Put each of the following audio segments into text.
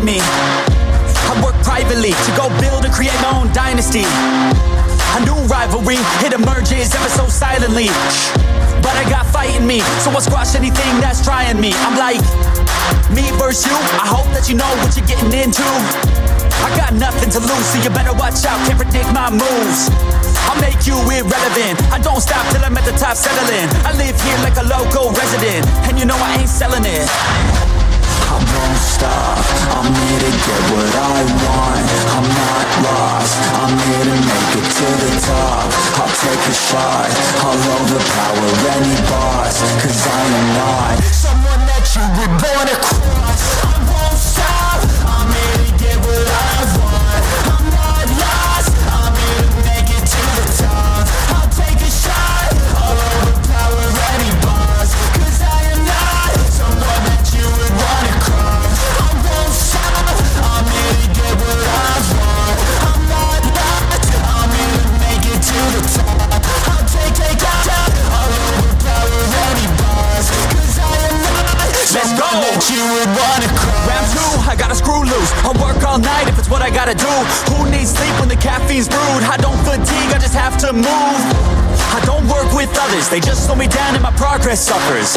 me. I work privately to go build and create my own dynasty. A new rivalry, it emerges ever so silently. But I got fight in me, so I'll squash anything that's trying me. I'm like, me versus you, I hope that you know what you're getting into. I got nothing to lose, so you better watch out, can't predict my moves. I'll make you irrelevant, I don't stop till I'm at the top settling. I live here like a local resident, and you know I ain't selling it. I won't stop, I'm here to get what I want. I'm not lost, I'm here to make it to the top. I'll take a shot, I'll overpower any boss. Cause I am not someone that you were born to cross. I won't stop, I'm here to get what I want. I'm not lost, I'm here to make it to the top. I'll take a shot, I'll overpower any boss. Cause I am not someone that you would wanna cross. I won't stop, I'm here to get what I want. I'm not lost, I'm here to make it to the top. I'll take a shot, I'll overpower any boss. Cause I am not someone that you would wanna cross. Round two, I gotta screw loose. I'll work all night if it's what I gotta do. Who needs sleep when the caffeine's brewed? I don't fatigue, I just have to move. I don't work with others, they just slow me down and my progress suffers.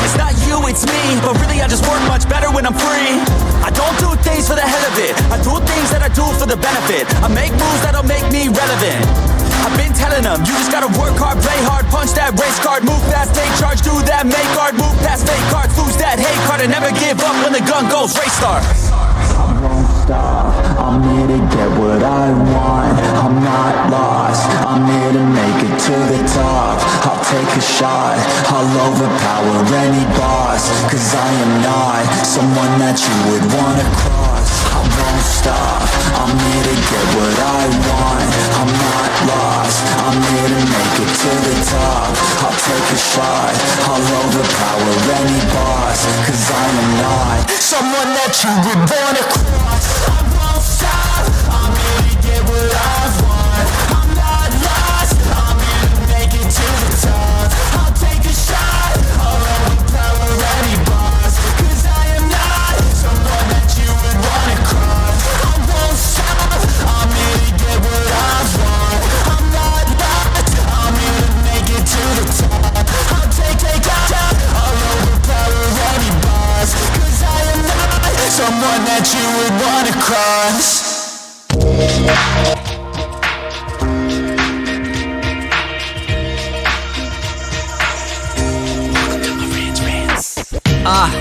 It's not you, it's me, but really I just work much better when I'm free. I don't do things for the hell of it, I do things that I do for the benefit. I make moves that'll make me relevant. I've been telling them, you just gotta work hard, play hard, punch that race card, move fast, take charge, do that, make hard, move past fake cards, lose that hate card, and never give up when the gun goes, race start. I won't stop, I'm here to get what I want. I'm not lost, I'm here to make it to the top. I'll take a shot, I'll overpower any boss. Cause I am not someone that you would wanna cross. I won't stop, I'm here to get what I want. I'm not lost, I'm here to make it to the top. I'll take a shot, I'll overpower any boss. Cause I am not someone that you would wanna cross. I won't stop, I'm here to get what I want. I'm not lost, I'm here to make it to the top. I'll take a shot, I'll overpower any boss. Cause I am not someone that you would wanna cross. I won't stop, I'm here to get what I want. I'm not lost, I'm here to make it to the top. I'll take a shot, I'll overpower any boss. Cause I am not someone that you would wanna cross.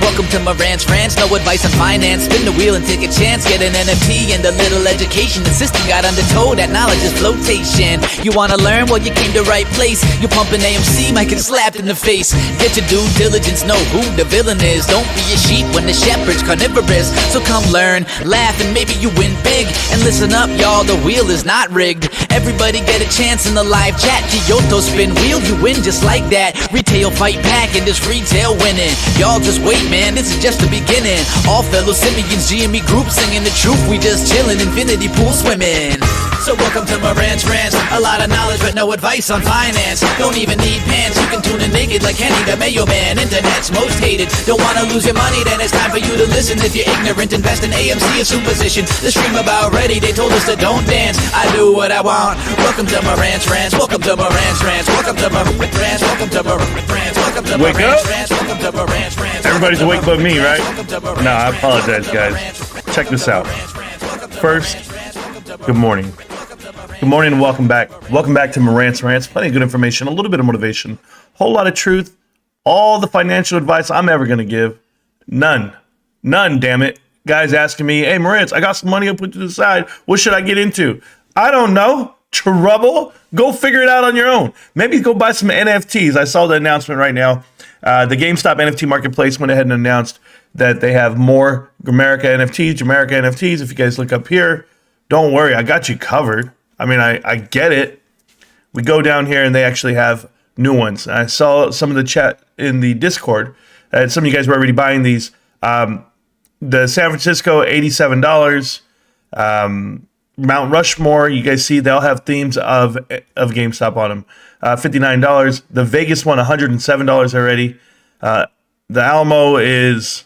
Welcome to Marantz Rantz, no advice on finance. Spin the wheel and take a chance. Get an NFT and a little education. The system got undertow, that knowledge is flotation. You wanna learn? Well, you came to right place. You pumping AMC, might get slapped in the face. Get your due diligence, know who the villain is. Don't be a sheep when the shepherd's carnivorous. So come learn, laugh, and maybe you win big. And listen up, y'all, the wheel is not rigged. Everybody get a chance in the live chat. Kyoto spin wheel, you win just like that. Retail fight back and this retail winning. Y'all just wait, man, this is just the beginning. All fellow simians, GME group singing the truth. We just chillin', infinity pool swimming. So welcome to Marantz Rantz. A lot of knowledge but no advice on finance. Don't even need pants, you can tune in naked like Henny the Mayo Man. Internet's most hated. Don't wanna lose your money, then it's time for you to listen. If you're ignorant, invest in AMC or Superstition. The stream about ready, they told us to don't dance. I do what I want. Welcome to Marantz Rantz. Welcome to Marantz Rantz. Welcome to Marantz Rantz. Welcome to Marantz Rantz. Welcome to Marantz Rantz. Welcome to Marantz Rantz. Everybody's awake but me, right? No, I apologize, guys. Check this out. First, good morning. Good morning and welcome back. Welcome back to Marantz Rantz. Plenty of good information, a little bit of motivation, whole lot of truth, all the financial advice I'm ever going to give. None, damn it. Guys asking me, hey, Marantz, I got some money I'll put to the side. What should I get into? I don't know. Trouble? Go figure it out on your own. Maybe go buy some NFTs. I saw the announcement right now. The GameStop NFT marketplace went ahead and announced that they have more Gramerica NFTs. If you guys look up here, don't worry, I got you covered. I mean, I get it. We go down here and they actually have new ones. I saw some of the chat in the Discord. Some of you guys were already buying these. The San Francisco, $87. Mount Rushmore, you guys see they'll have themes of GameStop on them. $59. The Vegas one, $107 already. The Alamo is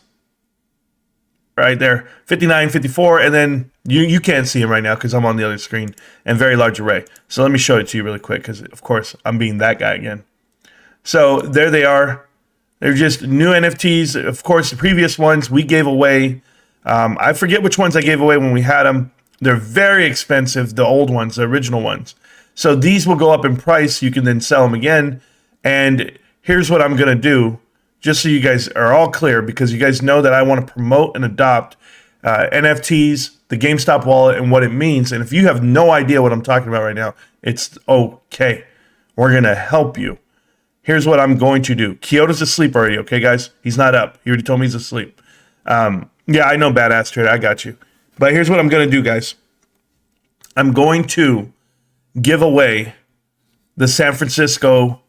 right there, 59, 54, and then you can't see them right now because I'm on the other screen, and very large array. So let me show it to you really quick because, of course, I'm being that guy again. So there they are. They're just new NFTs. Of course, the previous ones we gave away. I forget which ones I gave away when we had them. They're very expensive, the old ones, the original ones. So these will go up in price. You can then sell them again. And here's what I'm going to do, just so you guys are all clear, because you guys know that I want to promote and adopt NFTs, the GameStop wallet, and what it means. And if you have no idea what I'm talking about right now, it's okay. We're going to help you. Here's what I'm going to do. Kyoto's asleep already, okay, guys? He's not up. He already told me he's asleep. Yeah, I know, badass trader. I got you. But here's what I'm going to do, guys. I'm going to give away the San Francisco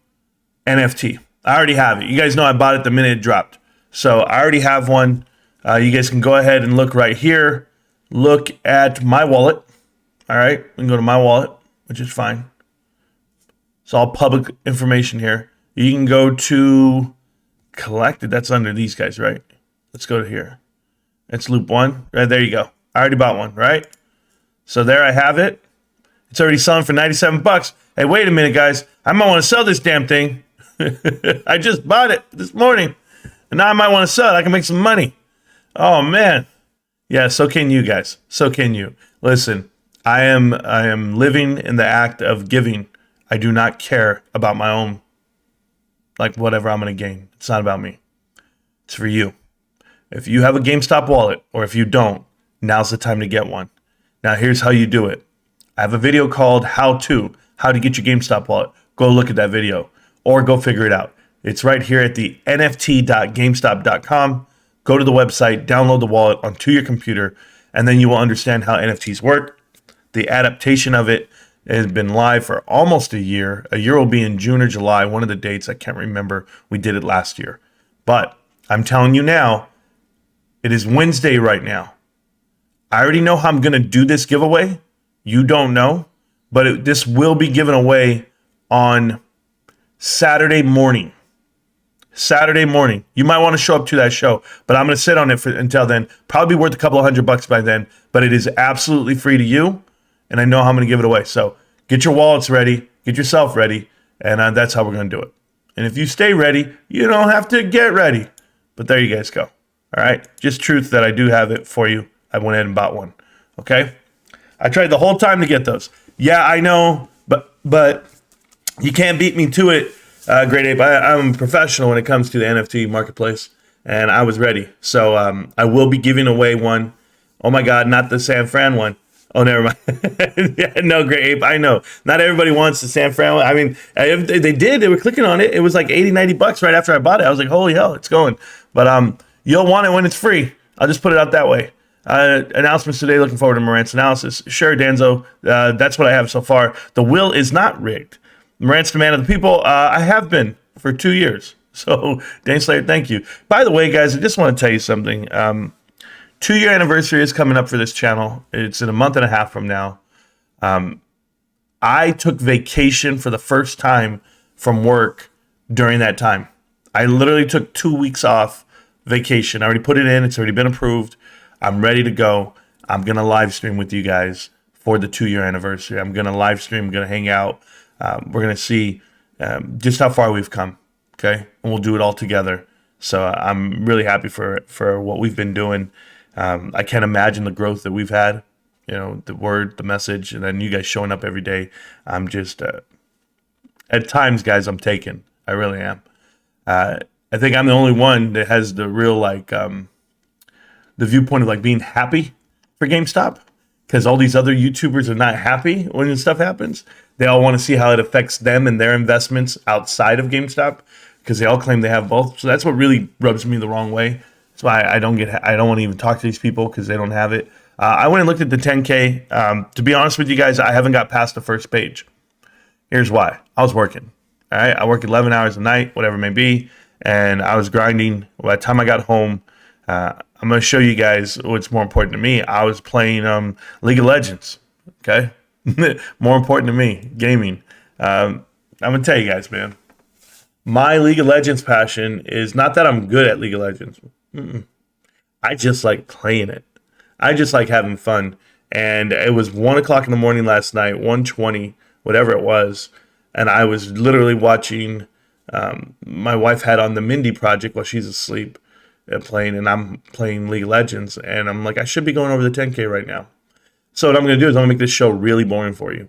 NFT. I already have it. You guys know I bought it the minute it dropped. So I already have one. You guys can go ahead and look right here. Look at my wallet. All right. We can go to my wallet, which is fine. It's all public information here. You can go to collected. That's under these guys, right? Let's go to here. It's loop one. Right, there you go. I already bought one, right? So there I have it. It's already selling for 97 bucks. Hey, wait a minute, guys. I might want to sell this damn thing. I just bought it this morning. And now I might want to sell it. I can make some money. Oh, man. Yeah, so can you guys. So can you. Listen, I am living in the act of giving. I do not care about my own, like, whatever I'm going to gain. It's not about me. It's for you. If you have a GameStop wallet, or if you don't, now's the time to get one. Now, here's how you do it. I have a video called How to Get Your GameStop Wallet. Go look at that video, or go figure it out. It's right here at the nft.gamestop.com. Go to the website, download the wallet onto your computer, and then you will understand how NFTs work. The adaptation of it has been live for almost a year. A year will be in June or July, one of the dates. I can't remember. We did it last year. But I'm telling you now, it is Wednesday right now. I already know how I'm going to do this giveaway. You don't know. But this will be given away on Saturday morning. Saturday morning. You might want to show up to that show, but I'm going to sit on it until then. Probably worth a couple of $100 by then, but it is absolutely free to you, and I know how I'm going to give it away. So get your wallets ready, get yourself ready, and that's how we're going to do it. And if you stay ready, you don't have to get ready. But there you guys go. All right? Just truth that I do have it for you. I went ahead and bought one. Okay? I tried the whole time to get those. Yeah, I know, but you can't beat me to it. Great Ape, I'm a professional when it comes to the NFT marketplace, and I was ready. So I will be giving away one. Oh my God, not the San Fran one. Oh, never mind. Yeah, no, Great Ape, I know. Not everybody wants the San Fran one. I mean, if they did, they were clicking on it. It was like $80-90 right after I bought it. I was like, holy hell, it's going. But you'll want it when it's free. I'll just put it out that way. Announcements today. Looking forward to Marantz analysis. Sure, Danzo. That's what I have so far. The will is not rigged. Marantz, the man of the people. I have been for 2 years. So, Dane Slayer, thank you. By the way, guys, I just want to tell you something. 2-year anniversary is coming up for this channel. It's in a month and a half from now. I took vacation for the first time from work during that time. I literally took 2 weeks off vacation. I already put it in. It's already been approved. I'm ready to go. I'm going to live stream with you guys for the 2-year anniversary. I'm going to live stream. I'm going to hang out. We're going to see just how far we've come. Okay. And we'll do it all together. So I'm really happy for what we've been doing. I can't imagine the growth that we've had, you know, the word, the message, and then you guys showing up every day. I'm just, at times, guys, I'm taken. I really am. I think I'm the only one that has the real, like, the viewpoint of like being happy for GameStop, because all these other YouTubers are not happy when this stuff happens. They all want to see how it affects them and their investments outside of GameStop, because they all claim they have both. So that's what really rubs me the wrong way. That's why I don't want to even talk to these people, because they don't have it. I went and looked at the 10K. To be honest with you guys, I haven't got past the first page. Here's why. I was working. All right. I work 11 hours a night, whatever it may be. And I was grinding. By the time I got home, I'm going to show you guys what's more important to me. I was playing League of Legends, okay? More important to me, gaming. I'm going to tell you guys, man. My League of Legends passion is not that I'm good at League of Legends. I just like playing it. I just like having fun. And it was 1 o'clock in the morning last night, 1:20, whatever it was. And I was literally watching, my wife had on the Mindy Project while she's asleep playing, and I'm playing League of Legends. And I'm like, I should be going over the 10K right now. So what I'm going to do is I'm going to make this show really boring for you.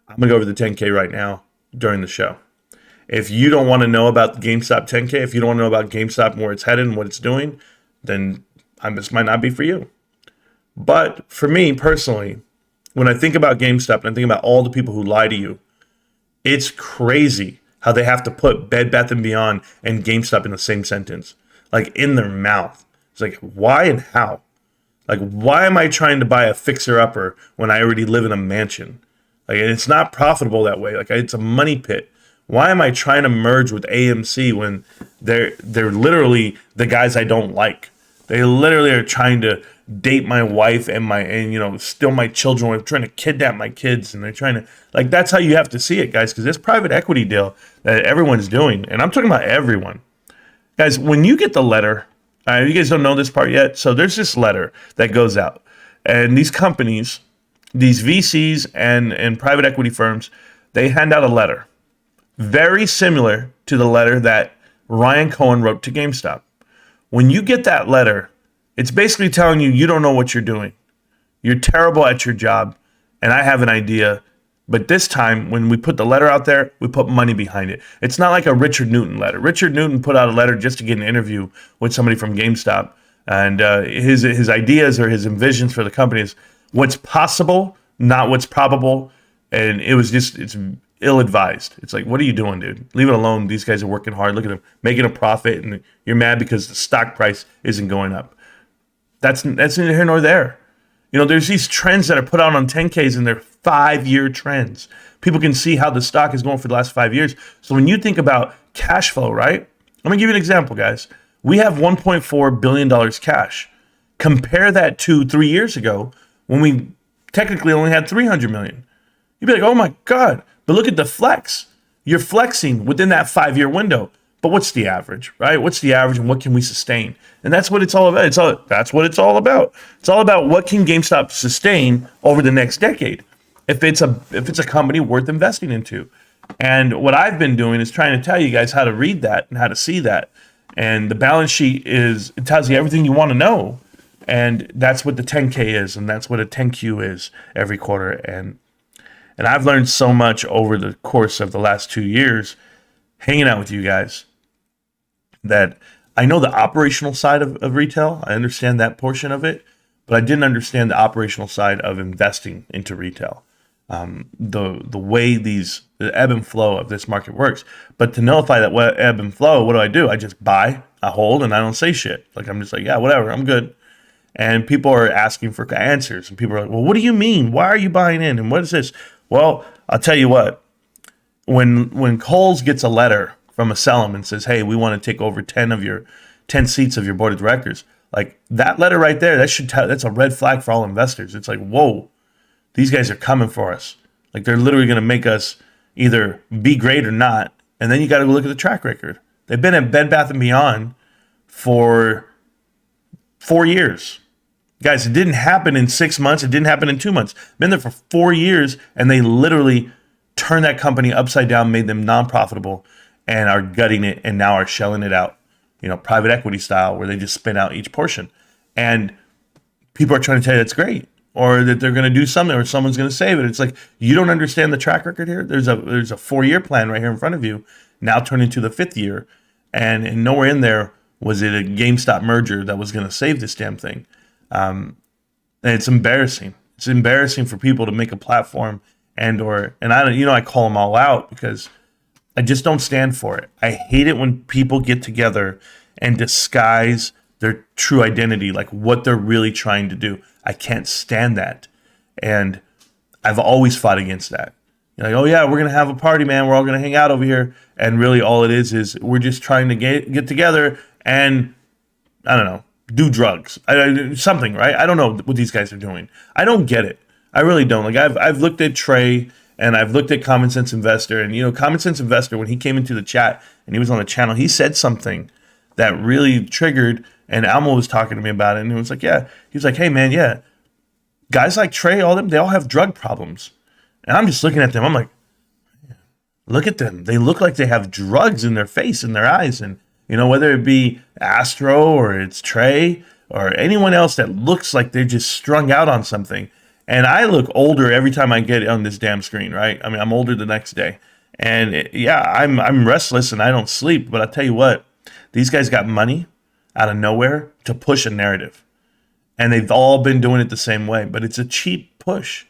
I'm going to go over the 10K right now during the show. If you don't want to know about the GameStop 10K, if you don't want to know about GameStop and where it's headed and what it's doing, then this might not be for you. But for me personally, when I think about GameStop and I think about all the people who lie to you, it's crazy how they have to put Bed Bath & Beyond and GameStop in the same sentence, like in their mouth. It's like, why and how? Like, why am I trying to buy a fixer-upper when I already live in a mansion? Like, it's not profitable that way. Like, it's a money pit. Why am I trying to merge with AMC when they're literally the guys I don't like? They literally are trying to date my wife and steal my children. They're trying to kidnap my kids, and they're trying to, like, that's how you have to see it, guys, because this private equity deal that everyone's doing, and I'm talking about everyone. Guys, when you get the letter, you guys don't know this part yet, so there's this letter that goes out, and these companies, these VCs and private equity firms, they hand out a letter very similar to the letter that Ryan Cohen wrote to GameStop. When you get that letter, it's basically telling you don't know what you're doing. You're terrible at your job, and I have an idea. But this time, when we put the letter out there, we put money behind it. It's not like a Richard Newton letter. Richard Newton put out a letter just to get an interview with somebody from GameStop. And his ideas or his envisions for the company is what's possible, not what's probable. And it's ill-advised. It's like, what are you doing, dude? Leave it alone. These guys are working hard. Look at them making a profit, and you're mad because the stock price isn't going up. That's neither here nor there. There's these trends that are put out on 10Ks, and they're 5-year trends. People can see how the stock is going for the last 5 years. So when you think about cash flow, right? Let me give you an example, guys. We have $1.4 billion cash. Compare that to 3 years ago when we technically only had $300 million. You'd be like, oh my God. But look at the flex. You're flexing within that 5-year window. But what's the average, right? What's the average and what can we sustain? And that's what it's all about. That's what it's all about. It's all about what can GameStop sustain over the next decade if it's a company worth investing into. And what I've been doing is trying to tell you guys how to read that and how to see that. And the balance sheet it tells you everything you want to know. And that's what the 10K is, and that's what a 10Q is every quarter. And I've learned so much over the course of the last 2 years hanging out with you guys that I know the operational side of retail. I understand that portion of it, but I didn't understand the operational side of investing into retail. The way the ebb and flow of this market works. But to nullify that ebb and flow, what do? I just buy, I hold, and I don't say shit. Like, I'm just like, yeah, whatever, I'm good. And people are asking for answers, and people are like, well, what do you mean? Why are you buying in? And what is this? Well, I'll tell you what. When Kohl's gets a letter from a Selim and says, hey, we want to take over 10 seats of your board of directors, like that letter right there, that's a red flag for all investors. It's like, whoa, these guys are coming for us. Like, they're literally going to make us either be great or not. And then you got to go look at the track record. They've been at Bed Bath & Beyond for 4 years. Guys, it didn't happen in 6 months. It didn't happen in 2 months. Been there for 4 years, and they literally turned that company upside down, made them non-profitable, and are gutting it, and now are shelling it out, private equity style, where they just spin out each portion. And people are trying to tell you that's great, or that they're going to do something, or someone's going to save it. It's like, you don't understand the track record here. There's a 4-year plan right here in front of you, now turning into the 5th year, and nowhere in there was it a GameStop merger that was going to save this damn thing. And it's embarrassing. It's embarrassing for people to make a platform I call them all out because I just don't stand for it. I hate it when people get together and disguise their true identity, like what they're really trying to do. I can't stand that. And I've always fought against that. You're like, oh yeah, we're going to have a party, man. We're all going to hang out over here. And really all it is we're just trying to get together and, I don't know, do drugs. Something, right? I don't know what these guys are doing. I don't get it. I really don't. Like, I've looked at Trey and I've looked at Common Sense Investor, and Common Sense Investor, when he came into the chat and he was on the channel, he said something that really triggered. And Almo was talking to me about it, and he was like, yeah. He was like, hey, man, yeah. Guys like Trey, they all have drug problems. And I'm just looking at them. I'm like, look at them. They look like they have drugs in their face and their eyes. And, whether it be Astro or it's Trey or anyone else that looks like they're just strung out on something. And I look older every time I get on this damn screen, right? I mean, I'm older the next day. And I'm restless and I don't sleep. But I tell you what, these guys got money out of nowhere to push a narrative. And they've all been doing it the same way. But it's a cheap push.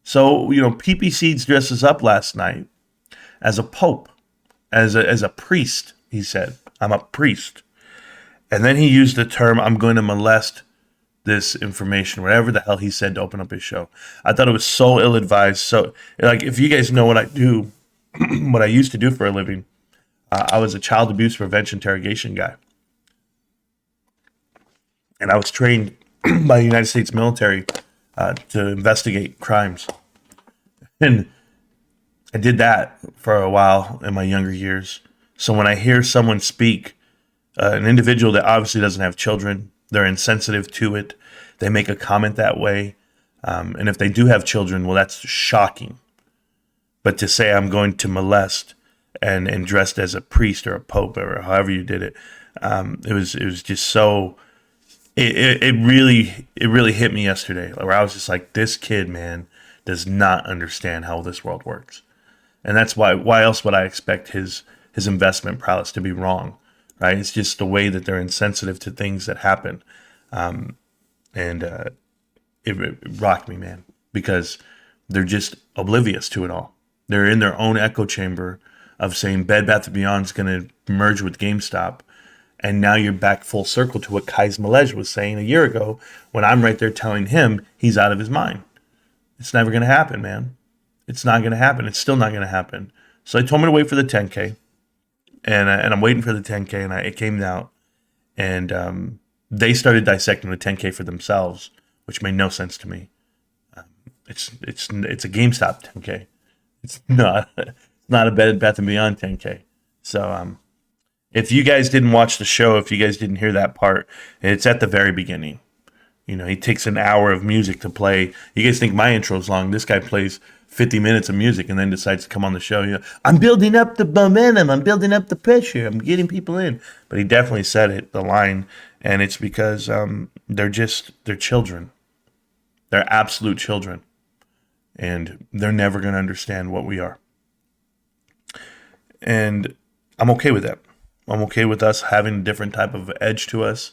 So, PP Seeds dresses up last night as a pope, as a priest, he said. I'm a priest. And then he used the term, I'm going to molest this information, whatever the hell he said to open up his show. I thought it was so ill-advised. So, like, if you guys know what I do, what I used to do for a living, I was a child abuse prevention interrogation guy. And I was trained by the United States military to investigate crimes. And I did that for a while in my younger years. So when I hear someone speak, an individual that obviously doesn't have children, they're insensitive to it, they make a comment that way. And if they do have children, well, that's shocking. But to say I'm going to molest and dressed as a priest or a pope or however you did it, it was just so... It really hit me yesterday, where I was just like, this kid, man, does not understand how this world works. And that's why else would I expect his investment prowess to be wrong, right? It's just the way that they're insensitive to things that happen. It rocked me, man, because they're just oblivious to it all. They're in their own echo chamber of saying Bed Bath & Beyond is going to merge with GameStop. And now you're back full circle to what Kais Malej was saying a year ago, when I'm right there telling him he's out of his mind. It's never going to happen, man. It's not going to happen. It's still not going to happen. So I told him to wait for the 10K. And I'm waiting for the 10K, and it came out. And they started dissecting the 10K for themselves, which made no sense to me. It's a GameStop 10K. It's not a Bed Bath & Beyond 10K. So if you guys didn't watch the show, if you guys didn't hear that part, it's at the very beginning. He takes an hour of music to play. You guys think my intro is long. This guy plays 50 minutes of music and then decides to come on the show. I'm building up the momentum. I'm building up the pressure. I'm getting people in. But he definitely said it, the line. And it's because they're children. They're absolute children. And they're never going to understand what we are. And I'm okay with that. I'm okay with us having a different type of edge to us.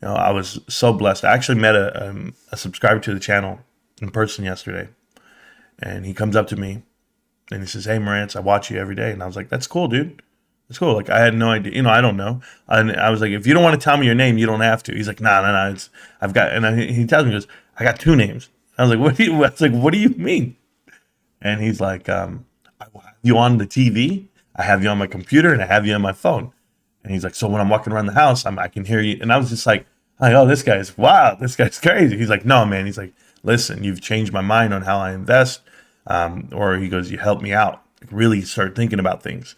I was so blessed. I actually met a subscriber to the channel in person yesterday. And he comes up to me and he says, hey, Marantz, I watch you every day. And I was like, that's cool, dude. That's cool. Like, I had no idea. I don't know. And I was like, if you don't want to tell me your name, you don't have to. He's like, no. He tells me, he goes, I got two names. I was like, what do you mean? And he's like, I have you on the TV, I have you on my computer, and I have you on my phone. And he's like, so when I'm walking around the house, I can hear you. And I was just like, oh, this guy's crazy. He's like, no, man. He's like, listen, you've changed my mind on how I invest. Or he goes, you helped me out. Really start thinking about things.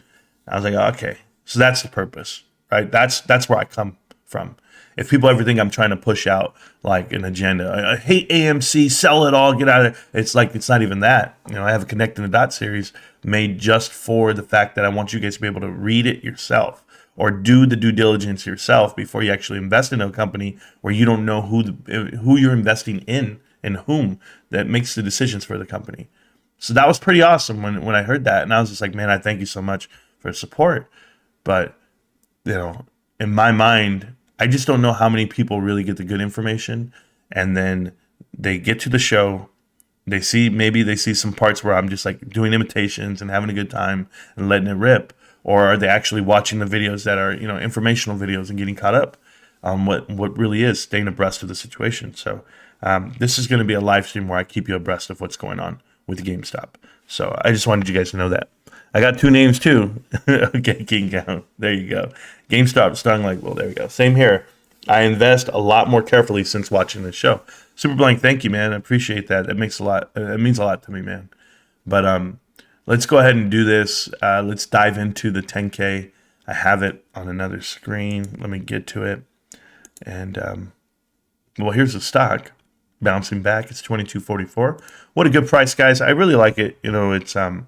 I was like, okay. So that's the purpose, right? That's where I come from. If people ever think I'm trying to push out like an agenda, I hate AMC, sell it all, get out of it. It's like, it's not even that. I have a Connecting the Dots series made just for the fact that I want you guys to be able to read it yourself or do the due diligence yourself before you actually invest in a company where you don't know who you're investing in and whom that makes the decisions for the company. So that was pretty awesome when I heard that. And I was just like, man, I thank you so much for support. But, in my mind, I just don't know how many people really get the good information. And then they get to the show. Maybe they see some parts where I'm just like doing imitations and having a good time and letting it rip. Or are they actually watching the videos that are, informational videos and getting caught up on what really is staying abreast of the situation. So this is going to be a live stream where I keep you abreast of what's going on with GameStop. So I just wanted you guys to know that. I got two names too. Okay, King Count. There you go. GameStop starting like, well, there we go. Same here. I invest a lot more carefully since watching this show. Super Blank, thank you, man. I appreciate that. It means a lot to me, man. But let's go ahead and do this. Let's dive into the 10K. I have it on another screen. Let me get to it. And well, here's the stock bouncing back. It's 22.44. What a good price, guys. I really like it. You know, it's something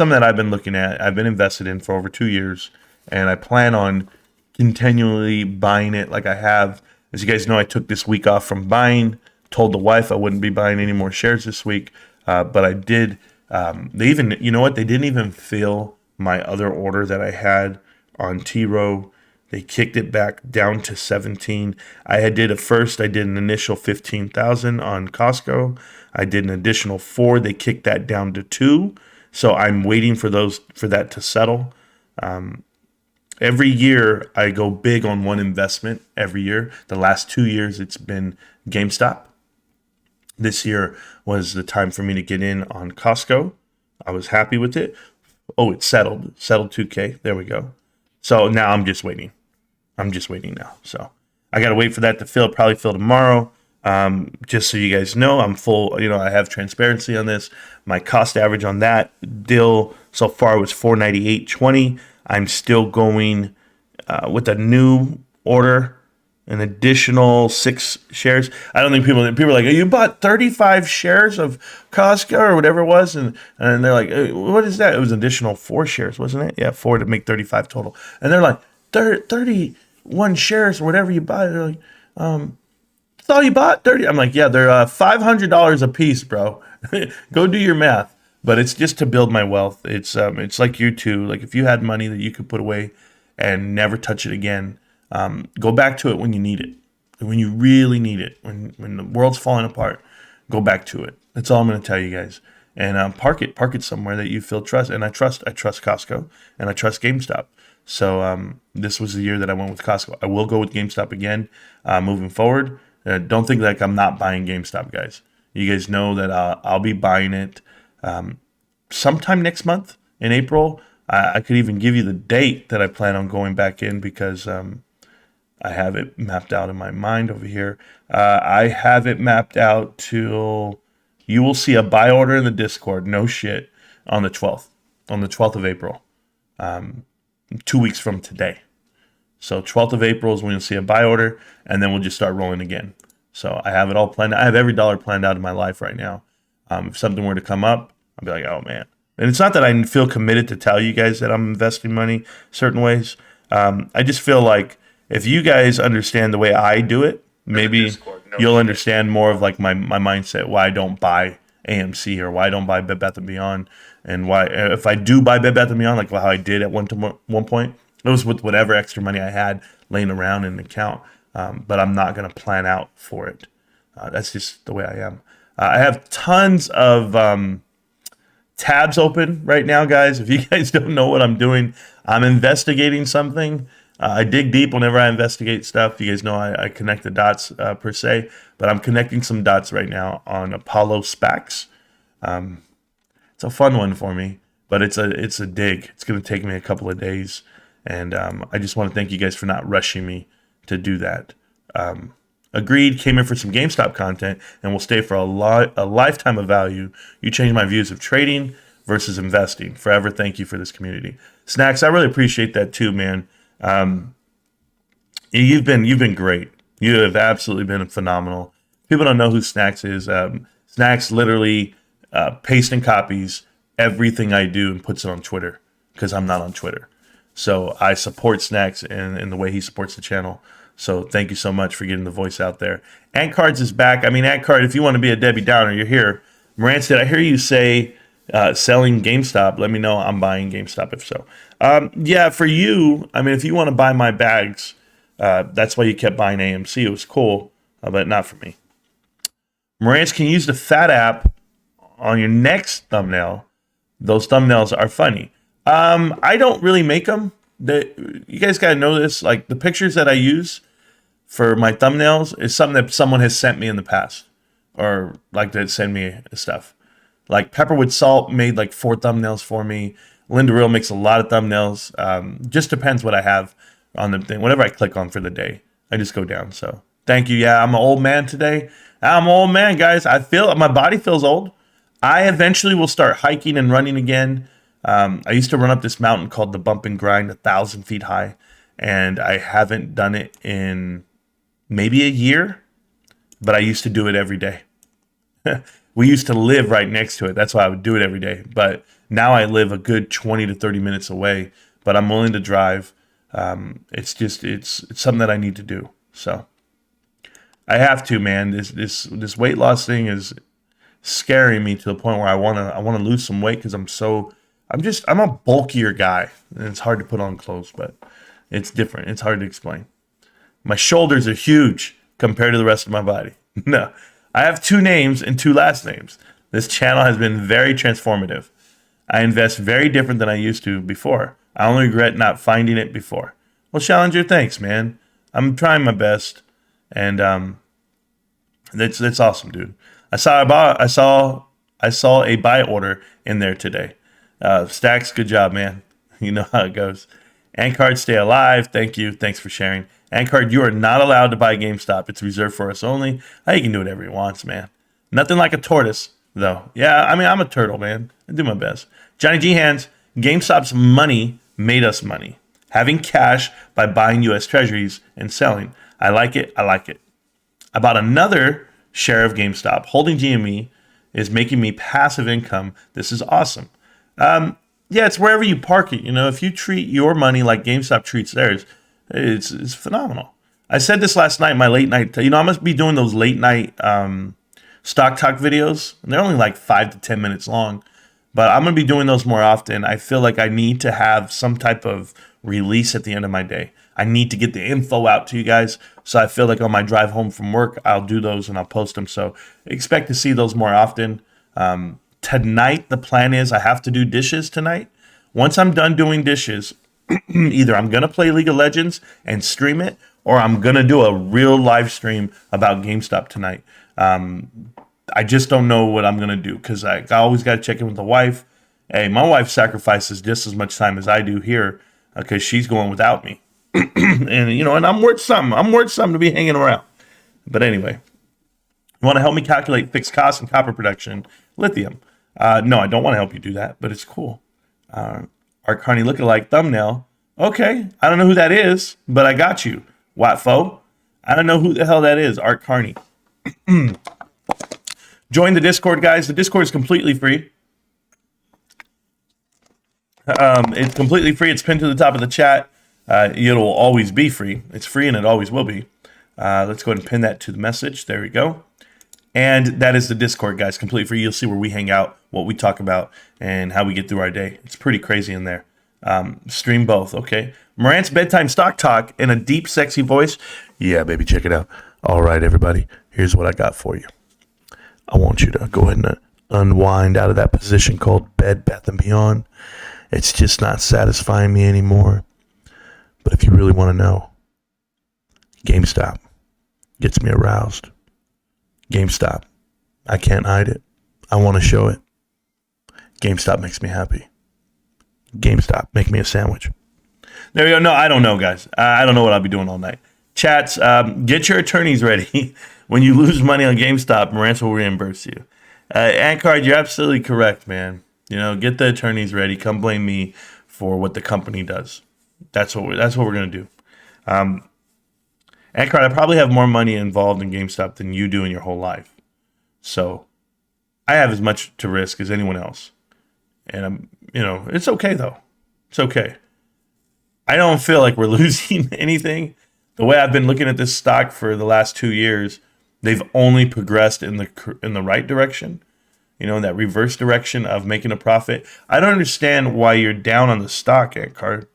that I've been looking at. I've been invested in for over 2 years, and I plan on continually buying it like I have. As you guys know, I took this week off from buying. Told the wife I wouldn't be buying any more shares this week, but I did. They even, you know what? They didn't even fill my other order that I had on T Row. They kicked it back down to 17. I did an initial 15,000 on Costco. I did an additional 4. They kicked that down to 2. So I'm waiting for that to settle. Every year I go big on one investment every year. The last 2 years it's been GameStop. This year was the time for me to get in on Costco. I was happy with it. Oh, it settled 2K. There we go. So now I'm just waiting. Now. So I got to wait for that to fill. Probably fill tomorrow. Just so you guys know, I'm full. You know, I have transparency on this. My cost average on that deal so far was $498.20. I'm still going with a new order, an additional 6 shares. I don't think people are like, you bought 35 shares of Costco or whatever it was, and they're like, what is that? It was an additional 4 shares, wasn't it? Yeah, 4 to make 35 total. And they're like, 31 shares or whatever you buy. They're like, that's all you bought? 30? I'm like, yeah, they're $500 a piece, bro. Go do your math. But it's just to build my wealth. It's like you too. Like if you had money that you could put away and never touch it again, go back to it when you need it, when you really need it, when the world's falling apart. Go back to it. That's all I'm going to tell you guys. And park it somewhere that you feel trust. And I trust Costco and I trust GameStop. So this was the year that I went with Costco. I will go with GameStop again moving forward. Don't think like I'm not buying GameStop, guys. You guys know that I'll be buying it sometime next month in April. I could even give you the date that I plan on going back in because I have it mapped out in my mind over here. I have it mapped out till you will see a buy order in the Discord. No shit. On the 12th of April. 2 weeks from today. So 12th of April is when you'll see a buy order, and then we'll just start rolling again. So I have it all planned. I have every dollar planned out in my life right now. If something were to come up, I'll be like, oh man. And it's not that I feel committed to tell you guys that I'm investing money certain ways. I just feel like if you guys understand the way I do it, maybe you'll understand more of like my mindset, why I don't buy AMC or why I don't buy Bed Bath & Beyond, and why if I do buy Bed Bath & Beyond, like how I did at one point, it was with whatever extra money I had laying around in an account, but I'm not going to plan out for it. That's just the way I am. I have tons of tabs open right now, guys. If you guys don't know what I'm doing, I'm investigating something. I dig deep whenever I investigate stuff. You guys know I connect the dots per se, but I'm connecting some dots right now on Apollo SPACs. It's a fun one for me, but it's a dig. It's going to take me a couple of days, and I just want to thank you guys for not rushing me to do that. Agreed, came in for some GameStop content, and will stay for a lifetime of value. You changed my views of trading versus investing. Forever, thank you for this community. Snacks, I really appreciate that too, man. You've been great. You have absolutely been phenomenal. People don't know who Snacks is. Snacks literally pastes and copies everything I do and puts it on Twitter because I'm not on Twitter. So I support Snacks in the way he supports the channel. So thank you so much for getting the voice out there. Ant Cards is back. I mean, Ant Card, if you want to be a Debbie Downer, you're here. Marantz, did I hear you say selling GameStop? Let me know. I'm buying GameStop if so. Yeah, for you, I mean, if you want to buy my bags, that's why you kept buying AMC. It was cool, but not for me. Marantz can use the Fat app on your next thumbnail. Those thumbnails are funny. I don't really make them. You guys got to know this. Like the pictures that I use for my thumbnails is something that someone has sent me in the past, or like they'd send me stuff. Like Pepperwood Salt made like 4 thumbnails for me. Linda Real makes a lot of thumbnails. Just depends what I have on the thing. Whatever I click on for the day, I just go down. So thank you. Yeah, I'm an old man today. I'm an old man, guys. I feel my body feels old. I eventually will start hiking and running again. I used to run up this mountain called the Bump and Grind, 1,000 feet high, and I haven't done it in maybe a year, but I used to do it every day. We used to live right next to it. That's why I would do it every day. But now I live a good 20 to 30 minutes away, but I'm willing to drive. It's something that I need to do. So I have to, man. This weight loss thing is scaring me to the point where I want to lose some weight because I'm a bulkier guy, and it's hard to put on clothes, but it's different. It's hard to explain. My shoulders are huge compared to the rest of my body. No, I have 2 names and 2 last names. This channel has been very transformative. I invest very different than I used to before. I only regret not finding it before. Well, Challenger, thanks, man. I'm trying my best, and that's awesome, dude. I saw a buy order in there today. Stacks, good job, man. You know how it goes. Ancard, stay alive. Thank you. Thanks for sharing. Ancard, you are not allowed to buy GameStop. It's reserved for us only. He can do whatever he wants, man. Nothing like a tortoise, though. Yeah, I mean, I'm a turtle, man. I do my best. Johnny G Hands, GameStop's money made us money. Having cash by buying U.S. Treasuries and selling. I like it. I like it. I bought another share of GameStop. Holding GME is making me passive income. This is awesome. Yeah, it's wherever you park it. You know, if you treat your money like GameStop treats theirs, it's phenomenal. I said this last night, my late night. I must be doing those late night stock talk videos. And they're only like 5 to 10 minutes long, but I'm going to be doing those more often. I feel like I need to have some type of release at the end of my day. I need to get the info out to you guys. So I feel like on my drive home from work, I'll do those and I'll post them. So expect to see those more often. Tonight, the plan is I have to do dishes tonight. Once I'm done doing dishes, either I'm going to play League of Legends and stream it, or I'm going to do a real live stream about GameStop tonight. I just don't know what I'm going to do because I always got to check in with the wife. Hey, my wife sacrifices just as much time as I do here because she's going without me. and I'm worth something. I'm worth something to be hanging around. But anyway, you want to help me calculate fixed costs and copper production? Lithium. No, I don't want to help you do that, but it's cool. Art Carney lookalike thumbnail. Okay, I don't know who that is, but I got you. Watfo. I don't know who the hell that is. Art Carney. Join the Discord, guys. The Discord is completely free. It's completely free. It's pinned to the top of the chat. It'll always be free. It's free and it always will be. Let's go ahead and pin that to the message. There we go. And that is the Discord, guys. Completely free. You'll see where we hang out, what we talk about, and how we get through our day. It's pretty crazy in there. Stream both, okay? Marantz Bedtime Stock Talk in a deep, sexy voice. Yeah, baby, check it out. All right, everybody. Here's what I got for you. I want you to go ahead and unwind out of that position called Bed Bath & Beyond. It's just not satisfying me anymore. But if you really want to know, GameStop gets me aroused. GameStop, I can't hide it. I want to show it. GameStop makes me happy. GameStop, make me a sandwich. There we go. No, I don't know, guys. I don't know what I'll be doing all night. Chats, get your attorneys ready. When you lose money on GameStop, Marantz will reimburse you. Ancard, you're absolutely correct, man. Get the attorneys ready. Come blame me for what the company does. That's what we're gonna do. Ancard, I probably have more money involved in GameStop than you do in your whole life. So I have as much to risk as anyone else. And it's okay though. It's okay. I don't feel like we're losing anything. The way I've been looking at this stock for the last 2 years, they've only progressed in the right direction. In that reverse direction of making a profit. I don't understand why you're down on the stock, Ancard.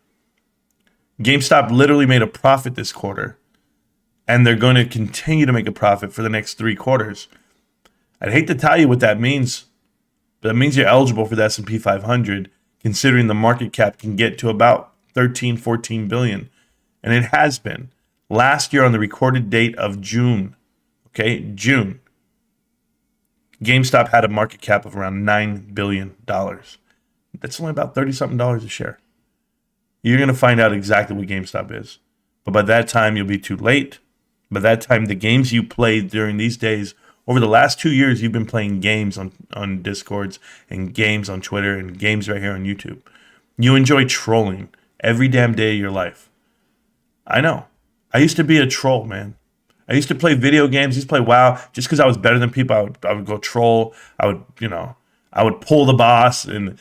GameStop literally made a profit this quarter. And they're going to continue to make a profit for the next 3 quarters. I'd hate to tell you what that means, but that means you're eligible for the S&P 500, considering the market cap can get to about 13, 14 billion. And it has been. Last year on the recorded date of June, June, GameStop had a market cap of around $9 billion. That's only about $30-something a share. You're going to find out exactly what GameStop is. But by that time, you'll be too late. By that time, the games you played during these days over the last 2 years, you've been playing games on Discords and games on Twitter and games right here on YouTube. You enjoy trolling every damn day of your life. I know. I used to be a troll, man. I used to play video games. I used to play WoW just because I was better than people. I would go troll. I would pull the boss and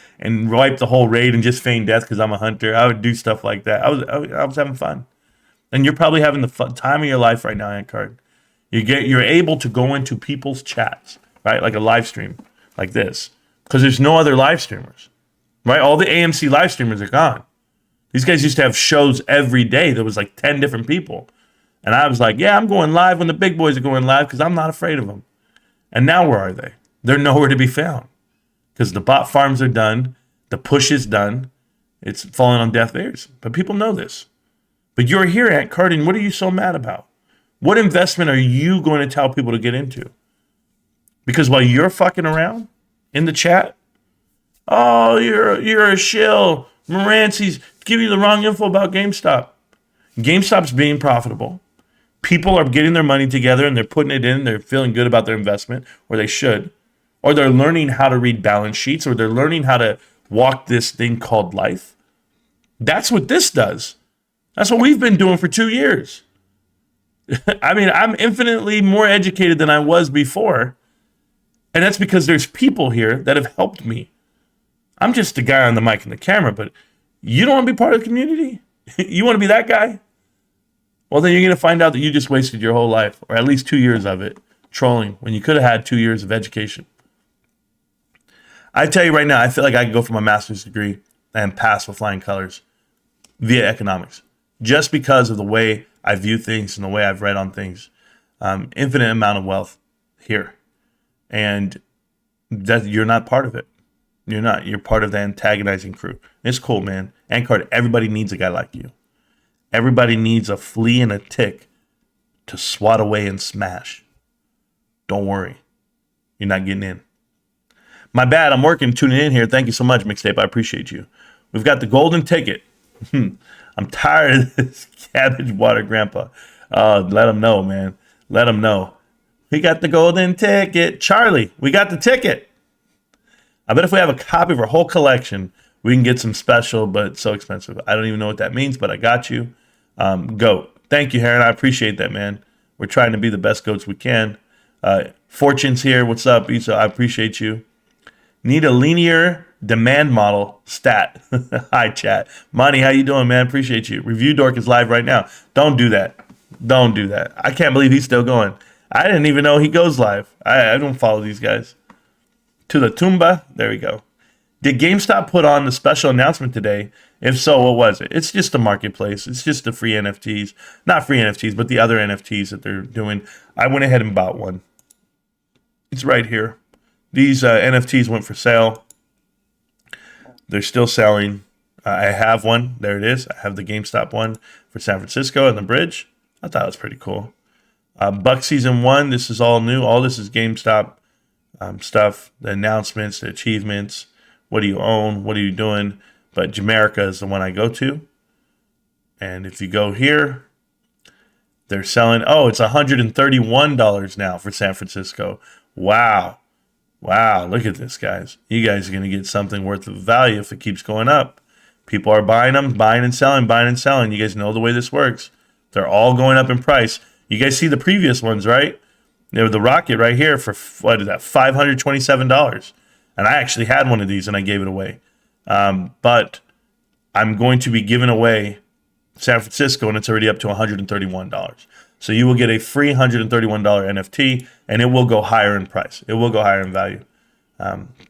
wipe the whole raid and just feign death because I'm a hunter. I would do stuff like that. I was having fun. And you're probably having the fun time of your life right now, Antcard. You're able to go into people's chats, right? Like a live stream like this. Because there's no other live streamers. Right? All the AMC live streamers are gone. These guys used to have shows every day. There was like 10 different people. And I was like, yeah, I'm going live when the big boys are going live because I'm not afraid of them. And now where are they? They're nowhere to be found. Because the bot farms are done. The push is done. It's falling on deaf ears. But people know this. But you're here, Antcard, and what are you so mad about? What investment are you going to tell people to get into? Because while you're fucking around in the chat, oh, you're a shill. Marantz giving you the wrong info about GameStop. GameStop's being profitable. People are getting their money together and they're putting it in. They're feeling good about their investment, or they should. Or they're learning how to read balance sheets, or they're learning how to walk this thing called life. That's what this does. That's what we've been doing for 2 years. I mean, I'm infinitely more educated than I was before. And that's because there's people here that have helped me. I'm just the guy on the mic and the camera, but you don't want to be part of the community? You want to be that guy? Well, then you're going to find out that you just wasted your whole life, or at least 2 years of it, trolling, when you could have had 2 years of education. I tell you right now, I feel like I could go for my master's degree and pass with flying colors via economics, just because of the way I view things and the way I've read on things. Infinite amount of wealth here. And that you're not part of it. You're not. You're part of the antagonizing crew. It's cool, man. Antcard, everybody needs a guy like you. Everybody needs a flea and a tick to swat away and smash. Don't worry. You're not getting in. My bad. I'm working, tuning in here. Thank you so much, Mixtape. I appreciate you. We've got the golden ticket. I'm tired of this cabbage water grandpa. Let him know, man. Let him know. We got the golden ticket. Charlie, we got the ticket. I bet if we have a copy of our whole collection, we can get some special, but so expensive. I don't even know what that means, but I got you. Goat. Thank you, Heron. I appreciate that, man. We're trying to be the best goats we can. Fortune's here. What's up, Isa? I appreciate you. Need a linear demand model stat. Hi, chat. Monty, how you doing, man? Appreciate you. Review Dork is live right now. Don't do that. Don't do that. I can't believe he's still going. I didn't even know he goes live. I don't follow these guys. To the Tumba. There we go. Did GameStop put on the special announcement today? If so, what was it? It's just a marketplace. It's just the free NFTs. Not free NFTs, but the other NFTs that they're doing. I went ahead and bought one. It's right here. These NFTs went for sale. They're still selling. I have one. There it is. I have the GameStop one for San Francisco and the bridge. I thought it was pretty cool. Buck Season 1. This is all new. All this is GameStop stuff. The announcements, the achievements. What do you own? What are you doing? But Jamaica is the one I go to. And if you go here, they're selling. Oh, it's $131 now for San Francisco. Wow. Wow, look at this, guys. You guys are going to get something worth of value if it keeps going up. People are buying them, buying and selling, buying and selling. You guys know the way this works. They're all going up in price. You guys see the previous ones, right? They were the Rocket right here for, what is that, $527. And I actually had one of these and I gave it away. But I'm going to be giving away San Francisco and it's already up to $131. So you will get a free $131 NFT, and it will go higher in price. It will go higher in value.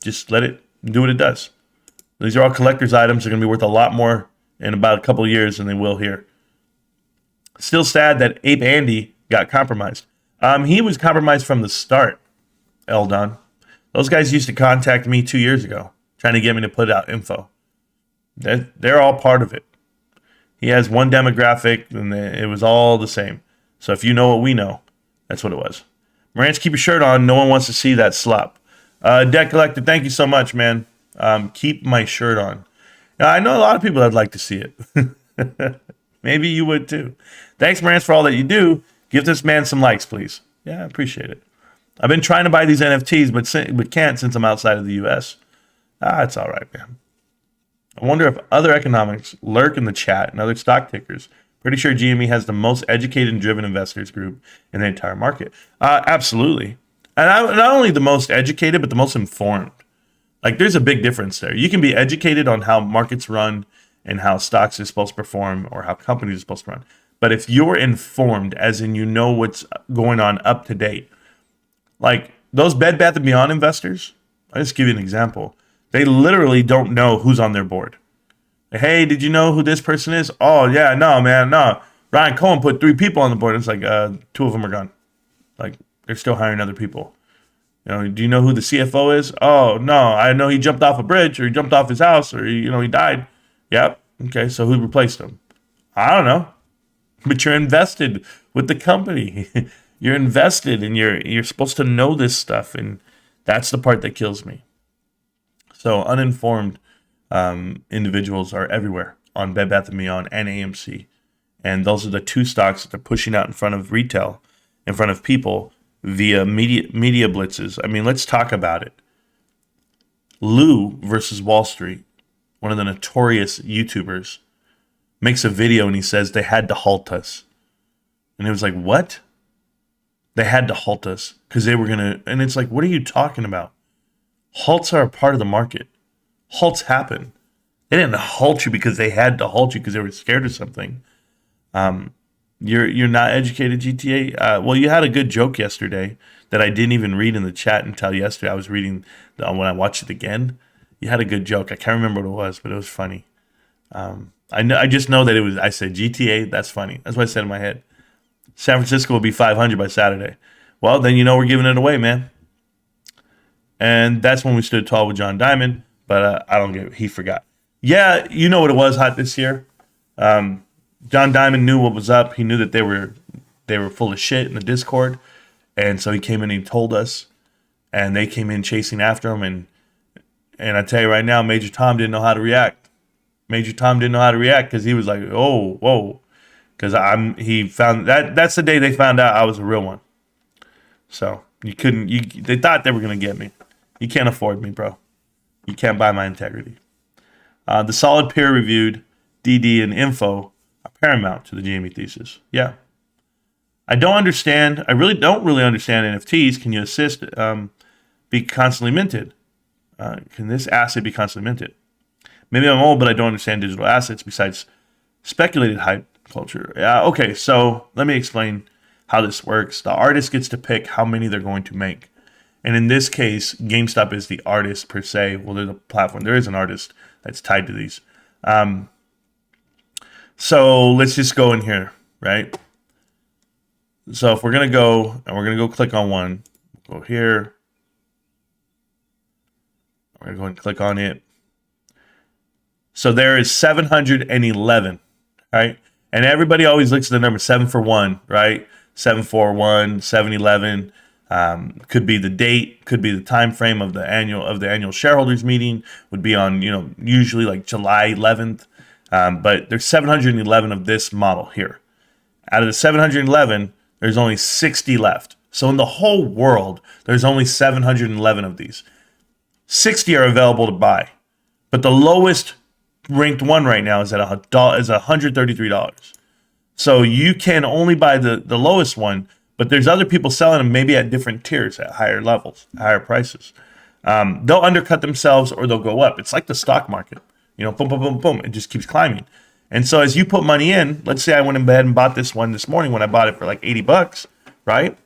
Just let it do what it does. These are all collector's items. They're going to be worth a lot more in about a couple of years than they will here. Still sad that Ape Andy got compromised. He was compromised from the start, Eldon. Those guys used to contact me 2 years ago, trying to get me to put out info. They're all part of it. He has one demographic, and it was all the same. So if you know what we know, that's what it was. Marantz, keep your shirt on. No one wants to see that slop. Debt Collector, thank you so much, man. Keep my shirt on. Now, I know a lot of people that'd like to see it. Maybe you would too. Thanks, Marantz, for all that you do. Give this man some likes, please. Yeah, I appreciate it. I've been trying to buy these NFTs, but can't since I'm outside of the U.S. It's all right, man. I wonder if other economics lurk in the chat and other stock tickers. Pretty sure GME has the most educated and driven investors group in the entire market. Absolutely. And not only the most educated, but the most informed. Like, there's a big difference there. You can be educated on how markets run and how stocks are supposed to perform or how companies are supposed to run. But if you're informed, as in you know what's going on up to date, like those Bed Bath & Beyond investors, I'll just give you an example. They literally don't know who's on their board. Hey, did you know who this person is? Oh, yeah, no, man, no. Ryan Cohen put 3 people on the board. It's like 2 of them are gone. Like, they're still hiring other people. You know, do you know who the CFO is? Oh, no, I know he jumped off a bridge or he jumped off his house or, he died. Yep. Okay, so who replaced him? I don't know. But you're invested with the company. You're invested and you're supposed to know this stuff. And that's the part that kills me. So uninformed individuals are everywhere on Bed Bath & Beyond and AMC. And those are the 2 stocks that they're pushing out in front of retail, in front of people via media blitzes. I mean, let's talk about it. Lou versus Wall Street, one of the notorious YouTubers, makes a video and he says they had to halt us. And it was like, what? They had to halt us because they were going to. And it's like, what are you talking about? Halts are a part of the market. Halts happen. They didn't halt you because they had to halt you because they were scared of something. You're not educated, GTA. Well, you had a good joke yesterday that I didn't even read in the chat until yesterday. I was reading when I watched it again. You had a good joke. I can't remember what it was, but it was funny. I just know that it was. I said GTA. That's funny. That's what I said in my head. San Francisco will be 500 by Saturday. Well, then we're giving it away, man. And that's when we stood tall with John Diamond. But I don't get it. He forgot. Yeah, you know what it was hot this year. John Diamond knew what was up. He knew that they were full of shit in the Discord. And so he came in and he told us. And they came in chasing after him. And I tell you right now, Major Tom didn't know how to react. Major Tom didn't know how to react because he was like, oh, whoa. Because he found that's the day they found out I was a real one. So they thought they were going to get me. You can't afford me, bro. You can't buy my integrity. The solid peer-reviewed DD and info are paramount to the GME thesis. Yeah. I really don't understand NFTs. Can you assist be constantly minted? Can this asset be constantly minted? Maybe I'm old, but I don't understand digital assets besides speculated hype culture. Yeah, okay, so let me explain how this works. The artist gets to pick how many they're going to make. And in this case, GameStop is the artist per se. Well, there's a platform. There is an artist that's tied to these. So let's just go in here, right? So if we're going to go, and we're going to go click on one. Go here. We're going to go and click on it. So there is 711, right? And everybody always looks at the number 7 for 1, right? 741, 711. Could be the date, could be the time frame of the annual shareholders meeting. Would be on usually like July 11th. But there's 711 of this model here. Out of the 711, there's only 60 left. So in the whole world, there's only 711 of these. 60 are available to buy, but the lowest ranked one right now is at $133. So you can only buy the lowest one, but there's other people selling them maybe at different tiers, at higher levels, higher prices. They'll undercut themselves or they'll go up. It's like the stock market, boom, boom, boom, boom. It just keeps climbing. And so as you put money in, let's say I went in bed and bought this one this morning when I bought it for like $80, right?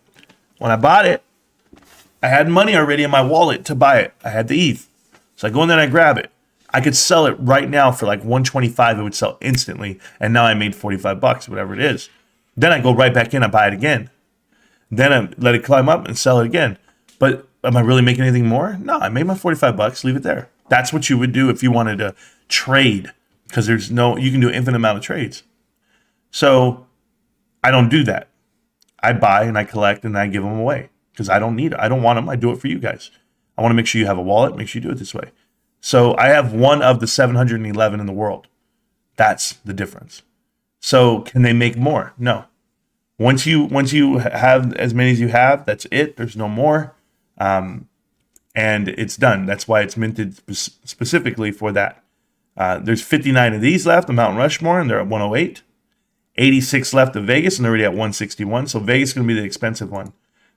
When I bought it, I had money already in my wallet to buy it. I had the ETH. So I go in there and I grab it. I could sell it right now for like $125. It would sell instantly. And now I made $45, whatever it is. Then I go right back in, I buy it again. Then I let it climb up and sell it again. But am I really making anything more? No, I made my $45, leave it there. That's what you would do if you wanted to trade, because you can do an infinite amount of trades. So I don't do that. I buy and I collect and I give them away because I don't need it. I don't want them. I do it for you guys. I want to make sure you have a wallet. Make sure you do it this way. So I have one of the 711 in the world. That's the difference. So can they make more? No. Once you have as many as you have, that's it. There's no more, and it's done. That's why it's minted specifically for that. There's 59 of these left, the Mount Rushmore, and they're at 108. 86 left of Vegas, and they're already at 161. So Vegas is going to be the expensive one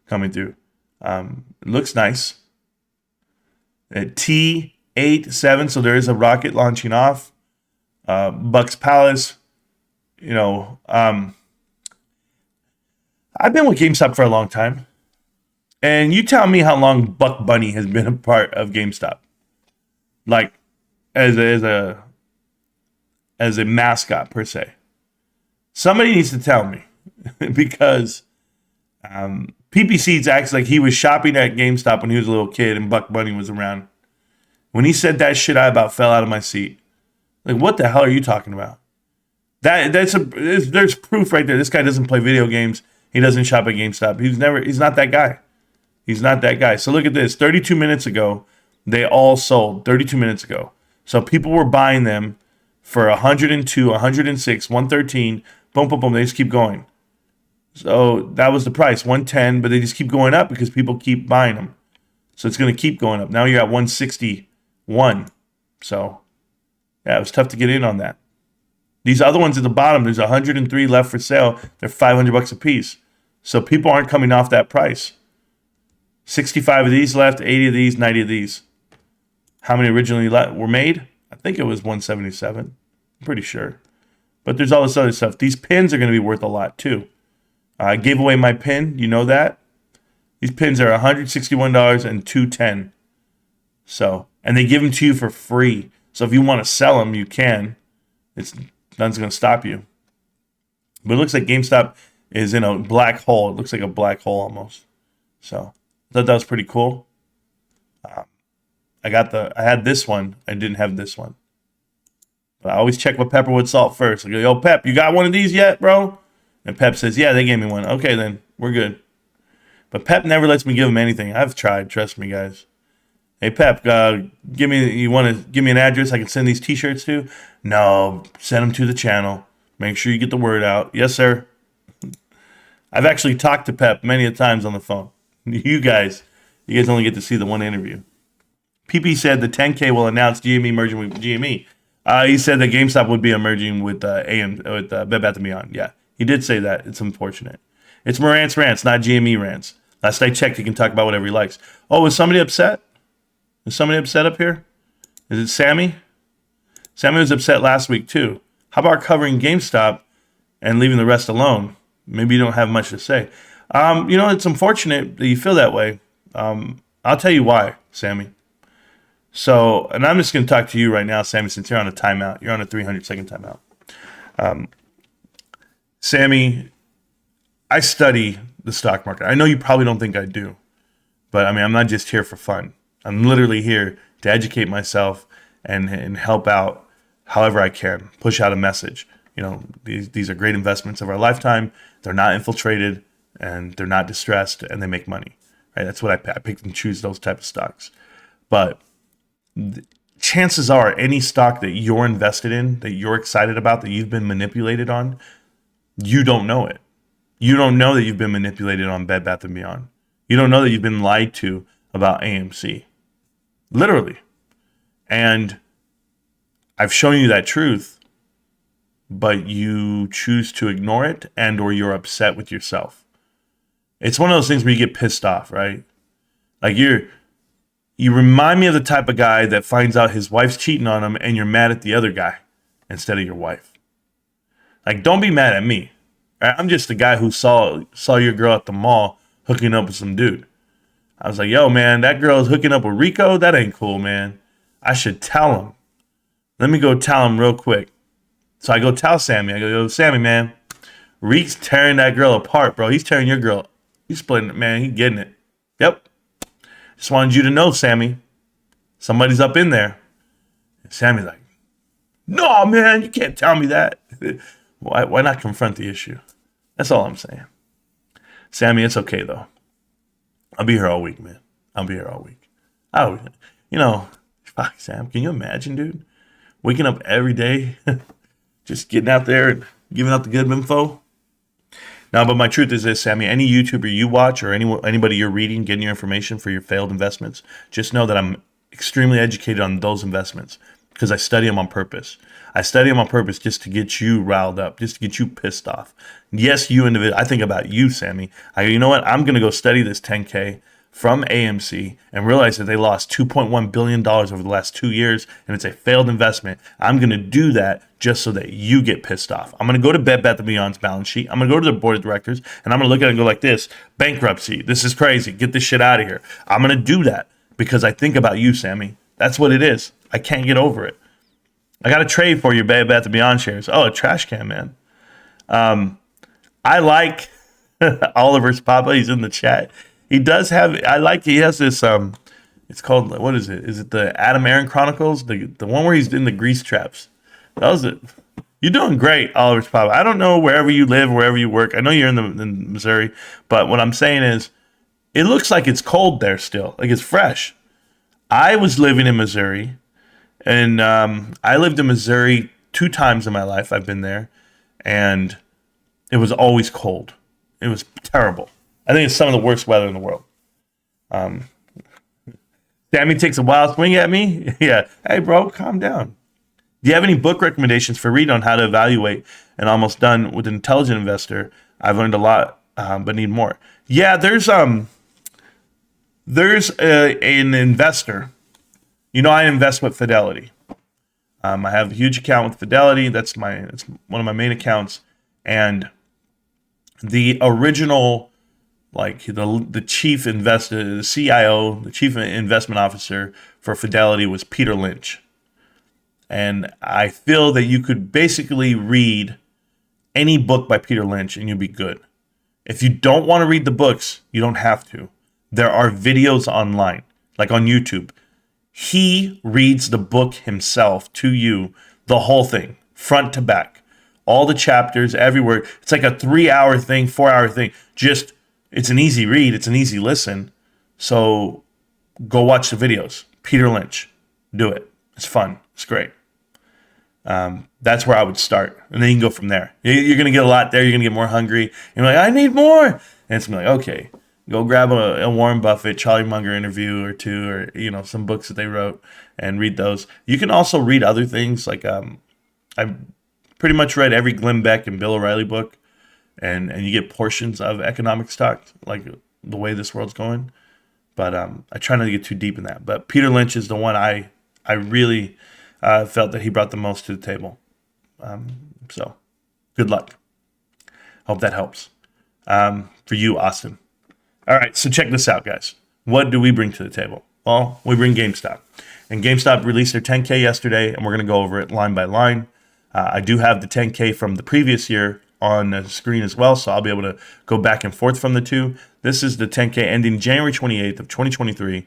coming through. It looks nice. At T87, so there is a rocket launching off. Bucks Palace, I've been with GameStop for a long time. And you tell me how long Buck Bunny has been a part of GameStop. Like, as a mascot, per se. Somebody needs to tell me. Because PPC acts like he was shopping at GameStop when he was a little kid and Buck Bunny was around. When he said that shit, I about fell out of my seat. Like, what the hell are you talking about? There's proof right there. This guy doesn't play video games. He doesn't shop at GameStop. He's not that guy. He's not that guy. So look at this. 32 minutes ago, they all sold. 32 minutes ago. So people were buying them for 102, 106, 113. Boom, boom, boom. They just keep going. So that was the price, 110, but they just keep going up because people keep buying them. So it's going to keep going up. Now you're at 161. So yeah, it was tough to get in on that. These other ones at the bottom, there's 103 left for sale. They're $500 a piece. So people aren't coming off that price. 65 of these left, 80 of these, 90 of these. How many originally were made? I think it was 177. I'm pretty sure. But there's all this other stuff. These pins are going to be worth a lot too. I gave away my pin. You know that? These pins are $161 and $210. So, and they give them to you for free. So if you want to sell them, you can. Nothing's going to stop you. But it looks like GameStop is in a black hole. It looks like a black hole almost. So I thought that was pretty cool. I had this one. I didn't have this one. But I always check with Pepperwood Salt first. I go, yo, Pep, you got one of these yet, bro? And Pep says, yeah, they gave me one. Okay, then we're good. But Pep never lets me give him anything. I've tried. Trust me, guys. Hey, Pep, you want to give me an address I can send these T-shirts to? No, send them to the channel. Make sure you get the word out. Yes, sir. I've actually talked to Pep many a times on the phone. You guys only get to see the one interview. PP said the 10K will announce GME merging with GME. He said that GameStop would be merging with Bed Bath & Beyond. Yeah, he did say that. It's unfortunate. It's Marantz Rantz, not GME Rants. Last I checked, he can talk about whatever he likes. Oh, is somebody upset? Is somebody upset up here? Is it Sammy? Sammy was upset last week too. How about covering GameStop and leaving the rest alone? Maybe you don't have much to say. It's unfortunate that you feel that way. I'll tell you why, Sammy. So, and I'm just going to talk to you right now, Sammy, since you're on a timeout. You're on a 300-second timeout. Sammy, I study the stock market. I know you probably don't think I do. But, I'm not just here for fun. I'm literally here to educate myself and help out however I can, push out a message. These are great investments of our lifetime. They're not infiltrated, and they're not distressed, and they make money. Right? That's what I pick and choose those type of stocks. But chances are any stock that you're invested in, that you're excited about, that you've been manipulated on, you don't know it. You don't know that you've been manipulated on Bed Bath & Beyond. You don't know that you've been lied to about AMC. Literally. And I've shown you that truth, but you choose to ignore it and or you're upset with yourself. It's one of those things where you get pissed off, right? Like you remind me of the type of guy that finds out his wife's cheating on him and you're mad at the other guy instead of your wife. Like, don't be mad at me. Right? I'm just the guy who saw your girl at the mall hooking up with some dude. I was like, yo, man, that girl is hooking up with Rico? That ain't cool, man. I should tell him. Let me go tell him real quick. So I go tell Sammy. I go, yo, Sammy, man, Reek's tearing that girl apart, bro. He's tearing your girl. He's splitting it, man. He's getting it. Yep. Just wanted you to know, Sammy. Somebody's up in there. And Sammy's like, no, man, you can't tell me that. Why not confront the issue? That's all I'm saying. Sammy, it's okay, though. I'll be here all week, man. I'll be here all week. Fuck, Sam, can you imagine, dude? Waking up every day, just getting out there and giving out the good info. No, but my truth is this, Sammy. Any YouTuber you watch or anybody you're reading, getting your information for your failed investments, just know that I'm extremely educated on those investments because I study them on purpose. I study them on purpose just to get you riled up, just to get you pissed off. Yes, you individual. I think about you, Sammy. You know what? I'm going to go study this 10K from AMC and realize that they lost $2.1 billion over the last 2 years and it's a failed investment. I'm going to do that just so that you get pissed off. I'm going to go to Bed Bath & Beyond's balance sheet. I'm going to go to the board of directors and I'm going to look at it and go like this: bankruptcy. This is crazy. Get this shit out of here. I'm going to do that because I think about you, Sammy. That's what it is. I can't get over it. I got a trade for your Bed Bath & Beyond shares. Oh, a trash can, man. I like Oliver's Papa. He's in the chat. He does have, he has this, it's called, what is it? Is it the Adam Aaron Chronicles? The one where he's in the grease traps. That was it. You're doing great, Oliver's Papa. I don't know wherever you live, wherever you work. I know you're in Missouri, but what I'm saying is, it looks like it's cold there still. Like it's fresh. I was living in Missouri, and I lived in Missouri 2 times in my life. I've been there, and it was always cold. It was terrible. I think it's some of the worst weather in the world. Sammy takes a wild swing at me. Yeah. Hey, bro, calm down. Do you have any book recommendations for read on how to evaluate an almost done with an intelligent investor? I've learned a lot, but need more. Yeah, there's an investor. You know, I invest with Fidelity. I have a huge account with Fidelity. It's one of my main accounts. And the original, like the chief investor, the CIO, the chief investment officer for Fidelity was Peter Lynch. And I feel that you could basically read any book by Peter Lynch and you'll be good. If you don't want to read the books, you don't have to. There are videos online, like on YouTube. He reads the book himself to you, the whole thing, front to back. All the chapters, everywhere. It's like a 3-hour thing, 4-hour thing. It's an easy read. It's an easy listen. So go watch the videos. Peter Lynch. Do it. It's fun. It's great. That's where I would start. And then you can go from there. You're going to get a lot there. You're going to get more hungry. And you're like, I need more. And it's going to be like, okay, go grab a Warren Buffett, Charlie Munger interview or 2, or, some books that they wrote and read those. You can also read other things. Like I pretty much read every Glenn Beck and Bill O'Reilly book. And you get portions of economic stock, like the way this world's going. But I try not to get too deep in that. But Peter Lynch is the one I really felt that he brought the most to the table. So good luck. Hope that helps for you, Austin. All right, so check this out, guys. What do we bring to the table? Well, we bring GameStop. And GameStop released their 10K yesterday, and we're going to go over it line by line. I do have the 10K from the previous year on the screen as well, so I'll be able to go back and forth from the two. This is the 10K ending January 28th of 2023.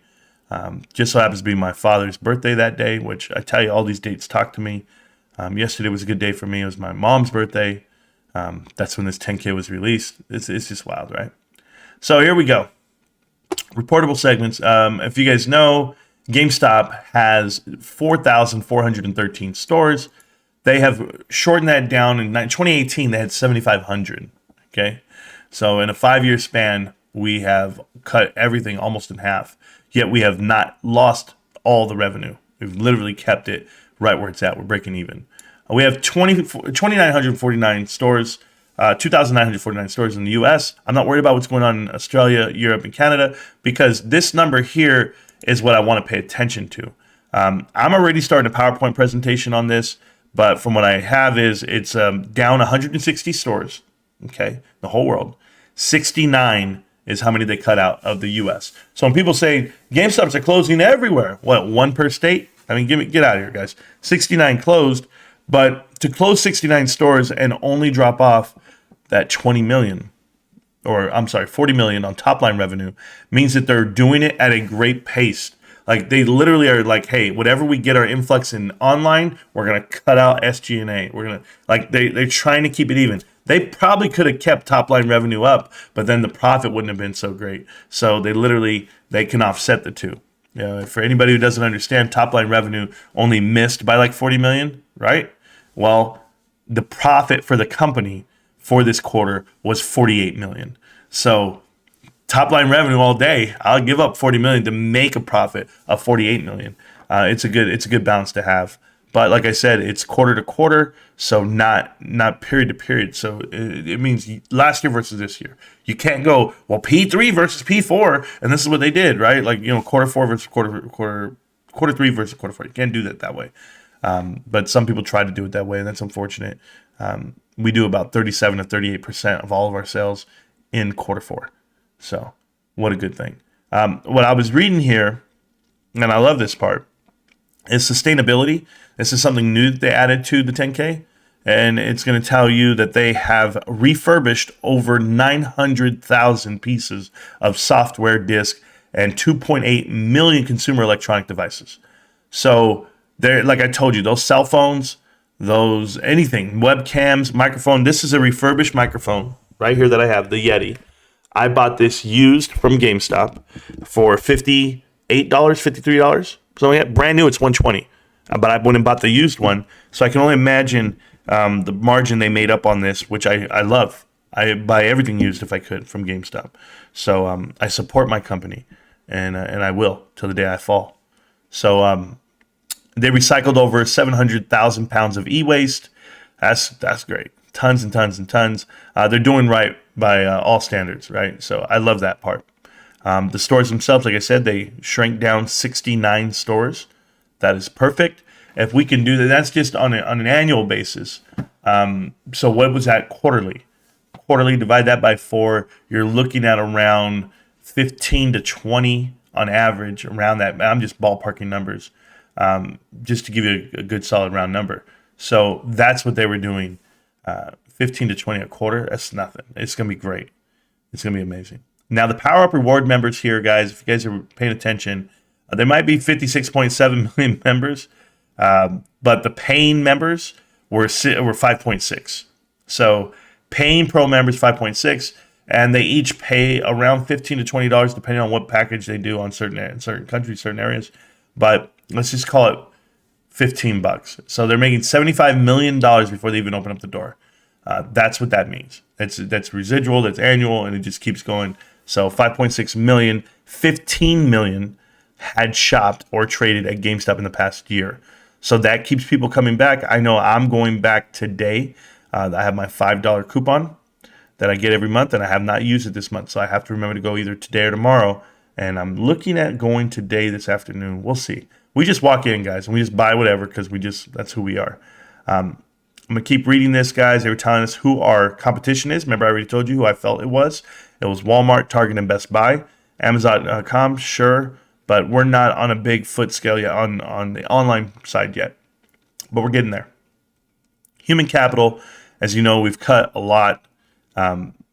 Just so happens to be my father's birthday that day, which I tell you, all these dates talk to me. Yesterday was a good day for me. It was my mom's birthday. That's when this 10K was released. It's just wild, right? So here we go. Reportable segments. If you guys know, GameStop has 4,413 stores. They have shortened that down. In 2018, they had 7,500. Okay. So in a 5-year span, we have cut everything almost in half. Yet we have not lost all the revenue. We've literally kept it right where it's at. We're breaking even. We have 2,949 stores, 2,949 stores in the U.S. I'm not worried about what's going on in Australia, Europe, and Canada, because this number here is what I want to pay attention to. I'm already starting a PowerPoint presentation on this, but from what I have is it's down 160 stores, okay, the whole world. 69 is how many they cut out of the U.S. So when people say GameStops are closing everywhere, what, 1 per state? I mean, get out of here, guys. 69 closed, but to close 69 stores and only drop off that 40 million on top line revenue means that they're doing it at a great pace. Like they literally are like, hey, whatever we get our influx in online, we're gonna cut out SG&A. We're gonna they're trying to keep it even. They probably could have kept top line revenue up, but then the profit wouldn't have been so great. So they can offset the two. For anybody who doesn't understand, top line revenue only missed by like 40 million, right? Well, the profit for the company for this quarter was 48 million. So top line revenue all day, I'll give up 40 million to make a profit of 48 million. It's a good balance to have. But like I said, it's quarter to quarter, so not period to period. So it means last year versus this year. You can't go, well, P3 versus P4, and this is what they did, right? Like, quarter four versus quarter three versus quarter four. You can't do that way. But some people try to do it that way, and that's unfortunate. We do about 37 to 38% of all of our sales in quarter four. So what a good thing. What I was reading here, and I love this part, is sustainability. This is something new that they added to the 10K, and it's going to tell you that they have refurbished over 900,000 pieces of software, disk, and 2.8 million consumer electronic devices. So they're, like I told you, those cell phones, those anything, webcams, microphone. This is a refurbished microphone right here that I have, the Yeti. I bought this used from GameStop for $58, $53. So yeah, brand new, it's $120. But I went and bought the used one, so I can only imagine the margin they made up on this, which I love. I buy everything used if I could from GameStop. So I support my company, and I will till the day I fall. So they recycled over 700,000 pounds of e-waste. That's great. Tons and tons and tons. They're doing right by all standards, right? So I love that part. The stores themselves, like I said, they shrank down 69 stores. That is perfect. If we can do that, that's just on an annual basis. So what was that quarterly? Quarterly, divide that by 4. You're looking at around 15 to 20 on average, around that. I'm just ballparking numbers, just to give you a good solid round number. So that's what they were doing. 15 to 20 a quarter, that's nothing. It's going to be great. It's going to be amazing. Now, the Power Up Reward members here, guys, if you guys are paying attention, there might be 56.7 million members, but the paying members were 5.6. So paying pro members 5.6, and they each pay around $15 to $20 depending on what package they do on certain countries, certain areas. But let's just call it $15. So they're making $75 million before they even open up the door. That's what that means. That's residual, that's annual, and it just keeps going. So 5.6 million, 15 million had shopped or traded at GameStop in the past year. So that keeps people coming back. I know I'm going back today. I have my $5 coupon that I get every month, and I have not used it this month. So I have to remember to go either today or tomorrow. And I'm looking at going today this afternoon. We'll see. We just walk in, guys, and we just buy whatever because that's who we are. I'm going to keep reading this, guys. They were telling us who our competition is. Remember, I already told you who I felt it was. It was Walmart, Target, and Best Buy. Amazon.com, sure. But we're not on a big foot scale yet on the online side yet. But we're getting there. Human capital, as you know, we've cut a lot.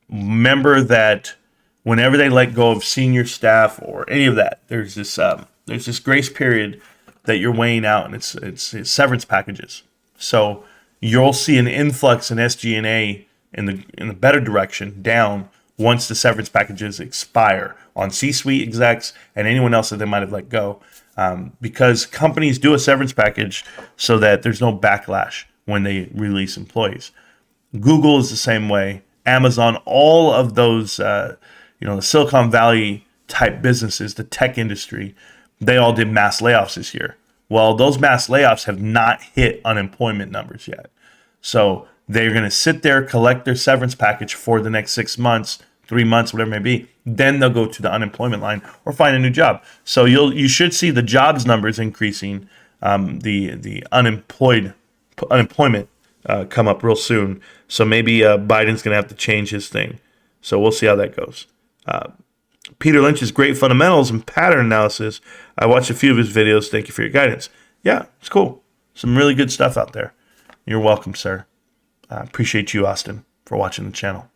Remember that whenever they let go of senior staff or any of that, there's this grace period that you're weighing out, and it's severance packages. So you'll see an influx in SG&A in the better direction down once the severance packages expire on C-suite execs and anyone else that they might have let go, because companies do a severance package so that there's no backlash when they release employees. Google is the same way. Amazon, all of those, the Silicon Valley type businesses, the tech industry, they all did mass layoffs this year. Well, those mass layoffs have not hit unemployment numbers yet. So they're going to sit there, collect their severance package for the next 6 months, 3 months, whatever it may be. Then they'll go to the unemployment line or find a new job. So you should see the jobs numbers increasing, the unemployment come up real soon. So maybe Biden's going to have to change his thing. So we'll see how that goes. Peter Lynch's great fundamentals and pattern analysis. I watched a few of his videos. Thank you for your guidance. Yeah, it's cool. Some really good stuff out there. You're welcome, sir. I appreciate you, Austin, for watching the channel.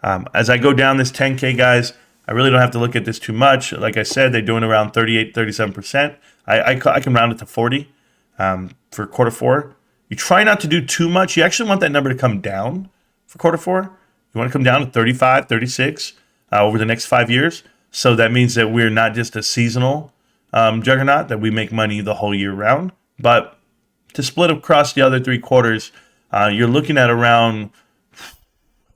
As I go down this 10K, guys, I really don't have to look at this too much. Like I said, they're doing around 38, 37%. I can round it to 40 for quarter four. You try not to do too much. You actually want that number to come down for quarter four. You want to come down to 35, 36 over the next 5 years. So that means that we're not just a seasonal juggernaut, that we make money the whole year round. But to split across the other 3 quarters, you're looking at around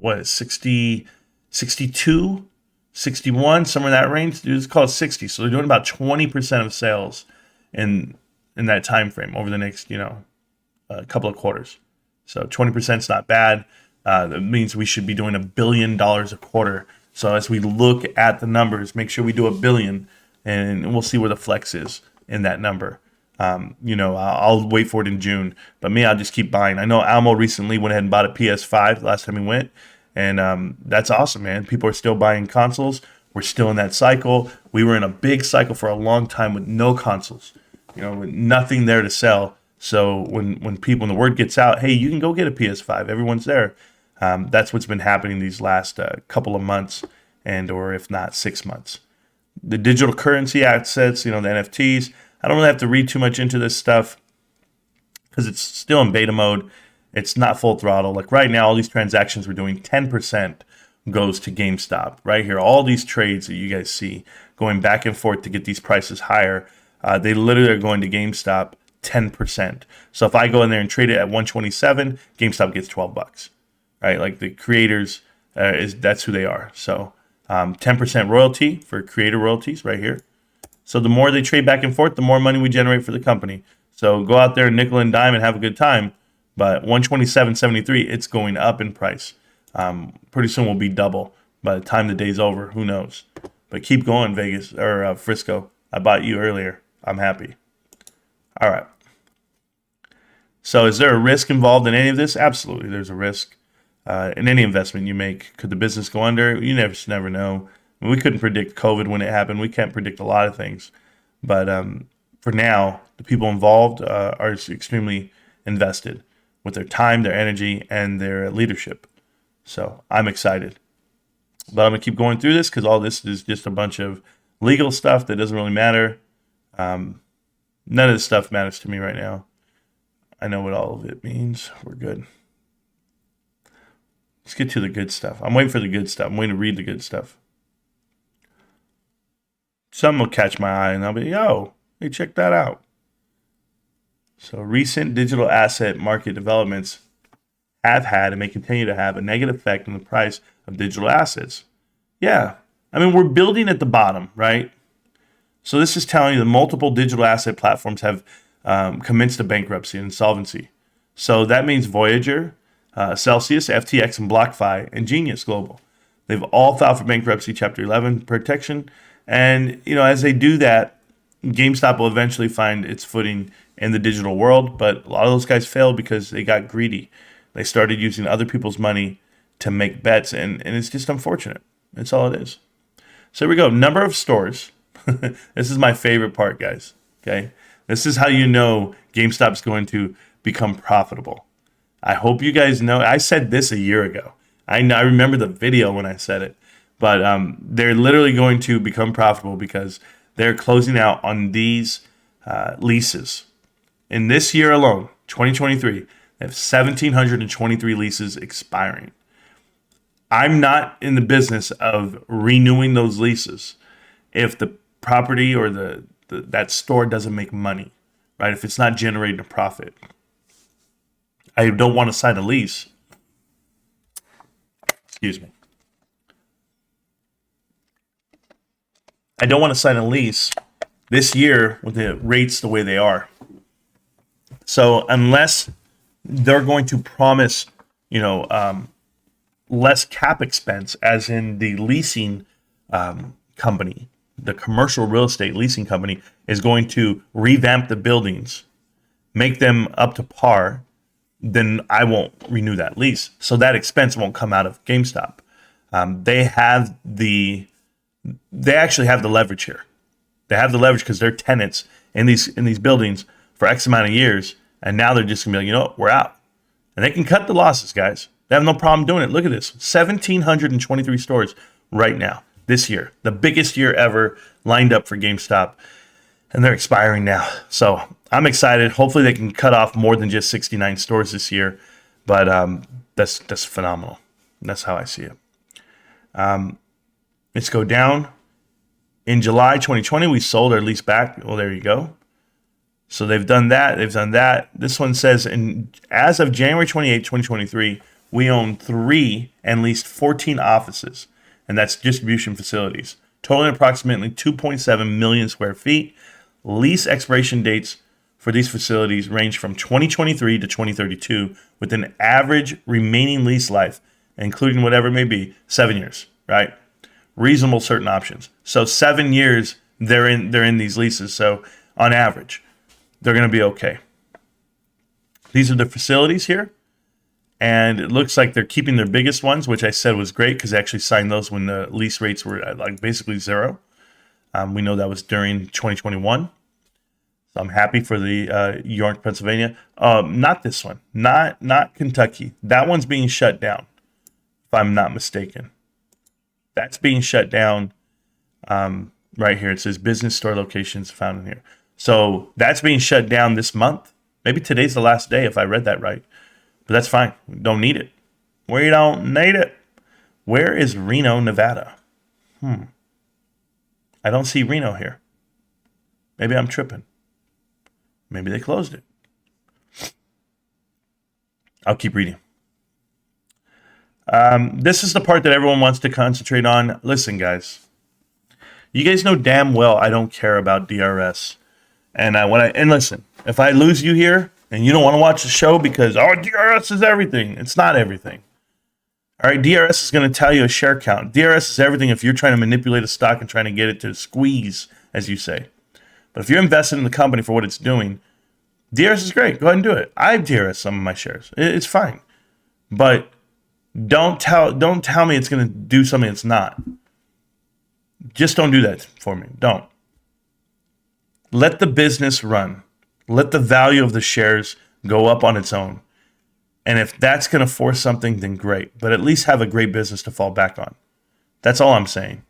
what, 60, 62, 61, somewhere in that range. Dude, it's called 60. So they're doing about 20% of sales in that time frame over the next, a couple of quarters. So 20% is not bad. That means we should be doing $1 billion a quarter. So as we look at the numbers, make sure we do $1 billion, and we'll see where the flex is in that number. I'll wait for it in June, but I'll just keep buying. I know Almo recently went ahead and bought a PS5 last time he went, and that's awesome, man. People are still buying consoles. We're still in that cycle. We were in a big cycle for a long time with no consoles, with nothing there to sell. So when the word gets out, hey, you can go get a PS5, everyone's there. That's what's been happening these last couple of months, or if not 6 months. The digital currency assets, the NFTs. I don't really have to read too much into this stuff because it's still in beta mode. It's not full throttle. Like right now, all these transactions we're doing, 10% goes to GameStop. Right here, all these trades that you guys see going back and forth to get these prices higher, they literally are going to GameStop 10%. So if I go in there and trade it at 127, GameStop gets $12. Right, like the creators, that's who they are. So 10% royalty for creator royalties right here. So the more they trade back and forth, the more money we generate for the company. So go out there, nickel and dime, and have a good time. But 127.73, it's going up in price. Pretty soon will be double by the time the day's over. Who knows? But keep going, Vegas or Frisco. I bought you earlier. I'm happy. All right. So is there a risk involved in any of this? Absolutely, there's a risk. In any investment you make. Could the business go under? You never know. We couldn't predict COVID when it happened. We can't predict a lot of things. But for now, the people involved are extremely invested with their time, their energy, and their leadership. So I'm excited. But I'm going to keep going through this because all this is just a bunch of legal stuff that doesn't really matter. None of this stuff matters to me right now. I know what all of it means. We're good. Let's get to the good stuff. I'm waiting for the good stuff. I'm waiting to read the good stuff. Something will catch my eye and I'll be, hey, check that out. So recent digital asset market developments have had and may continue to have a negative effect on the price of digital assets. Yeah. We're building at the bottom, right? So this is telling you that multiple digital asset platforms have commenced a bankruptcy and insolvency. So that means Voyager, Celsius, FTX, and BlockFi, and Genius Global. They've all filed for bankruptcy, Chapter 11 protection. And, as they do that, GameStop will eventually find its footing in the digital world. But a lot of those guys failed because they got greedy. They started using other people's money to make bets, and it's just unfortunate. That's all it is. So here we go. Number of stores. This is my favorite part, guys. Okay? This is how you know GameStop's going to become profitable. I hope you guys know. I said this a year ago. I remember the video when I said it. But they're literally going to become profitable because they're closing out on these leases. In this year alone, 2023, they have 1,723 leases expiring. I'm not in the business of renewing those leases if the property or that store doesn't make money, right? If it's not generating a profit. I don't want to sign a lease. Excuse me. I don't want to sign a lease this year with the rates the way they are. So unless they're going to promise, less cap expense, as in the leasing company, the commercial real estate leasing company is going to revamp the buildings, make them up to par, then I won't renew that lease. So that expense won't come out of GameStop. They actually have the leverage here. They have the leverage because they're tenants in these buildings for X amount of years, and now they're just gonna be like, we're out. And they can cut the losses, guys. They have no problem doing it. Look at this. 1,723 stores right now, this year. The biggest year ever lined up for GameStop. And they're expiring now. So I'm excited. Hopefully they can cut off more than just 69 stores this year. But that's phenomenal. That's how I see it. Let's go down. In July 2020, we sold our lease back. Well, there you go. So they've done that. This one says, as of January 28, 2023, We own 3 and leased 14 offices, and that's distribution facilities, totaling approximately 2.7 million square feet. Lease expiration dates for these facilities range from 2023 to 2032, with an average remaining lease life, including whatever it may be, 7 years, right? Reasonable certain options. So 7 years they're in these leases. So on average, they're going to be okay. These are the facilities here. And it looks like they're keeping their biggest ones, which I said was great because they actually signed those when the lease rates were at like basically zero. We know that was during 2021. So I'm happy for the York, Pennsylvania. Not this one. Not Kentucky. That one's being shut down, if I'm not mistaken. That's being shut down right here. It says business store locations found in here. So that's being shut down this month. Maybe today's the last day if I read that right. But that's fine. We don't need it. We don't need it. Where is Reno, Nevada? I don't see Reno here. Maybe I'm tripping. Maybe they closed it. I'll keep reading. This is the part that everyone wants to concentrate on. Listen, guys. You guys know damn well I don't care about DRS. And listen, if I lose you here and you don't want to watch the show because DRS is everything, it's not everything. All right, DRS is going to tell you a share count. DRS is everything if you're trying to manipulate a stock and trying to get it to squeeze, as you say. But if you're invested in the company for what it's doing, DRS is great. Go ahead and do it. I DRS some of my shares. It's fine. But don't tell me it's going to do something it's not. Just don't do that for me. Don't. Let the business run. Let the value of the shares go up on its own. And if that's going to force something, then great. But at least have a great business to fall back on. That's all I'm saying.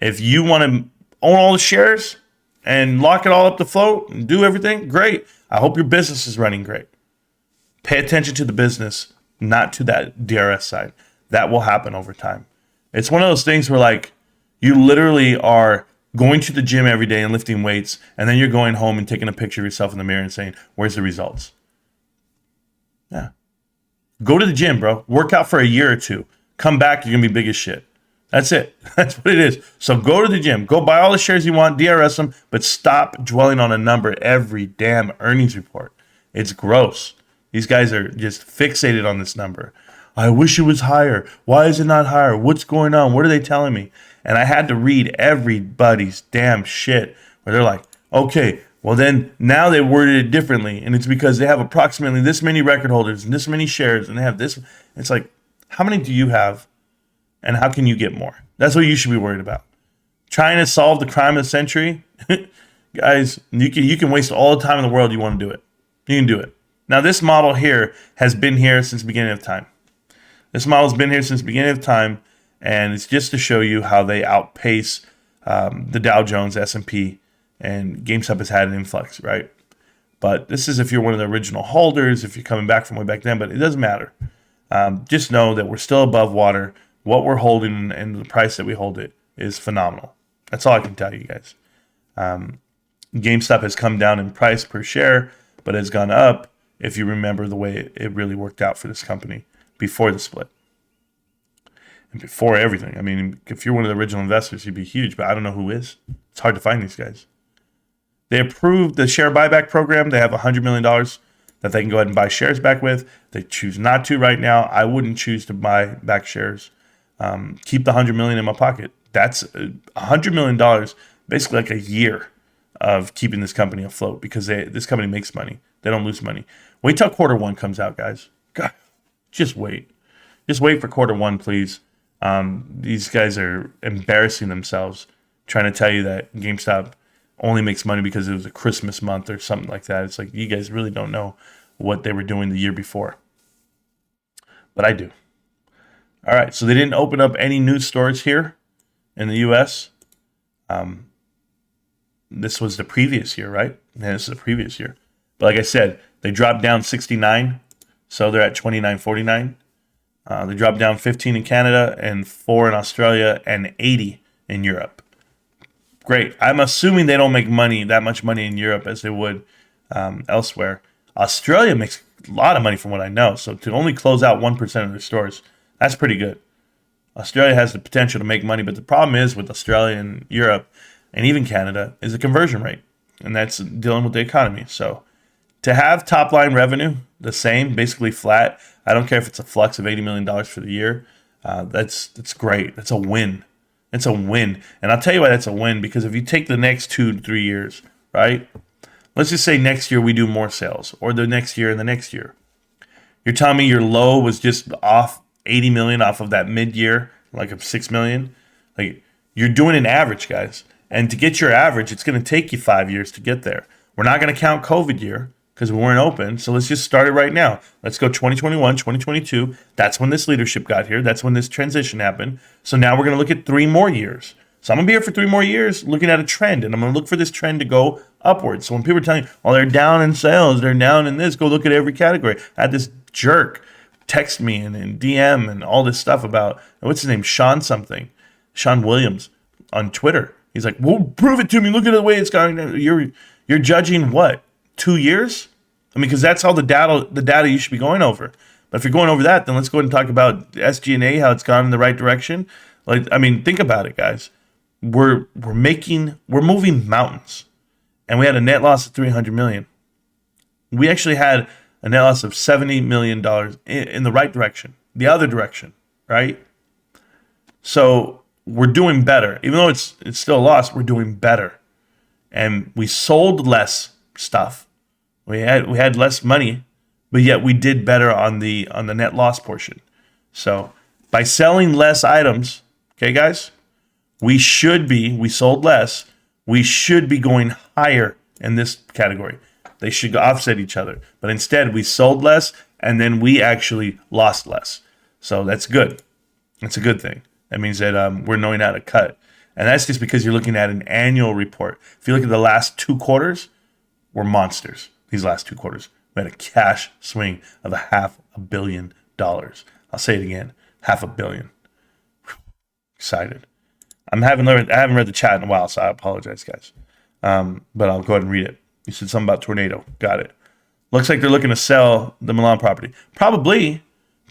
If you want to own all the shares and lock it all up to float and do everything, great. I hope your business is running great. Pay attention to the business, not to that DRS side. That will happen over time. It's one of those things where like you literally are going to the gym every day and lifting weights, and then you're going home and taking a picture of yourself in the mirror and saying, where's the results? Yeah. Go to the gym, bro. Work out for a year or two. Come back, you're going to be big as shit. That's it. That's what it is. So go to the gym. Go buy all the shares you want, DRS them, but stop dwelling on a number every damn earnings report. It's gross. These guys are just fixated on this number. I wish it was higher. Why is it not higher? What's going on? What are they telling me? And I had to read everybody's damn shit where they're like, okay, well then now they worded it differently. And it's because they have approximately this many record holders and this many shares and they have this. It's like, how many do you have and how can you get more? That's what you should be worried about. Trying to solve the crime of the century. Guys, you can waste all the time in the world you want to do it. You can do it. Now this model here has been here since the beginning of time. This model's been here since the beginning of time. And it's just to show you how they outpace the Dow Jones, S&P, and GameStop has had an influx, right? But this is if you're one of the original holders, if you're coming back from way back then, but it doesn't matter. Just know that we're still above water. What we're holding and the price that we hold it is phenomenal. That's all I can tell you guys. GameStop has come down in price per share, but has gone up if you remember the way it really worked out for this company before the split. And before everything. I mean, if you're one of the original investors, you'd be huge, but I don't know who is. It's hard to find these guys. They approved the share buyback program. They have $100 million that they can go ahead and buy shares back with. They choose not to right now. I wouldn't choose to buy back shares. Keep the $100 million in my pocket. That's $100 million, basically like a year of keeping this company afloat because this company makes money. They don't lose money. Wait till quarter one comes out, guys. God, just wait. Just wait for quarter one, please. These guys are embarrassing themselves trying to tell you that GameStop only makes money because it was a Christmas month or something like that. It's like you guys really don't know what they were doing the year before. But I do. All right, so they didn't open up any new stores here in the U.S. This was the previous year, right? Yeah, this is the previous year. But like I said, they dropped down 69, so they're at 29.49. They dropped down 15 in Canada and 4 in Australia and 80 in Europe. Great. I'm assuming they don't make that much money in Europe as they would elsewhere. Australia makes lot of money from what I know. So to only close out 1% of their stores, that's pretty good. Australia has the potential to make money, but the problem is with Australia and Europe and even Canada is the conversion rate, and that's dealing with the economy. So to have top line revenue the same, basically flat, I don't care if it's a flux of $80 million for the year. That's great. That's a win. It's a win. And I'll tell you why that's a win, because if you take the next 2 to 3 years, right? Let's just say next year we do more sales, or the next year and the next year. You're telling me your low was just off 80 million off of that mid-year, like of 6 million? Like, you're doing an average, guys. And to get your average, it's going to take you 5 years to get there. We're not going to count COVID year because we weren't open. So let's just start it right now. Let's go 2021, 2022. That's when this leadership got here. That's when this transition happened. So now we're going to look at 3 more years. So I'm going to be here for 3 more years looking at a trend, and I'm going to look for this trend to go upwards. So when people are telling you, oh, they're down in sales, they're down in this, go look at every category. I had this jerk text me and DM and all this stuff about, what's his name, Sean Williams on Twitter. He's like, well, prove it to me. Look at the way it's going. You're judging what, 2 years? I mean, because that's all the data you should be going over. But if you're going over that, then let's go ahead and talk about SG&A, how it's gone in the right direction. Like, I mean, think about it, guys. We're moving mountains, and we had a net loss of $300 million. We actually had a net loss of $70 million in the right direction, the other direction, right? So we're doing better. Even though it's still a loss, we're doing better. And we sold less stuff. We had less money, but yet we did better on the net loss portion. So by selling less items, okay, guys, we sold less. We should be going higher in this category. They should offset each other. But instead, we sold less, and then we actually lost less. So that's good. That's a good thing. That means that we're knowing how to cut. And that's just because you're looking at an annual report. If you look at the last 2 quarters, we're monsters. These last 2 quarters, we had a cash swing of $500 million. I'll say it again, $500 million. Excited. I haven't read the chat in a while, so I apologize, guys. But I'll go ahead and read it. You said something about tornado. Got it. Looks like they're looking to sell the Milan property. Probably.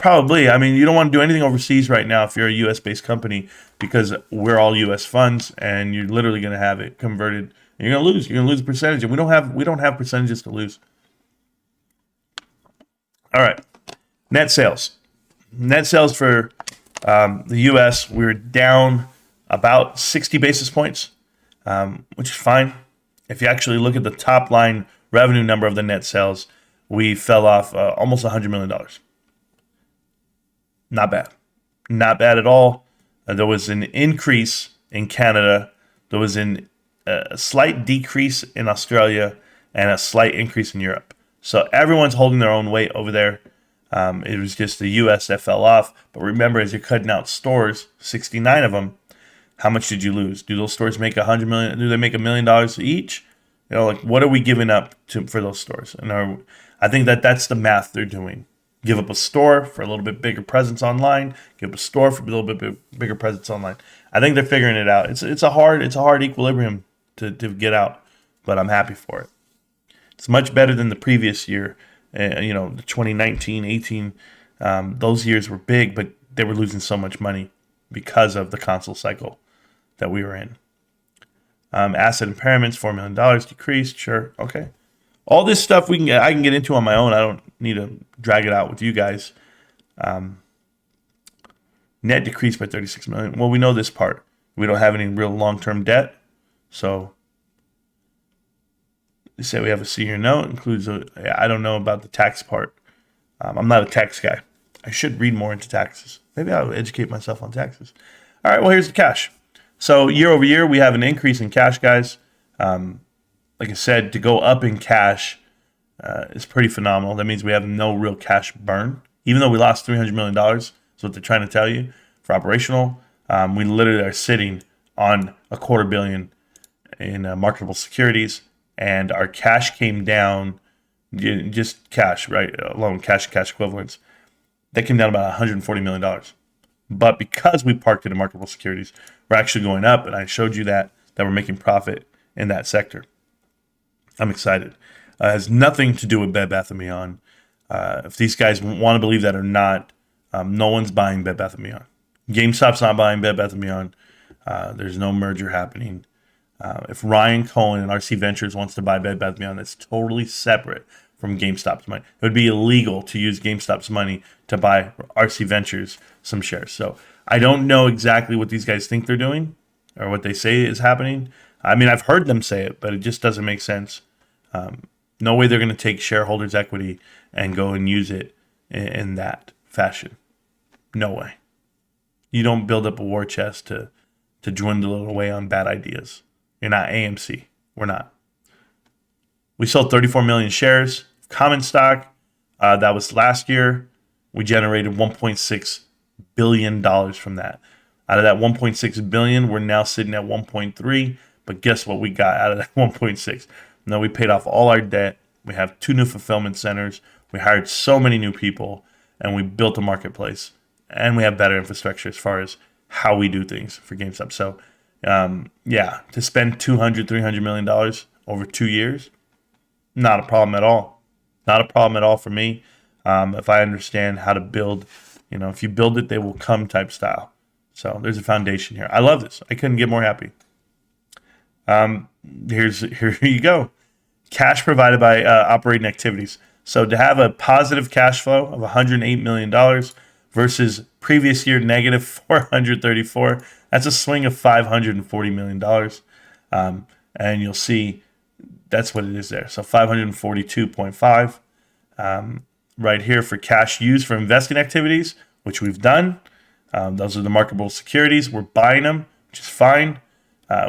I mean, you don't want to do anything overseas right now if you're a U.S.-based company, because we're all U.S. funds, and you're literally going to have it converted. And you're going to lose. You're going to lose a percentage, and we don't have percentages to lose. All right. Net sales. Net sales for the U.S., we were down about 60 basis points, which is fine. If you actually look at the top line revenue number of the net sales, we fell off almost $100 million. Not bad. Not bad at all. There was an increase in Canada. There was a slight decrease in Australia and a slight increase in Europe. So everyone's holding their own weight over there. It was just the U.S. that fell off. But remember, as you're cutting out stores, 69 of them, how much did you lose? Do those stores make $100 million? Do they make $1 million each? You know, like, what are we giving up for those stores? And I think that's the math they're doing. Give up a store for a little bit bigger presence online. Give up a store for a little bit bigger presence online. I think they're figuring it out. It's a hard equilibrium to get out, but I'm happy for it. It's much better than the previous year. The 2019, 18, those years were big, but they were losing so much money because of the console cycle that we were in. Asset impairments, $4 million decreased. Sure, okay. All this stuff I can get into on my own. I don't need to drag it out with you guys. Net decreased by $36 million. Well, we know this part. We don't have any real long-term debt. So they say we have a senior note. Includes I don't know about the tax part. I'm not a tax guy. I should read more into taxes. Maybe I'll educate myself on taxes. All right, well, here's the cash. So year over year, we have an increase in cash, guys. Like I said, to go up in cash is pretty phenomenal. That means we have no real cash burn. Even though we lost $300 million, that's what they're trying to tell you, for operational. We literally are sitting on $250 million in marketable securities, and our cash came down, just cash, right, alone, cash equivalents. That came down about $140 million. But because we parked it in marketable securities, we're actually going up, and I showed you that we're making profit in that sector. I'm excited. It has nothing to do with Bed Bath & Beyond. If these guys want to believe that or not, no one's buying Bed Bath & Beyond. GameStop's not buying Bed Bath & Beyond. There's no merger happening. If Ryan Cohen and RC Ventures wants to buy Bed Bath & Beyond, that's totally separate from GameStop's money. It would be illegal to use GameStop's money to buy RC Ventures some shares. So I don't know exactly what these guys think they're doing or what they say is happening. I mean, I've heard them say it, but it just doesn't make sense. No way they're going to take shareholders' equity and go and use it in that fashion. No way. You don't build up a war chest to dwindle it away on bad ideas. You're not AMC. We're not. We sold 34 million shares of common stock. That was last year. We generated $1.6 billion from that. Out of that 1.6 billion, we're now sitting at 1.3. But guess what we got out of that 1.6? No, we paid off all our debt. We have 2 new fulfillment centers. We hired so many new people, and we built a marketplace. And we have better infrastructure as far as how we do things for GameStop. So, to spend $200-300 million over 2 years, not a problem at all. Not a problem at all for me. If I understand how to build, if you build it, they will come type style. So there's a foundation here. I love this. I couldn't get more happy. Here you go. Cash provided by operating activities. So to have a positive cash flow of $108 million versus previous year negative 434, that's a swing of $540 million. And you'll see that's what it is there. So 542.5 right here for cash used for investing activities, which we've done. Those are the marketable securities. We're buying them, which is fine.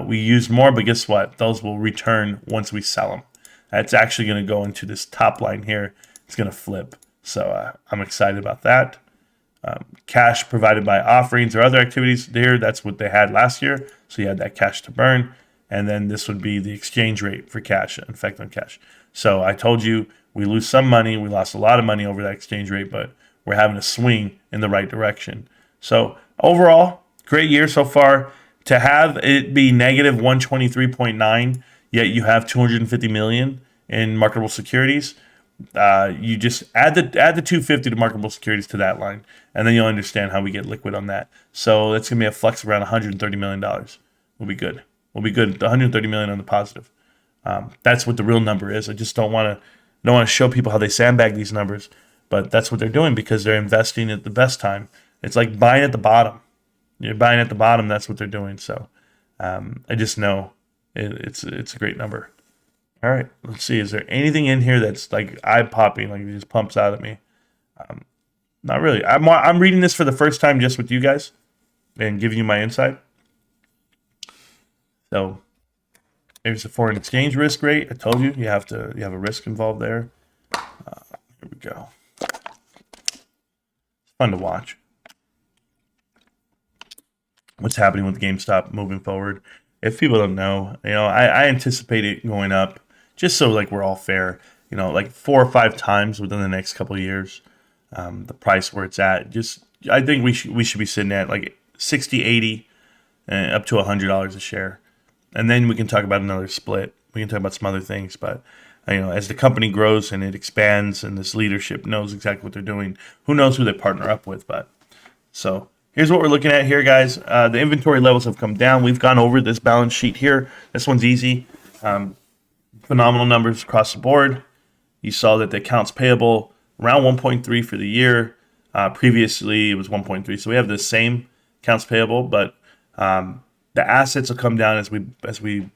We used more, but guess what? Those will return once we sell them. It's actually going to go into this top line here. It's going to flip. So I'm excited about that. Cash provided by offerings or other activities there, that's what they had last year. So you had that cash to burn. And then this would be the exchange rate for cash, effect on cash. So I told you we lose some money. We lost a lot of money over that exchange rate, but we're having a swing in the right direction. So overall, great year so far. To have it be negative 123.9, yet you have 250 million in marketable securities. You just add the 250 to marketable securities to that line, and then you'll understand how we get liquid on that. So that's gonna be a flex of around $130 million. We'll be good. We'll be good. The 130 million on the positive. That's what the real number is. I just don't want to show people how they sandbag these numbers, but that's what they're doing because they're investing at the best time. It's like buying at the bottom. You're buying at the bottom. That's what they're doing. So I just know it's a great number. All right, let's see. Is there anything in here that's like eye popping, like it just pumps out at me? Not really. I'm reading this for the first time just with you guys and giving you my insight. So there's the foreign exchange risk rate. I told you you have a risk involved there. Here we go. It's fun to watch. What's happening with GameStop moving forward? If people don't know, I anticipate it going up just so like we're all fair. Like 4 or 5 times within the next couple of years. The price where it's at. I think we should be sitting at like 60, 80, and up to $100 a share. And then we can talk about another split. We can talk about some other things. But, as the company grows and it expands and this leadership knows exactly what they're doing, who knows who they partner up with. But so here's what we're looking at here, guys. The inventory levels have come down. We've gone over this balance sheet here. This one's easy. Phenomenal numbers across the board. You saw that the accounts payable around 1.3 for the year. Previously, it was 1.3. So we have the same accounts payable, but the assets will come down as we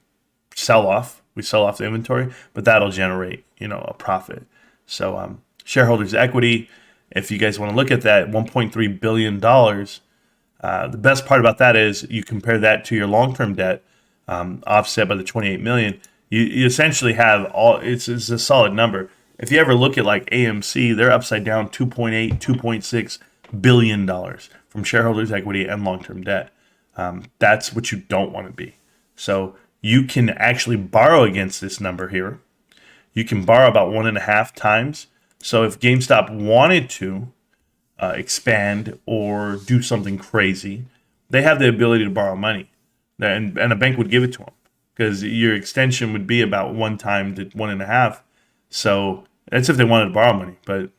sell off. We sell off the inventory, but that'll generate, a profit. So shareholders' equity, if you guys want to look at that, $1.3 billion. The best part about that is you compare that to your long-term debt, offset by the 28 million. You essentially have all. It's a solid number. If you ever look at like AMC, they're upside down $2.8, $2.6 billion from shareholders' equity and long-term debt. That's what you don't want to be. So you can actually borrow against this number here. You can borrow about 1.5 times. So if GameStop wanted to expand or do something crazy, they have the ability to borrow money, and a bank would give it to them because your extension would be about 1 time to 1.5. So that's if they wanted to borrow money, but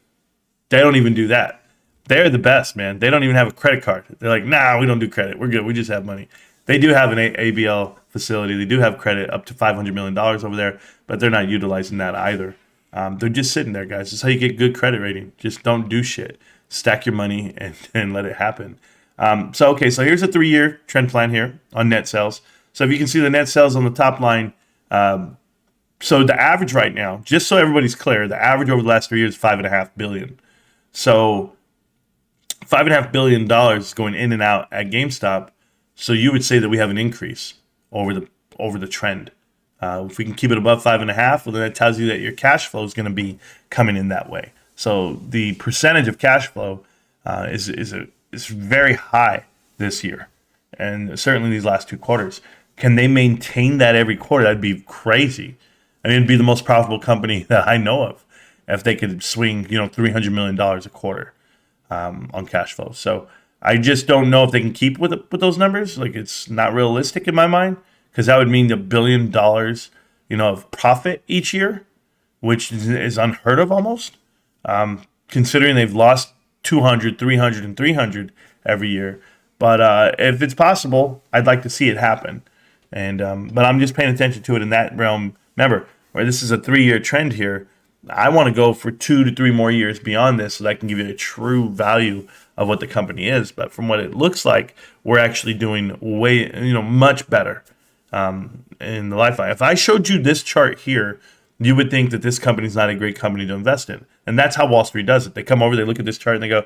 They don't even do that. They're the best, man. They don't even have a credit card. They're like, nah, we don't do credit. We're good. We just have money. They do have an ABL facility. They do have credit up to $500 million over there, but they're not utilizing that either. They're just sitting there, guys. This is how you get good credit rating. Just don't do shit. Stack your money and let it happen. So here's a 3-year trend plan here on net sales. So if you can see the net sales on the top line, so the average right now, just so everybody's clear, the average over the last 3 years is $5.5 billion. So $5.5 billion going in and out at GameStop. So you would say that we have an increase over the trend. If we can keep it above 5.5, well, then that tells you that your cash flow is going to be coming in that way. So the percentage of cash flow is very high this year, and certainly these last 2 quarters. Can they maintain that every quarter? That'd be crazy. I mean, it'd be the most profitable company that I know of if they could swing, $300 million a quarter on cash flow. So I just don't know if they can keep with those numbers. Like, it's not realistic in my mind, because that would mean $1 billion, of profit each year, which is unheard of almost. Considering they've lost 200, 300, and 300 every year. But if it's possible, I'd like to see it happen. And but I'm just paying attention to it in that realm. Remember, where this is a 3-year trend here, I want to go for 2 to 3 more years beyond this so that I can give you a true value of what the company is. But from what it looks like, we're actually doing much better in the lifeline. If I showed you this chart here, you would think that this company is not a great company to invest in. And that's how Wall Street does it. They come over, they look at this chart, and they go,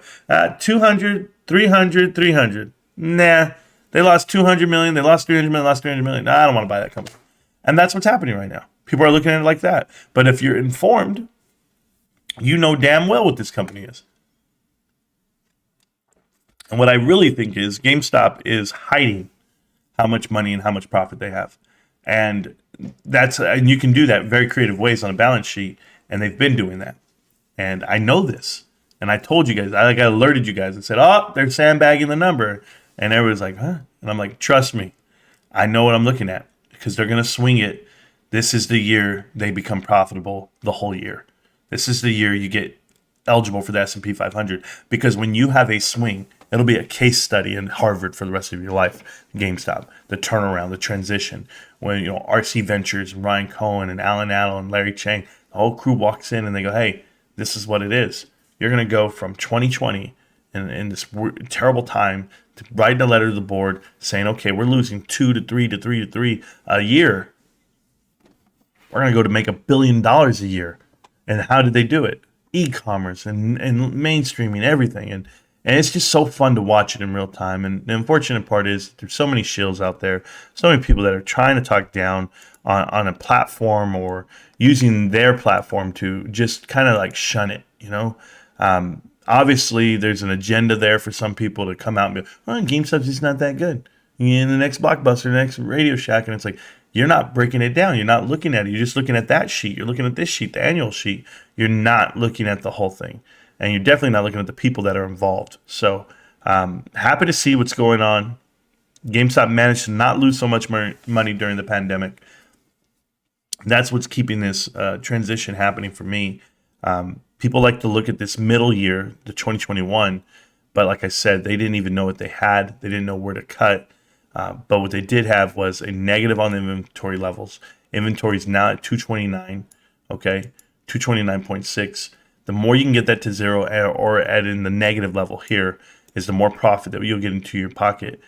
200, 300, 300. Nah, they lost 200 million, they lost 300 million, lost 300 million. Nah, I don't want to buy that company. And that's what's happening right now. People are looking at it like that. But if you're informed, you know damn well what this company is. And what I really think is GameStop is hiding how much money and how much profit they have. And you can do that in very creative ways on a balance sheet, and they've been doing that. And I know this. And I told you guys, I alerted you guys and said, they're sandbagging the number. And everybody's like, huh? And I'm like, trust me, I know what I'm looking at, because they're going to swing it. This is the year they become profitable the whole year. This is the year you get eligible for the S&P 500, because when you have a swing, it'll be a case study in Harvard for the rest of your life. GameStop, the turnaround, the transition, when RC Ventures, Ryan Cohen and Alan Adel and Larry Chang, the whole crew walks in and they go, hey, this is what it is. You're going to go from 2020 in this terrible time to writing a letter to the board saying, okay, we're losing 2 to 3 to 3 to 3 a year. We're going to go to make $1 billion a year. And how did they do it? E-commerce and mainstreaming, everything. And it's just so fun to watch it in real time. And the unfortunate part is there's so many shills out there, so many people that are trying to talk down on a platform or using their platform to just kind of like shun it, Obviously, there's an agenda there for some people to come out and be, GameStop's just not that good. In the next Blockbuster, the next Radio Shack, and it's like, you're not breaking it down. You're not looking at it. You're just looking at that sheet. You're looking at this sheet, the annual sheet. You're not looking at the whole thing. And you're definitely not looking at the people that are involved. So happy to see what's going on. GameStop managed to not lose so much money during the pandemic. That's what's keeping this transition happening for me. People like to look at this middle year, the 2021, but like I said, they didn't even know what they had. They didn't know where to cut. But what they did have was a negative on the inventory levels. Inventory is now at 229, okay, 229.6. The more you can get that to zero or at in the negative level here is the more profit that you'll get into your pocket.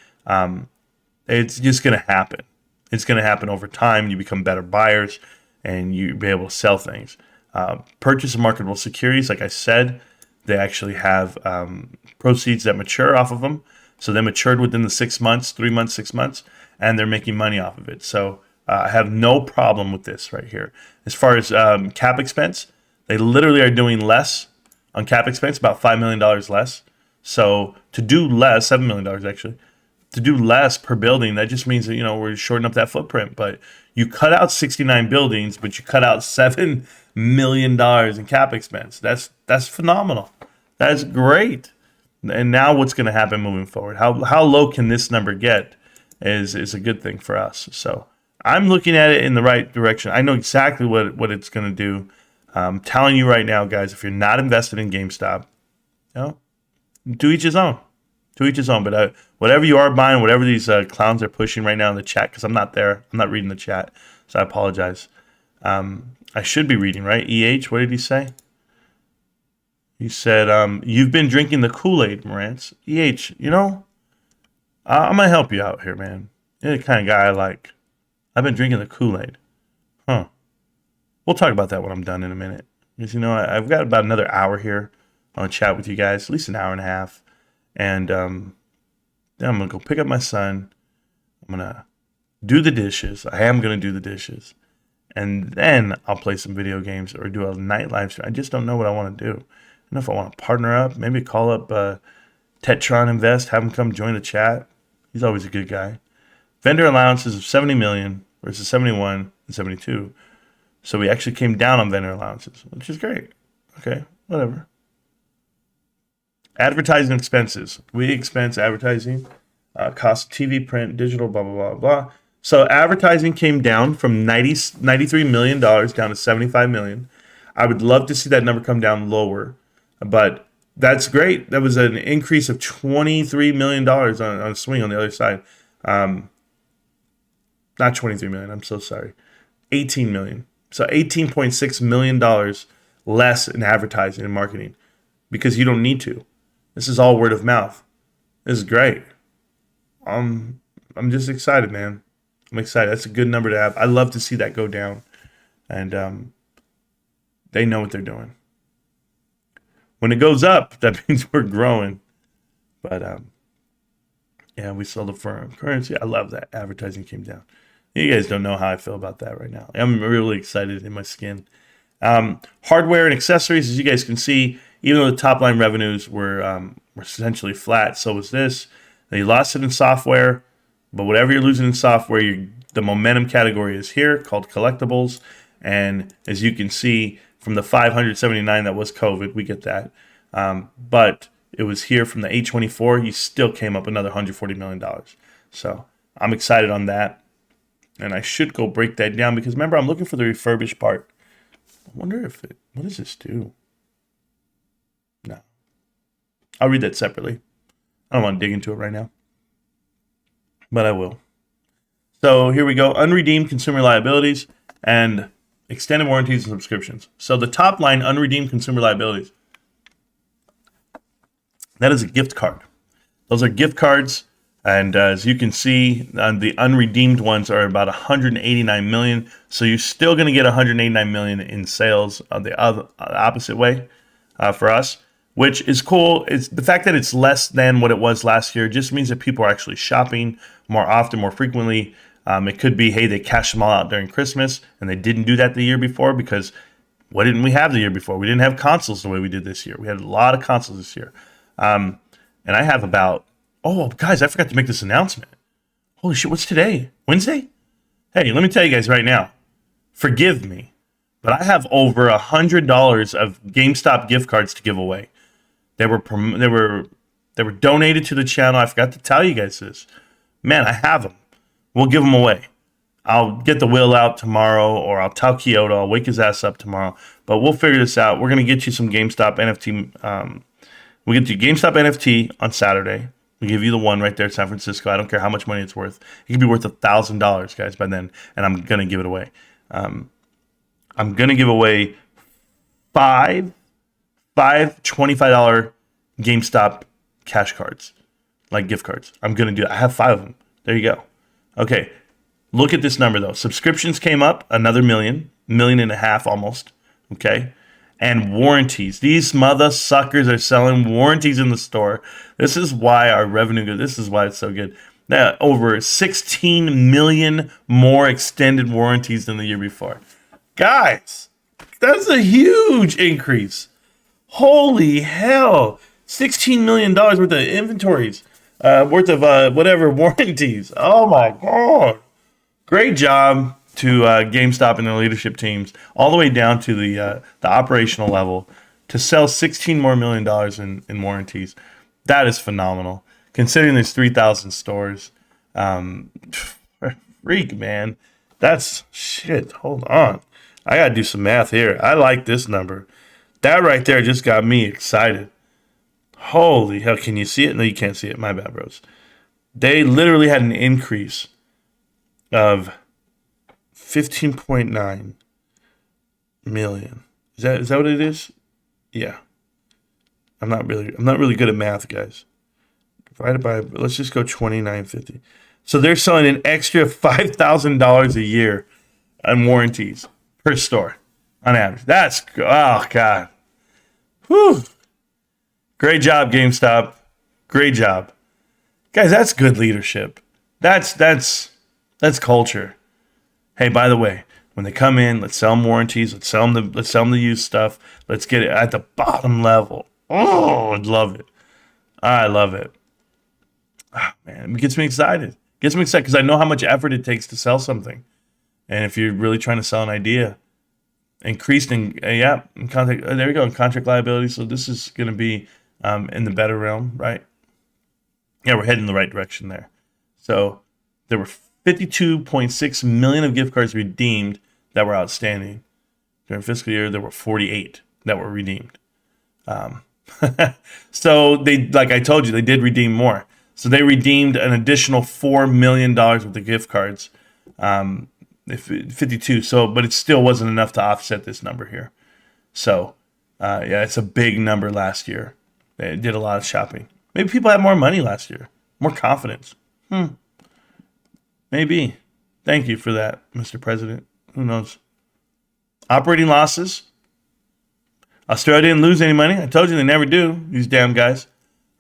It's just going to happen. It's going to happen over time. You become better buyers and you'll be able to sell things. Purchase of marketable securities, like I said, they actually have proceeds that mature off of them. So they matured within the 6 months, 3 months, 6 months, and they're making money off of it. So I have no problem with this right here. As far as cap expense, they literally are doing less on cap expense, about $5 million less. So to do less, $7 million actually, to do less per building, that just means that, we're shortening up that footprint. But you cut out 69 buildings, but you cut out $7 million in cap expense. That's phenomenal. That's great. And now what's going to happen moving forward? How low can this number get is a good thing for us. So I'm looking at it in the right direction. I know exactly what it's going to do. I'm telling you right now, guys, if you're not invested in GameStop, You know, to each his own. To each his own. But whatever you are buying, whatever these clowns are pushing right now in the chat, because I'm not there. I'm not reading the chat, so I apologize. I should be reading, right? EH, what did he say? He said, you've been drinking the Kool-Aid, Marantz. EH, you know, I'm going to help you out here, man. You're the kind of guy I like. I've been drinking the Kool-Aid. Huh. We'll talk about that when I'm done in a minute. Because, you know, I've got about another hour here on chat with you guys, at least an hour and a half. And then I'm going to go pick up my son. I'm going to do the dishes. I am going to do the dishes. And then I'll play some video games or do a night live stream. I just don't know what I want to do. I don't know if I want to partner up, maybe call up Tetron Invest, have him come join the chat. He's always a good guy. Vendor allowances of 70 million versus 71 and 72. So we actually came down on vendor allowances, which is great. Okay, whatever. Advertising expenses. We expense advertising, cost TV, print, digital, blah, blah, blah, blah. So advertising came down from $93 million down to $75 million. I would love to see that number come down lower, but that's great. That was an increase of $23 million on a swing on the other side. Not $23 million. I'm so sorry. $18 million. So $18.6 million less in advertising and marketing because you don't need to. This is all word of mouth. This is great. I'm just excited, man. I'm excited. That's a good number to have. I love to see that go down. And they know what they're doing. When it goes up, that means we're growing. But yeah, we sold the firm currency. I love that. Advertising came down. You guys don't know how I feel about that right now. I'm really excited in my skin. Hardware and accessories, as you guys can see, even though the top line revenues were essentially flat, so was this. They lost it in software, but whatever you're losing in software, the momentum category is here called Collectibles. And as you can see from the 579 that was COVID, we get that. But it was here from the 824, you still came up another $140 million. So I'm excited on that. And I should go break that down because remember, I'm looking for the refurbished part. I wonder what does this do? No. I'll read that separately. I don't want to dig into it right now, but I will. So here we go. Unredeemed consumer liabilities and extended warranties and subscriptions. So the top line, unredeemed consumer liabilities, that is a gift card. Those are gift cards. And as you can see, the unredeemed ones are about 189 million. So you're still going to get 189 million in sales on the opposite way for us, which is cool. It's the fact that it's less than what it was last year just means that people are actually shopping more often, more frequently. It could be, hey, they cashed them all out during Christmas and they didn't do that the year before because what didn't we have the year before? We didn't have consoles the way we did this year. We had a lot of consoles this year. And I have about, oh, guys, I forgot to make this announcement. Holy shit, what's today? Wednesday? Hey, let me tell you guys right now. Forgive me, but I have over $100 of GameStop gift cards to give away. They were donated to the channel. I forgot to tell you guys this. Man, I have them. We'll give them away. I'll get the will out tomorrow, or I'll tell Kyoto. I'll wake his ass up tomorrow. But we'll figure this out. We're going to get you some GameStop NFT. We'll get you GameStop NFT on Saturday. We give you the one right there in San Francisco. I don't care how much money it's worth. It could be worth $1,000, guys, by then, and I'm gonna give it away. I'm gonna give away five $25 GameStop cash cards, like gift cards. I'm gonna do it. I have 5 of them. There you go. Okay, look at this number though. Subscriptions came up another $1.5 million almost. Okay. And warranties. These mother suckers are selling warranties in the store. This is why our revenue good. This is why it's so good. Now, over 16 million more extended warranties than the year before. Guys, that's a huge increase. Holy hell. $16 million worth of inventories. Worth of whatever warranties. Oh my God. Great job to GameStop and their leadership teams, all the way down to the operational level, to sell $16 million more in warranties. That is phenomenal, considering there's 3,000 stores. Freak, man. That's shit. Hold on. I got to do some math here. I like this number. That right there just got me excited. Holy hell, can you see it? No, you can't see it. My bad, bros. They literally had an increase of 15.9 million. Is that what it is? Yeah. I'm not really good at math, guys. Divided by, let's just go 2950. So they're selling an extra $5,000 a year on warranties per store on average. Oh God. Whew. Great job, GameStop. Great job. Guys, that's good leadership. That's culture. Hey, by the way, when they come in, let's sell them warranties. Let's sell them the used stuff. Let's get it at the bottom level. Oh, I love it. I love it. Oh, man, it gets me excited. Gets me excited because I know how much effort it takes to sell something. And if you're really trying to sell an idea, increased in contract. There we go, in contract liability. So this is going to be in the better realm, right? Yeah, we're heading in the right direction there. So there were 52.6 million of gift cards redeemed that were outstanding. During fiscal year, there were 48 that were redeemed. So they, like I told you, they did redeem more. So they redeemed an additional $4 million worth of gift cards. 52. So, but it still wasn't enough to offset this number here. So, yeah, it's a big number last year. They did a lot of shopping. Maybe people had more money last year, more confidence. Maybe. Thank you for that, Mr. President. Who knows? Operating losses. Australia didn't lose any money. I told you they never do, these damn guys.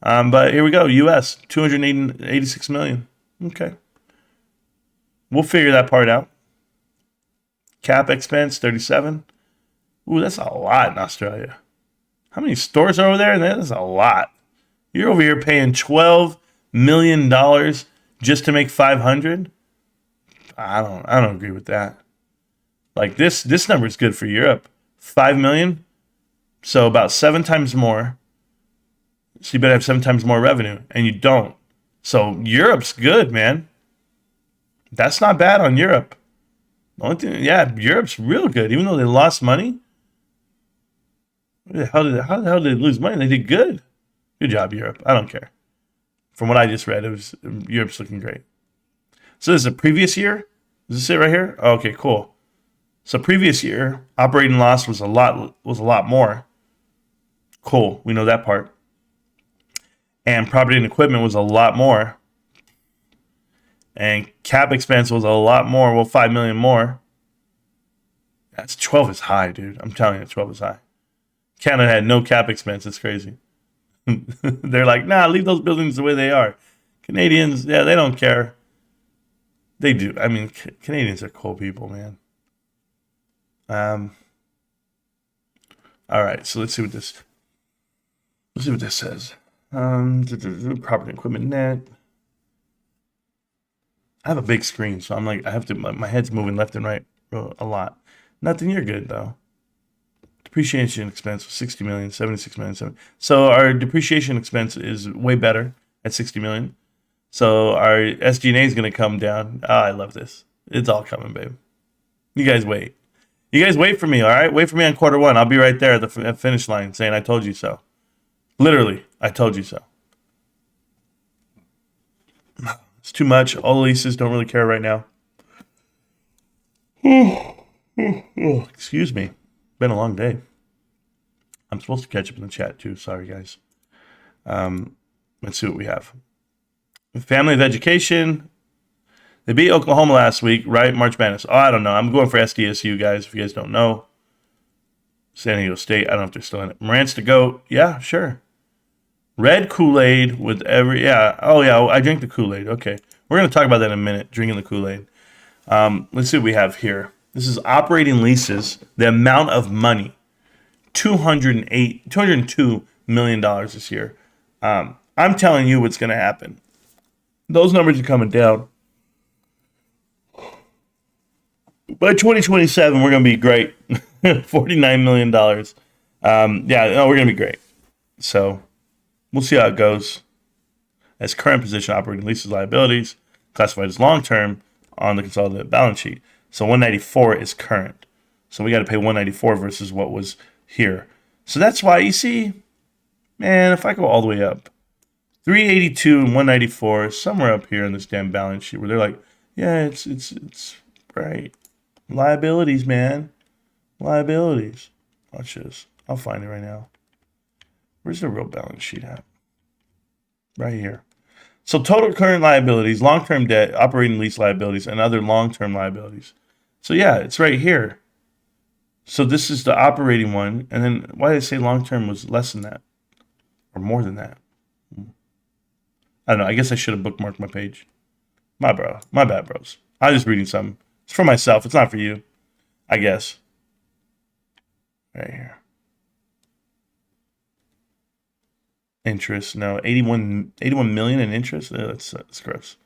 But here we go. U.S., 286 million. Okay. We'll figure that part out. Cap expense, 37. Ooh, that's a lot in Australia. How many stores are over there? That's a lot. You're over here paying $12 million just to make 500. I don't agree with that. Like this number is good for Europe. 5 million. So about 7 times more. So you better have 7 times more revenue, and you don't. So Europe's good, man. That's not bad on Europe. The only thing, yeah, Europe's real good, even though they lost money. How the hell did they lose money? They did good. Good job, Europe. I don't care. From what I just read, Europe's looking great. So this is a previous year. Is this it right here? Oh, okay, cool. So previous year, operating loss was a lot more. Cool. We know that part. And property and equipment was a lot more. And cap expense was a lot more. Well, 5 million more. That's 12 is high, dude. I'm telling you, 12 is high. Canada had no cap expense. It's crazy. They're like, nah, leave those buildings the way they are. Canadians, yeah, they don't care. They do. I mean, Canadians are cool people, man. All right, so let's see what this says. Property and equipment net. I have a big screen, so I'm like, my head's moving left and right a lot. Nothing, you're good though. Depreciation expense was 60 million, 76 million. So our depreciation expense is way better at 60 million. So our SG&A is going to come down. Oh, I love this. It's all coming, babe. You guys wait. You guys wait for me, all right? Wait for me on quarter one. I'll be right there at the finish line saying I told you so. Literally, I told you so. It's too much. All the leases don't really care right now. Excuse me. Been a long day. I'm supposed to catch up in the chat too. Sorry, guys. Let's see what we have. Family of Education. They beat Oklahoma last week, right? March Madness. Oh, I don't know. I'm going for SDSU, guys, if you guys don't know. San Diego State. I don't know if they're still in it. Marantz to go. Yeah, sure. Red Kool-Aid with every... Yeah. Oh, yeah. I drink the Kool-Aid. Okay. We're going to talk about that in a minute, drinking the Kool-Aid. Let's see what we have here. This is operating leases. The amount of money. $202 million this year. I'm telling you what's going to happen. Those numbers are coming down. By 2027, we're going to be great. $49 million. We're going to be great. So we'll see how it goes. As current position, operating leases liabilities, classified as long-term on the consolidated balance sheet. So 194 is current. So we got to pay 194 versus what was here. So that's why you see Man, if I go all the way up, 382 and 194, somewhere up here in this damn balance sheet where they're like, yeah, it's right. Liabilities, man. Liabilities. Watch this. I'll find it right now. Where's the real balance sheet at? Right here. So total current liabilities, long-term debt, operating lease liabilities, and other long-term liabilities. So yeah, it's right here. So this is the operating one. And then why did I say long-term was less than that? Or more than that? I don't know. I guess I should have bookmarked my page. My bad, bros. I'm just reading something. It's for myself. It's not for you. I guess. Right here. Interest. No, 81 million in interest. That's gross.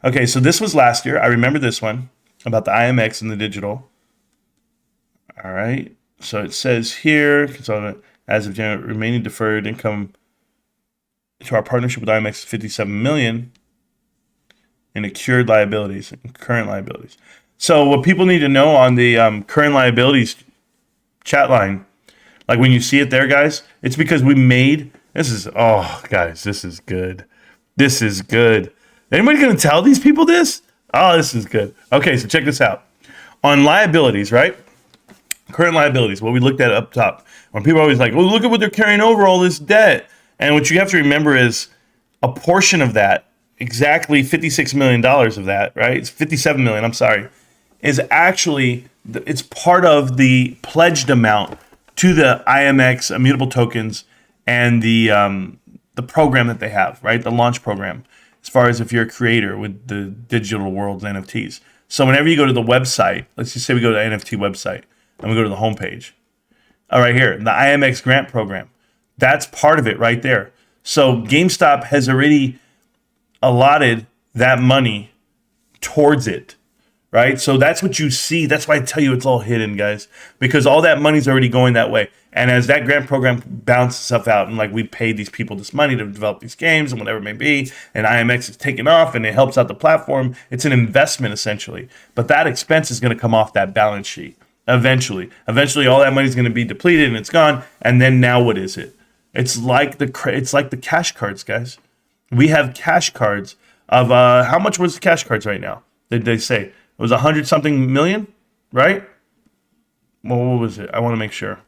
Okay, so this was last year. I remember this one about the IMX and the digital. All right. So it says here, consultant, as of January, remaining deferred income to our partnership with IMX is 57 million in accrued liabilities and current liabilities. So what people need to know on the current liabilities chat line, like when you see it there, guys, it's because we made guys, this is good. This is good. Anybody gonna tell these people this? Oh, this is good. Okay, so check this out. On liabilities, right? Current liabilities, what we looked at up top. When people are always like, well, look at what they're carrying over, all this debt. And what you have to remember is a portion of that, exactly $56 million of that, right? It's 57 million, I'm sorry, is actually, it's part of the pledged amount to the IMX immutable tokens and the program that they have, right? The launch program, as far as if you're a creator with the digital world's NFTs. So whenever you go to the website, let's just say we go to the NFT website and we go to the homepage. All right, here, the IMX grant program. That's part of it right there. So GameStop has already allotted that money towards it, right? So that's what you see. That's why I tell you it's all hidden, guys, because all that money's already going that way. And as that grant program balances itself out, and like we paid these people this money to develop these games and whatever it may be, and IMX is taking off and it helps out the platform, it's an investment essentially. But that expense is going to come off that balance sheet eventually. Eventually, all that money is going to be depleted and it's gone. And then now what is it? It's like the cash cards, guys. We have cash cards of how much was the cash cards right now? Did they say it was 100-something million, right? Well, what was it? I want to make sure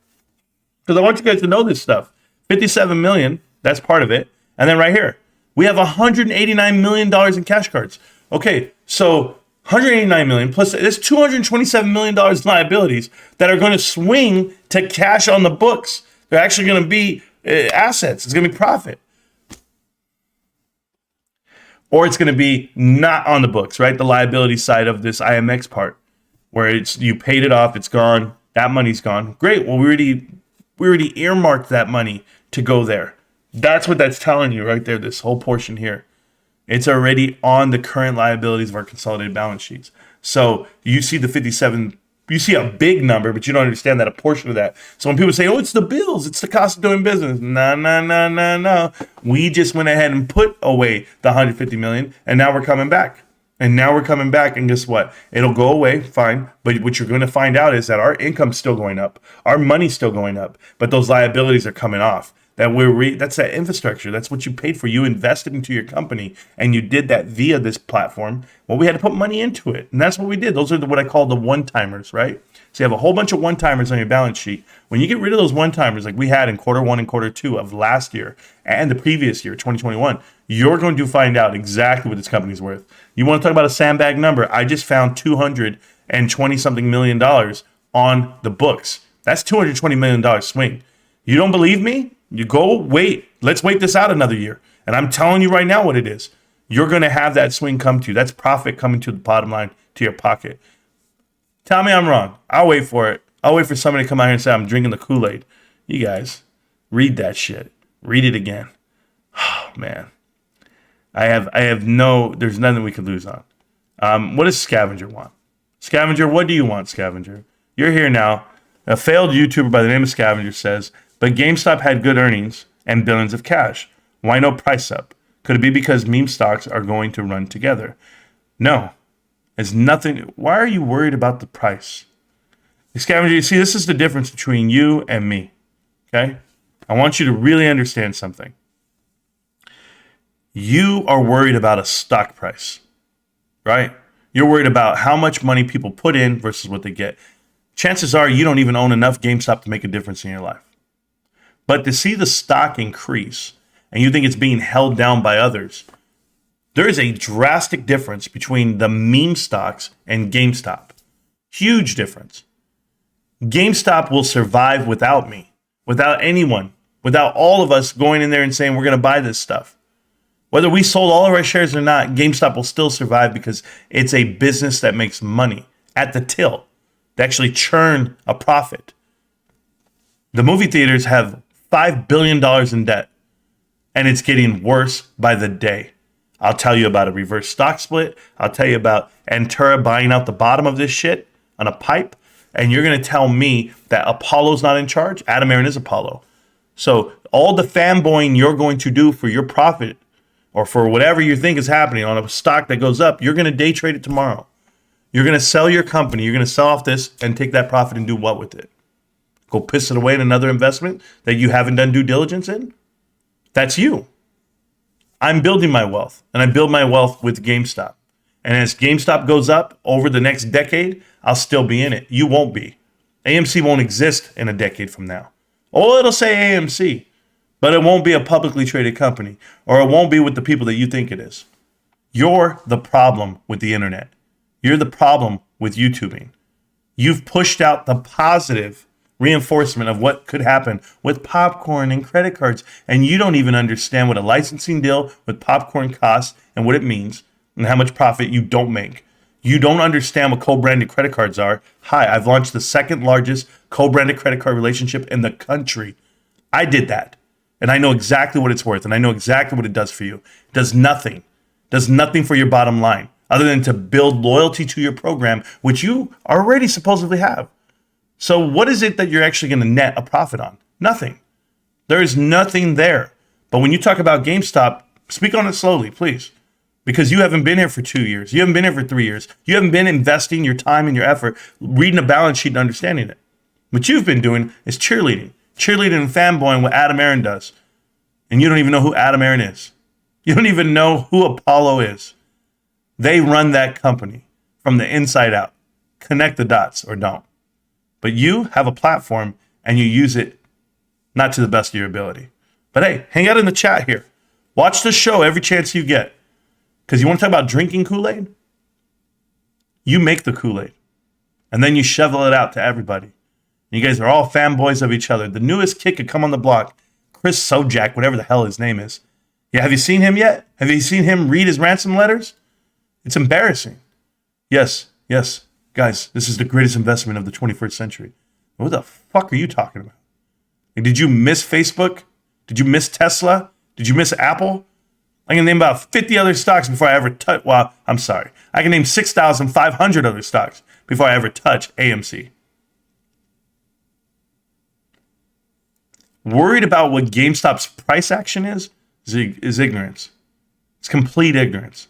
because I want you guys to know this stuff. 57 million, that's part of it. And then right here, we have 189 million dollars in cash cards. Okay, so 189 million plus there's 227 million dollars in liabilities that are going to swing to cash on the books. They're actually going to be assets. It's going to be profit. Or it's going to be not on the books, right? The liability side of this IMX part, where it's you paid it off, it's gone, that money's gone. Great. Well, we already earmarked that money to go there. That's what that's telling you right there, this whole portion here. It's already on the current liabilities of our consolidated balance sheets. So you see the 57, you see a big number, but you don't understand that a portion of that. So when people say, oh, it's the bills, it's the cost of doing business. No. We just went ahead and put away the 150 million, and now we're coming back. And guess what? It'll go away, fine. But what you're going to find out is that our income's still going up. Our money's still going up. But those liabilities are coming off. That's that infrastructure. That's what you paid for. You invested into your company, and you did that via this platform. Well, we had to put money into it, and that's what we did. Those are what I call the one-timers, right? So you have a whole bunch of one-timers on your balance sheet. When you get rid of those one-timers, like we had in quarter 1 and quarter 2 of last year and the previous year, 2021, you're going to find out exactly what this company's worth. You want to talk about a sandbag number? I just found $220-something million on the books. That's $220 million swing. You don't believe me? You go wait. Let's wait this out another year. And I'm telling you right now what it is. You're going to have that swing come to you. That's profit coming to the bottom line, to your pocket. Tell me I'm wrong. I'll wait for it. I'll wait for somebody to come out here and say I'm drinking the Kool-Aid. You guys, read that shit. Read it again. Oh, man. there's nothing we could lose on. What does Scavenger want? Scavenger, what do you want, Scavenger? You're here now. A failed YouTuber by the name of Scavenger says, but GameStop had good earnings and billions of cash. Why no price up? Could it be because meme stocks are going to run together? No. It's nothing. Why are you worried about the price? Scavenger, you see, this is the difference between you and me. Okay? I want you to really understand something. You are worried about a stock price, right? You're worried about how much money people put in versus what they get. Chances are you don't even own enough GameStop to make a difference in your life. But to see the stock increase and you think it's being held down by others, there is a drastic difference between the meme stocks and GameStop. Huge difference. GameStop will survive without me, without anyone, without all of us going in there and saying we're going to buy this stuff. Whether we sold all of our shares or not, GameStop will still survive because it's a business that makes money at the till. They actually churn a profit. The movie theaters have $5 billion in debt, and it's getting worse by the day. I'll tell you about a reverse stock split. I'll tell you about Antura buying out the bottom of this shit on a pipe. And you're going to tell me that Apollo's not in charge? Adam Aaron is Apollo. So all the fanboying you're going to do for your profit or for whatever you think is happening on a stock that goes up, you're going to day trade it tomorrow. You're going to sell your company. You're going to sell off this and take that profit and do what with it? Go piss it away in another investment that you haven't done due diligence in? That's you. I'm building my wealth, and I build my wealth with GameStop. And as GameStop goes up over the next decade, I'll still be in it. You won't be. AMC won't exist in a decade from now. Oh, it'll say AMC, but it won't be a publicly traded company, or it won't be with the people that you think it is. You're the problem with the internet. You're the problem with YouTubing. You've pushed out the positive reinforcement of what could happen with popcorn and credit cards, and you don't even understand what a licensing deal with popcorn costs and what it means and how much profit you don't make. You don't understand what co-branded credit cards are. Hi, I've launched the second largest co-branded credit card relationship in the country. I did that, and I know exactly what it's worth, and I know exactly what it does for you. It does nothing. It does nothing for your bottom line other than to build loyalty to your program, which you already supposedly have. So what is it that you're actually going to net a profit on? Nothing. There is nothing there. But when you talk about GameStop, speak on it slowly, please. Because you haven't been here for 2 years. You haven't been here for 3 years. You haven't been investing your time and your effort, reading a balance sheet and understanding it. What you've been doing is cheerleading. Cheerleading and fanboying what Adam Aaron does. And you don't even know who Adam Aaron is. You don't even know who Apollo is. They run that company from the inside out. Connect the dots or don't. But you have a platform and you use it not to the best of your ability. But hey, hang out in the chat here. Watch the show every chance you get. Because you want to talk about drinking Kool-Aid? You make the Kool-Aid. And then you shovel it out to everybody. And you guys are all fanboys of each other. The newest kid could come on the block. Chris Sojak, whatever the hell his name is. Yeah, have you seen him yet? Have you seen him read his ransom letters? It's embarrassing. Yes. Guys, this is the greatest investment of the 21st century. What the fuck are you talking about? Like, did you miss Facebook? Did you miss Tesla? Did you miss Apple? I can name about 50 other stocks before I ever touch. Well, I'm sorry. I can name 6,500 other stocks before I ever touch AMC. Worried about what GameStop's price action is ignorance. It's complete ignorance.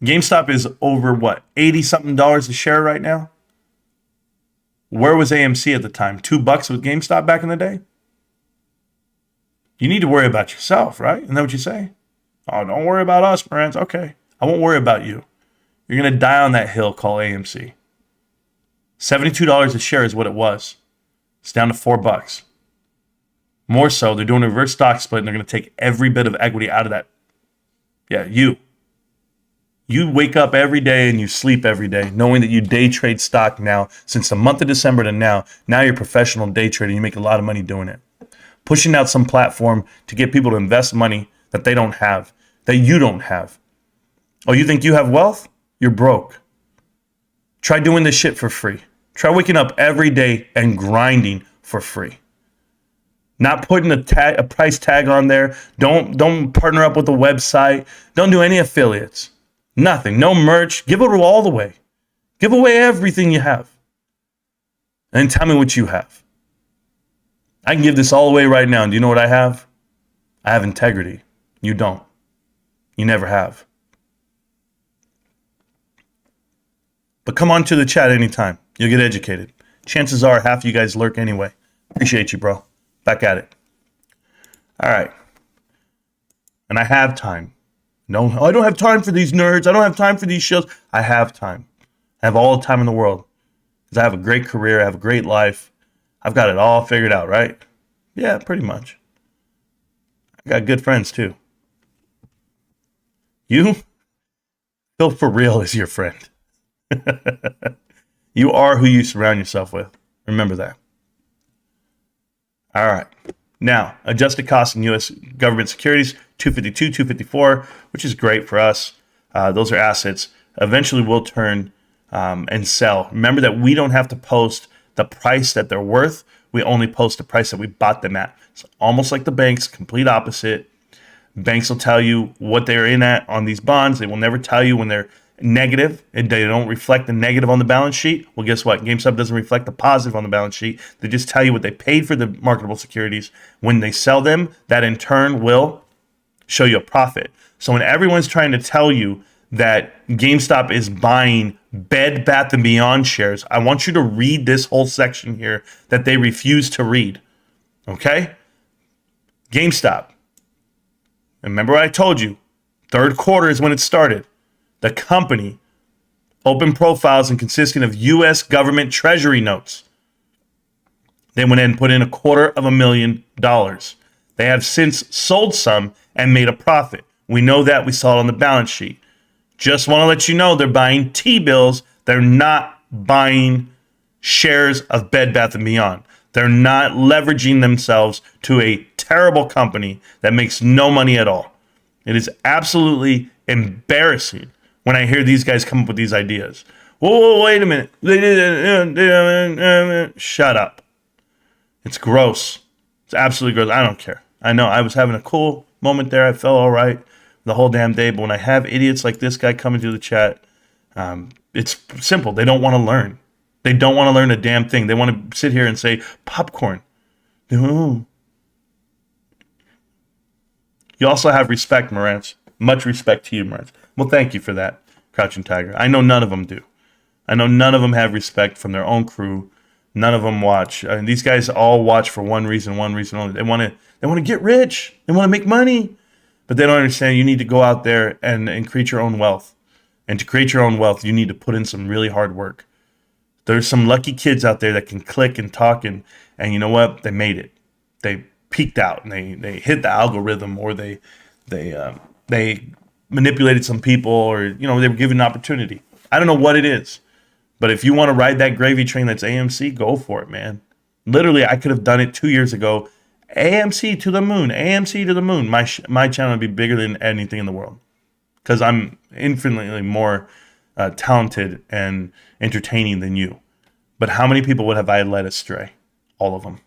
GameStop is over what, 80 something dollars a share right now? Where was AMC at the time? $2 with GameStop back in the day? You need to worry about yourself, right? Isn't that what you say? Oh, don't worry about us, Marantz. Okay, I won't worry about you. You're going to die on that hill called AMC. $72 a share is what it was. It's down to $4. More so, they're doing a reverse stock split and they're going to take every bit of equity out of that. Yeah, you. You wake up every day and you sleep every day knowing that you day trade stock now since the month of December to now. Now you're a professional day trader. You make a lot of money doing it. Pushing out some platform to get people to invest money that they don't have, that you don't have. Oh, you think you have wealth? You're broke. Try doing this shit for free. Try waking up every day and grinding for free. Not putting a price tag on there. Don't partner up with a website. Don't do any affiliates. Nothing. No merch. Give it all away. Give away everything you have. And tell me what you have. I can give this all away right now. And do you know what I have? I have integrity. You don't. You never have. But come on to the chat anytime. You'll get educated. Chances are half you guys lurk anyway. Appreciate you, bro. Back at it. All right. And I have time. No, I don't have time for these nerds. I don't have time for these shows. I have time. I have all the time in the world. Because I have a great career. I have a great life. I've got it all figured out, right? Yeah, pretty much. I got good friends, too. You? Phil for real is your friend. You are who you surround yourself with. Remember that. All right. Now, adjusted costs in U.S. government securities, 252, 254, which is great for us. Those are assets. Eventually, we'll turn and sell. Remember that we don't have to post the price that they're worth. We only post the price that we bought them at. It's almost like the banks, complete opposite. Banks will tell you what they're in at on these bonds. They will never tell you when they're negative and they don't reflect the negative on the balance sheet. Well, guess what? GameStop doesn't reflect the positive on the balance sheet. They just tell you what they paid for the marketable securities. When they sell them, that in turn will show you a profit. So when everyone's trying to tell you that GameStop is buying Bed Bath & Beyond shares, I want you to read this whole section here that they refuse to read. Okay? GameStop. Remember what I told you. Third quarter is when it started. The company opened profiles and consisting of U.S. government Treasury notes. They went in and put in $250,000. They have since sold some and made a profit. We know that. We saw it on the balance sheet. Just want to let you know they're buying T-bills. They're not buying shares of Bed Bath & Beyond. They're not leveraging themselves to a terrible company that makes no money at all. It is absolutely embarrassing when I hear these guys come up with these ideas. Whoa, wait a minute. Shut up. It's gross. It's absolutely gross. I don't care. I know I was having a cool moment there. I felt all right the whole damn day. But when I have idiots like this guy coming through the chat, it's simple. They don't want to learn. They don't want to learn a damn thing. They want to sit here and say, popcorn. No. You also have respect, Marantz. Much respect to you, Marantz. Well, thank you for that, Crouching Tiger. I know none of them do. I know none of them have respect from their own crew. None of them watch. I mean, these guys all watch for one reason only. They want to get rich. They want to make money. But they don't understand you need to go out there and create your own wealth. And to create your own wealth, you need to put in some really hard work. There's some lucky kids out there that can click and talk, and you know what? They made it. They peaked out, and they hit the algorithm, or they manipulated some people, or they were given an opportunity. I don't know what it is, but if you want to ride that gravy train that's AMC, go for it, man. Literally, I could have done it 2 years ago. AMC to the moon, AMC to the moon. My channel would be bigger than anything in the world because I'm infinitely more talented and entertaining than you. But how many people would have I led astray? All of them.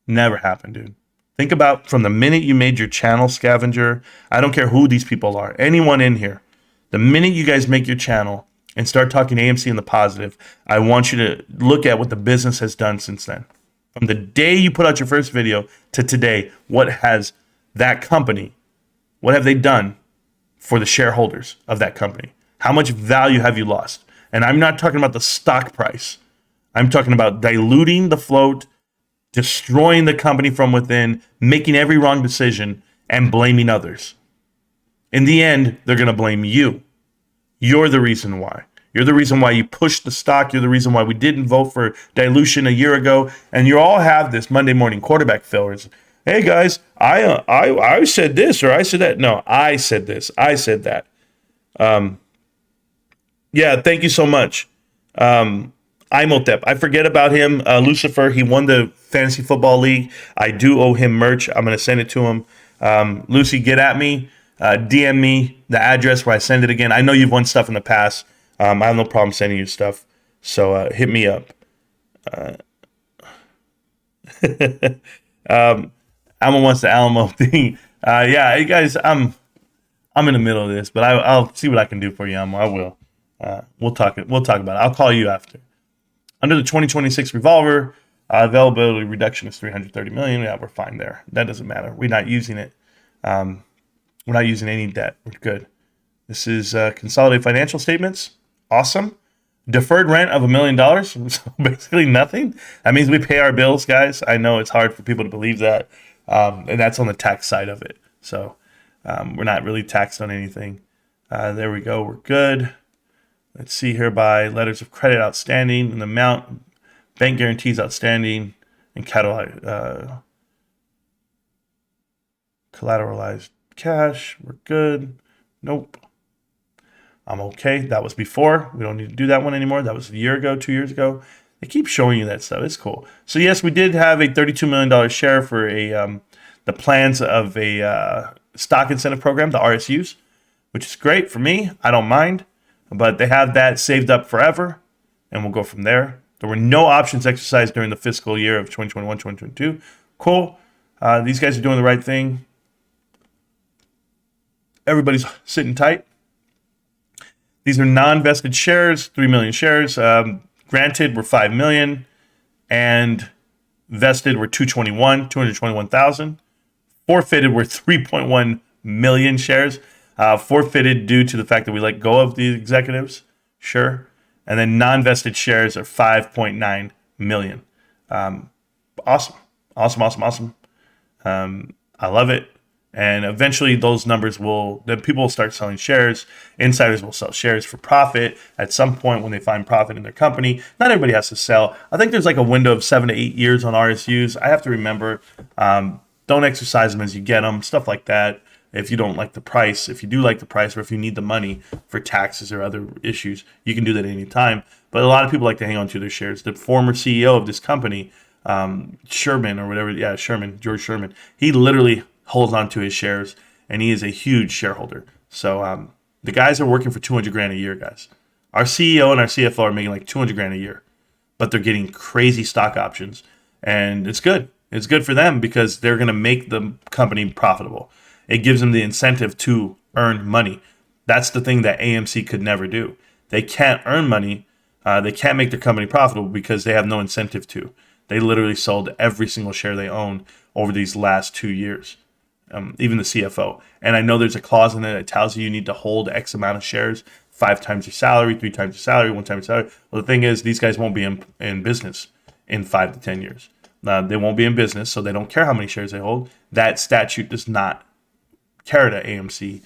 Never happened, dude. Think about from the minute you made your channel, Scavenger. I don't care who these people are. Anyone in here. The minute you guys make your channel and start talking AMC in the positive, I want you to look at what the business has done since then. From the day you put out your first video to today, what has that company, what have they done for the shareholders of that company? How much value have you lost? And I'm not talking about the stock price. I'm talking about diluting the float, destroying the company from within, making every wrong decision, and blaming others. In the end, they're going to blame you. You're the reason why. You're the reason why you pushed the stock. You're the reason why we didn't vote for dilution a year ago. And you all have this Monday morning quarterback fillers. Hey, guys, I said this or I said that. No, I said this. I said that. Yeah, thank you so much. Imhotep. I forget about him. Lucifer, he won the Fantasy Football League. I do owe him merch. I'm going to send it to him. Lucy, get at me. DM me the address where I send it again. I know you've won stuff in the past. I have no problem sending you stuff. So hit me up. Alma wants the Alamo thing. Yeah, you guys, I'm in the middle of this, but I'll see what I can do for you, Alma. I will. We'll talk about it. I'll call you after. Under the 2026 revolver, availability reduction is $330 million. Yeah, we're fine there. That doesn't matter. We're not using it. We're not using any debt. We're good. This is consolidated financial statements. Awesome. Deferred rent of $1 million. So basically nothing. That means we pay our bills, guys. I know it's hard for people to believe that. And that's on the tax side of it. So we're not really taxed on anything. There we go. We're good. Let's see here by letters of credit outstanding and the amount, bank guarantees outstanding, and collateralized cash. We're good. Nope. I'm okay. That was before. We don't need to do that one anymore. That was a year ago, 2 years ago. They keep showing you that stuff. It's cool. So yes, we did have a $32 million share for the plans of a stock incentive program, the RSUs, which is great for me. I don't mind. But they have that saved up forever, and we'll go from there. There were no options exercised during the fiscal year of 2021, 2022. Cool. These guys are doing the right thing. Everybody's sitting tight. These are non-vested shares, 3 million shares. Granted were 5 million, and vested were 221,000. Forfeited were 3.1 million shares. Forfeited due to the fact that we let go of the executives, sure. And then non-vested shares are 5.9 million. Awesome. I love it. And eventually those numbers then people will start selling shares. Insiders will sell shares for profit at some point when they find profit in their company. Not everybody has to sell. I think there's like a window of 7 to 8 years on RSUs. I have to remember, don't exercise them as you get them, stuff like that. If you don't like the price, if you do like the price, or if you need the money for taxes or other issues, you can do that at any time. But a lot of people like to hang on to their shares. The former CEO of this company, Sherman or whatever, George Sherman, he literally holds on to his shares, and he is a huge shareholder. So the guys are working for $200,000 a year, guys. Our CEO and our CFO are making like $200,000 a year, but they're getting crazy stock options, and it's good. It's good for them because they're going to make the company profitable. It gives them the incentive to earn money. That's the thing that AMC could never do. They can't earn money. They can't make their company profitable because they have no incentive to. They literally sold every single share they own over these last 2 years, even the CFO. And I know there's a clause in there that tells you need to hold X amount of shares, 5 times your salary, 3 times your salary, 1 time your salary. Well, the thing is, these guys won't be in business in 5 to 10 years. They won't be in business, so they don't care how many shares they hold. That statute does not care to AMC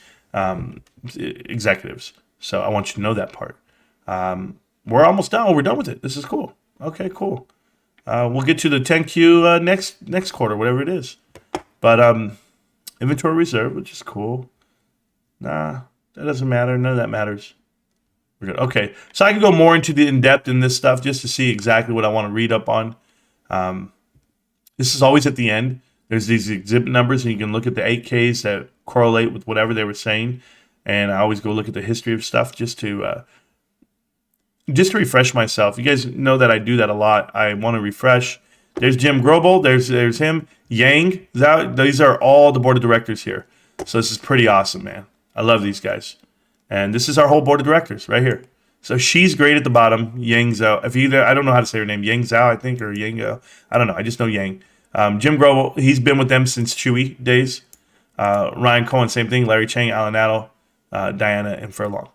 executives. So I want you to know that part. We're almost done. We're done with it. This is cool. Okay, cool. We'll get to the 10Q next quarter, whatever it is. But inventory reserve, which is cool. Nah, that doesn't matter. None of that matters. We're good. Okay, so I can go more into the in-depth in this stuff just to see exactly what I want to read up on. This is always at the end. There's these exhibit numbers, and you can look at the 8Ks that correlate with whatever they were saying. And I always go look at the history of stuff just to refresh myself. You guys know that I do that a lot. I want to refresh. There's Jim Grobel. There's him. Yang. These are all the board of directors here. So this is pretty awesome, man. I love these guys. And this is our whole board of directors right here. So she's great at the bottom. Yang Zhao. I don't know how to say her name. Yang Zhao, I think, or Yang Zhao. I don't know. I just know Yang. Jim Grobel, he's been with them since Chewy days. Ryan Cohen, same thing. Larry Chang, Alan Adel, Diana, and Furlong.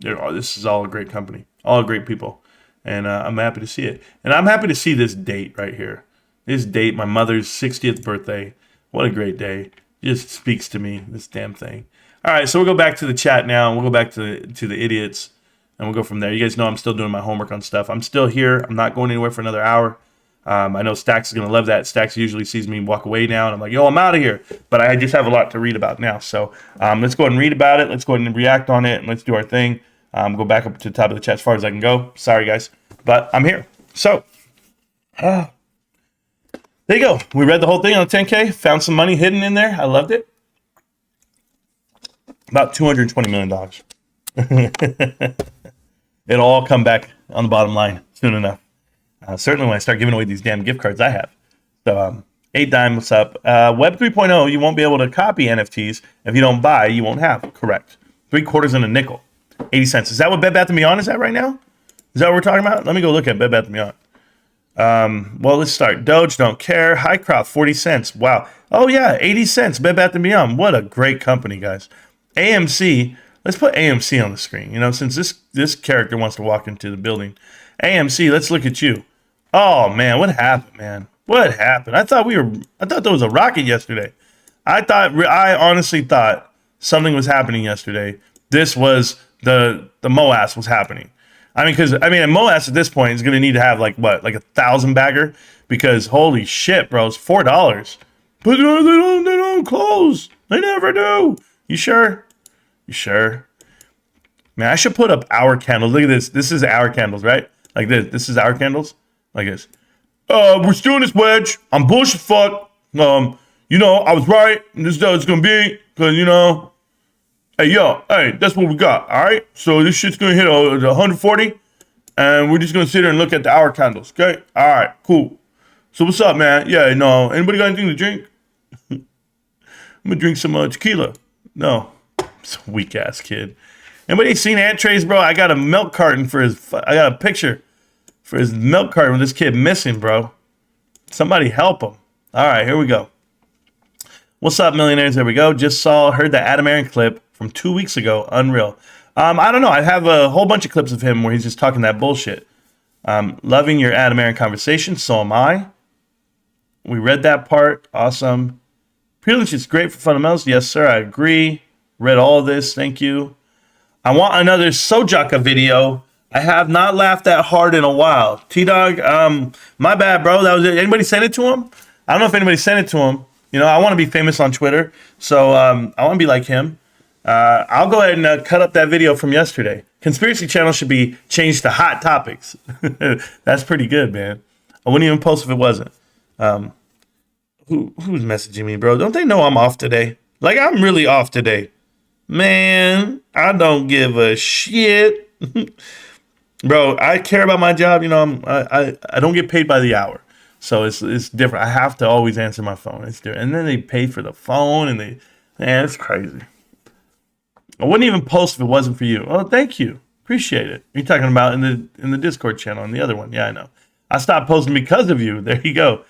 This is all a great company. All great people. And I'm happy to see it. And I'm happy to see this date right here. This date, my mother's 60th birthday. What a great day. It just speaks to me, this damn thing. All right, so we'll go back to the chat now. And we'll go back to the idiots. And we'll go from there. You guys know I'm still doing my homework on stuff. I'm still here. I'm not going anywhere for another hour. I know Stax is going to love that. Stax usually sees me walk away now, and I'm like, yo, I'm out of here. But I just have a lot to read about now. So let's go ahead and read about it. Let's go ahead and react on it, and let's do our thing. Go back up to the top of the chat as far as I can go. Sorry, guys. But I'm here. So there you go. We read the whole thing on the 10K. Found some money hidden in there. I loved it. About $220 million. It'll all come back on the bottom line soon enough. Certainly when I start giving away these damn gift cards I have. So 8 Dime, what's up? Web 3.0, you won't be able to copy NFTs. If you don't buy, you won't have. Correct. 3/4 and a nickel. 80 cents. Is that what Bed Bath & Beyond is at right now? Is that what we're talking about? Let me go look at Bed Bath & Beyond. Well, let's start. Doge, don't care. Highcroft, 40 cents. Wow. Oh, yeah, 80 cents. Bed Bath & Beyond. What a great company, guys. AMC. Let's put AMC on the screen. You know, since this character wants to walk into the building. AMC, let's look at you. Oh, man, what happened, man? What happened? I thought there was a rocket yesterday. I honestly thought something was happening yesterday. This was the MOAS was happening. I mean, because a MOAS at this point is going to need to have like 1,000 bagger, because holy shit, bro, it's $4. But they don't close. They never do. You sure? You sure? Man, I should put up our candles. Look at this. This is our candles, right? Like this. This is our candles. Like this. We're still in this wedge. I'm bullish as fuck. I was right. This is how it's gonna be. Cause hey, that's what we got. All right. So this shit's gonna hit 140, and we're just gonna sit here and look at the hour candles. Okay. All right. Cool. So what's up, man? Yeah. No. Anybody got anything to drink? I'm gonna drink some tequila. No. It's a weak ass kid. Anybody seen Ant Trays, bro? I got a milk carton I got a picture for his milk carton with this kid missing, bro. Somebody help him. All right, here we go. What's up, millionaires? There we go. Just heard the Adam Aaron clip from 2 weeks ago. Unreal. I don't know. I have a whole bunch of clips of him where he's just talking that bullshit. Loving your Adam Aaron conversation. So am I. We read that part. Awesome. Privilege is great for fundamentals. Yes, sir. I agree. Read all of this. Thank you. I want another Sojaka video. I have not laughed that hard in a while. T-Dog, my bad, bro. That was it. Anybody sent it to him? I don't know if anybody sent it to him. I want to be famous on Twitter, so I want to be like him. I'll go ahead and cut up that video from yesterday. Conspiracy channel should be changed to hot topics. That's pretty good, man. I wouldn't even post if it wasn't. Who's messaging me, bro? Don't they know I'm off today? Like, I'm really off today. Man, I don't give a shit. Bro, I care about my job. I don't get paid by the hour. So it's different. I have to always answer my phone. It's different. And then they pay for the phone, and it's crazy. I wouldn't even post if it wasn't for you. Oh, thank you. Appreciate it. You're talking about in the Discord channel and the other one. Yeah, I know. I stopped posting because of you. There you go.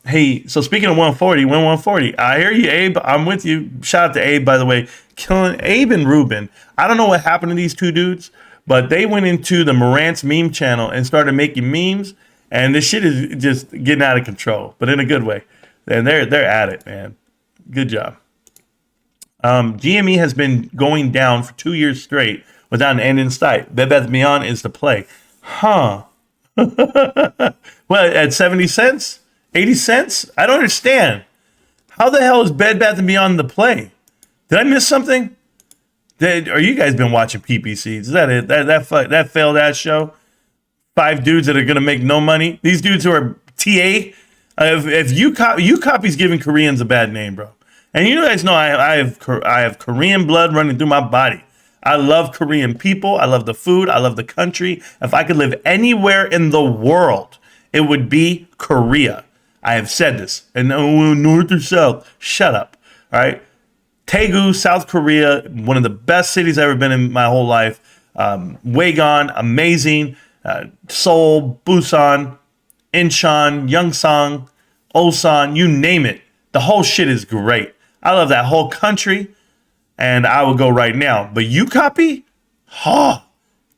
Hey, so speaking of 140, win 140. I hear you, Abe. I'm with you. Shout out to Abe, by the way. Killing Abe and Ruben. I don't know what happened to these two dudes, but they went into the Marantz meme channel and started making memes, and this shit is just getting out of control, but in a good way. And they're at it, man. Good job. GME has been going down for 2 years straight without an end in sight. Bed Bath & Beyond is the play. Huh. Well, at 70 cents? 80 cents? I don't understand. How the hell is Bed Bath & Beyond the play? Did I miss something? Are you guys been watching PPCs? Is that it? That failed ass show? 5 dudes that are gonna make no money. These dudes who are TA. If you copy's giving Koreans a bad name, bro. And you guys know I have Korean blood running through my body. I love Korean people. I love the food. I love the country. If I could live anywhere in the world, it would be Korea. I have said this. And north or south, shut up. All right. Daegu, South Korea, one of the best cities I've ever been in my whole life. Wagon, amazing. Seoul, Busan, Incheon, Yongsan, Ulsan, you name it. The whole shit is great. I love that whole country, and I would go right now. But you copy?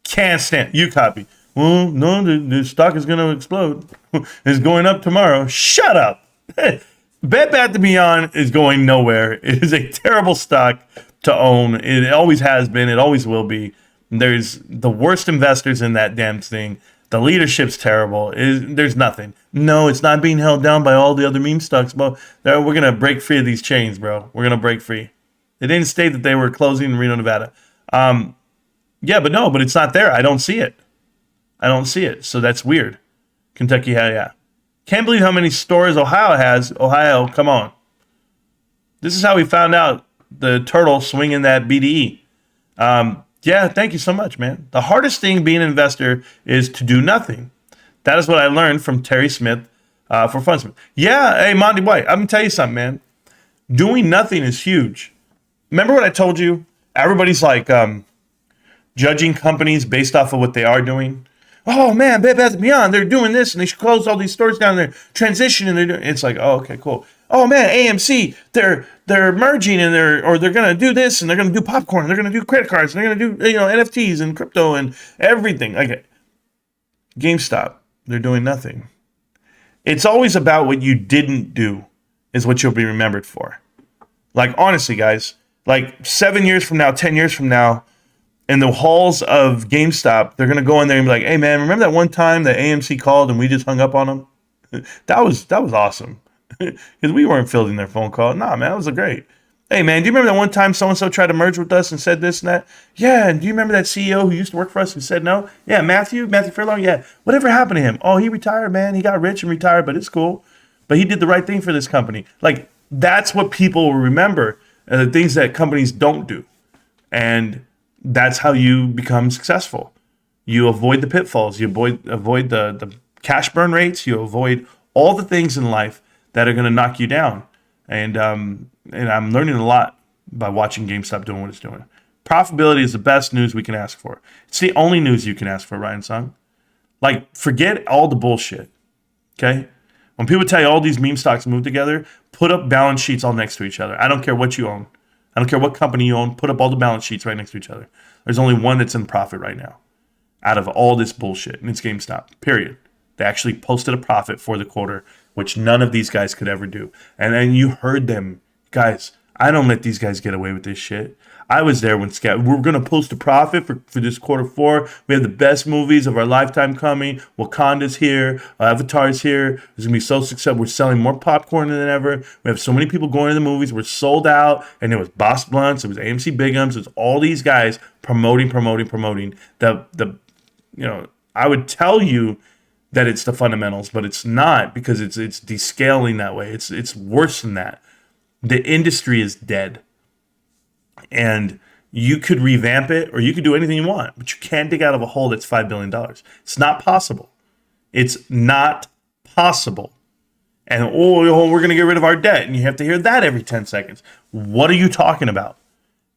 Can't stand you copy. Well, no, the stock is going to explode. It's going up tomorrow. Shut up. Bed Bath & Beyond is going nowhere. It is a terrible stock to own. It always has been. It always will be. There's the worst investors in that damn thing. The leadership's terrible. There's nothing. No, it's not being held down by all the other meme stocks. But we're going to break free of these chains, bro. We're going to break free. They didn't state that they were closing in Reno, Nevada. Yeah, but it's not there. I don't see it. So that's weird. Kentucky, yeah. Can't believe how many stores Ohio has. Ohio, come on. This is how we found out the turtle swinging that BDE. Yeah, thank you so much, man. The hardest thing being an investor is to do nothing. That is what I learned from Terry Smith for Funsmith. Yeah, hey, Monty White, I'm going to tell you something, man. Doing nothing is huge. Remember what I told you? Everybody's like judging companies based off of what they are doing. Oh man, Bed Bath & Beyond, they're doing this and they should close all these stores down. They're transitioning. It's like, oh, okay, cool. Oh man, AMC, they're merging and they're gonna do this and they're gonna do popcorn. And they're gonna do credit cards. And they're gonna do NFTs and crypto and everything. Okay, GameStop, they're doing nothing. It's always about what you didn't do is what you'll be remembered for. Like, honestly, guys, like 7 years from now, 10 years from now, in the halls of GameStop, they're going to go in there and be like, hey, man, remember that one time that AMC called and we just hung up on them? That was awesome. Because we weren't fielding their phone call. Nah, man, that was great. Hey, man, do you remember that one time so-and-so tried to merge with us and said this and that? Yeah, and do you remember that CEO who used to work for us who said no? Yeah, Matthew Furlong, yeah. Whatever happened to him? Oh, he retired, man. He got rich and retired, but it's cool. But he did the right thing for this company. Like, that's what people will remember, the things that companies don't do. And that's how you become successful. You avoid the pitfalls. You avoid the cash burn rates. You avoid all the things in life that are going to knock you down. And I'm learning a lot by watching GameStop doing what it's doing. Profitability is the best news we can ask for. It's the only news you can ask for, Ryan Sung. Like, forget all the bullshit, okay? When people tell you all these meme stocks move together, put up balance sheets all next to each other. I don't care what you own. I don't care what company you own. Put up all the balance sheets right next to each other. There's only one that's in profit right now out of all this bullshit, and it's GameStop, period. They actually posted a profit for the quarter, which none of these guys could ever do. And then you heard them. Guys, I don't let these guys get away with this shit. I was there when we're going to post a profit for this quarter four. We have the best movies of our lifetime coming. Wakanda's here. Avatar's here. It's going to be so successful. We're selling more popcorn than ever. We have so many people going to the movies. We're sold out. And it was Boss Blunts. It was AMC Bigums. It was all these guys promoting. I would tell you that it's the fundamentals, but it's not, because it's descaling that way. It's worse than that. The industry is dead. And you could revamp it or you could do anything you want, but you can't dig out of a hole that's $5 billion. It's not possible. It's not possible. And, we're going to get rid of our debt. And you have to hear that every 10 seconds. What are you talking about?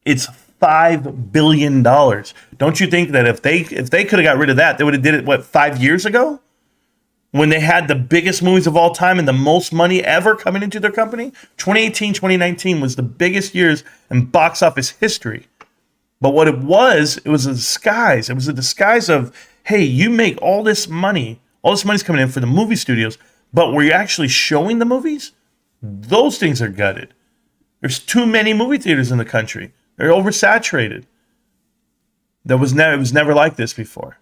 It's $5 billion. Don't you think that if they could have got rid of that, they would have did it, 5 years ago? When they had the biggest movies of all time and the most money ever coming into their company? 2018, 2019 was the biggest years in box office history. But what it was a disguise. It was a disguise of, hey, you make all this money. All this money's coming in for the movie studios. But were you actually showing the movies? Those things are gutted. There's too many movie theaters in the country. They're oversaturated. It was never like this before.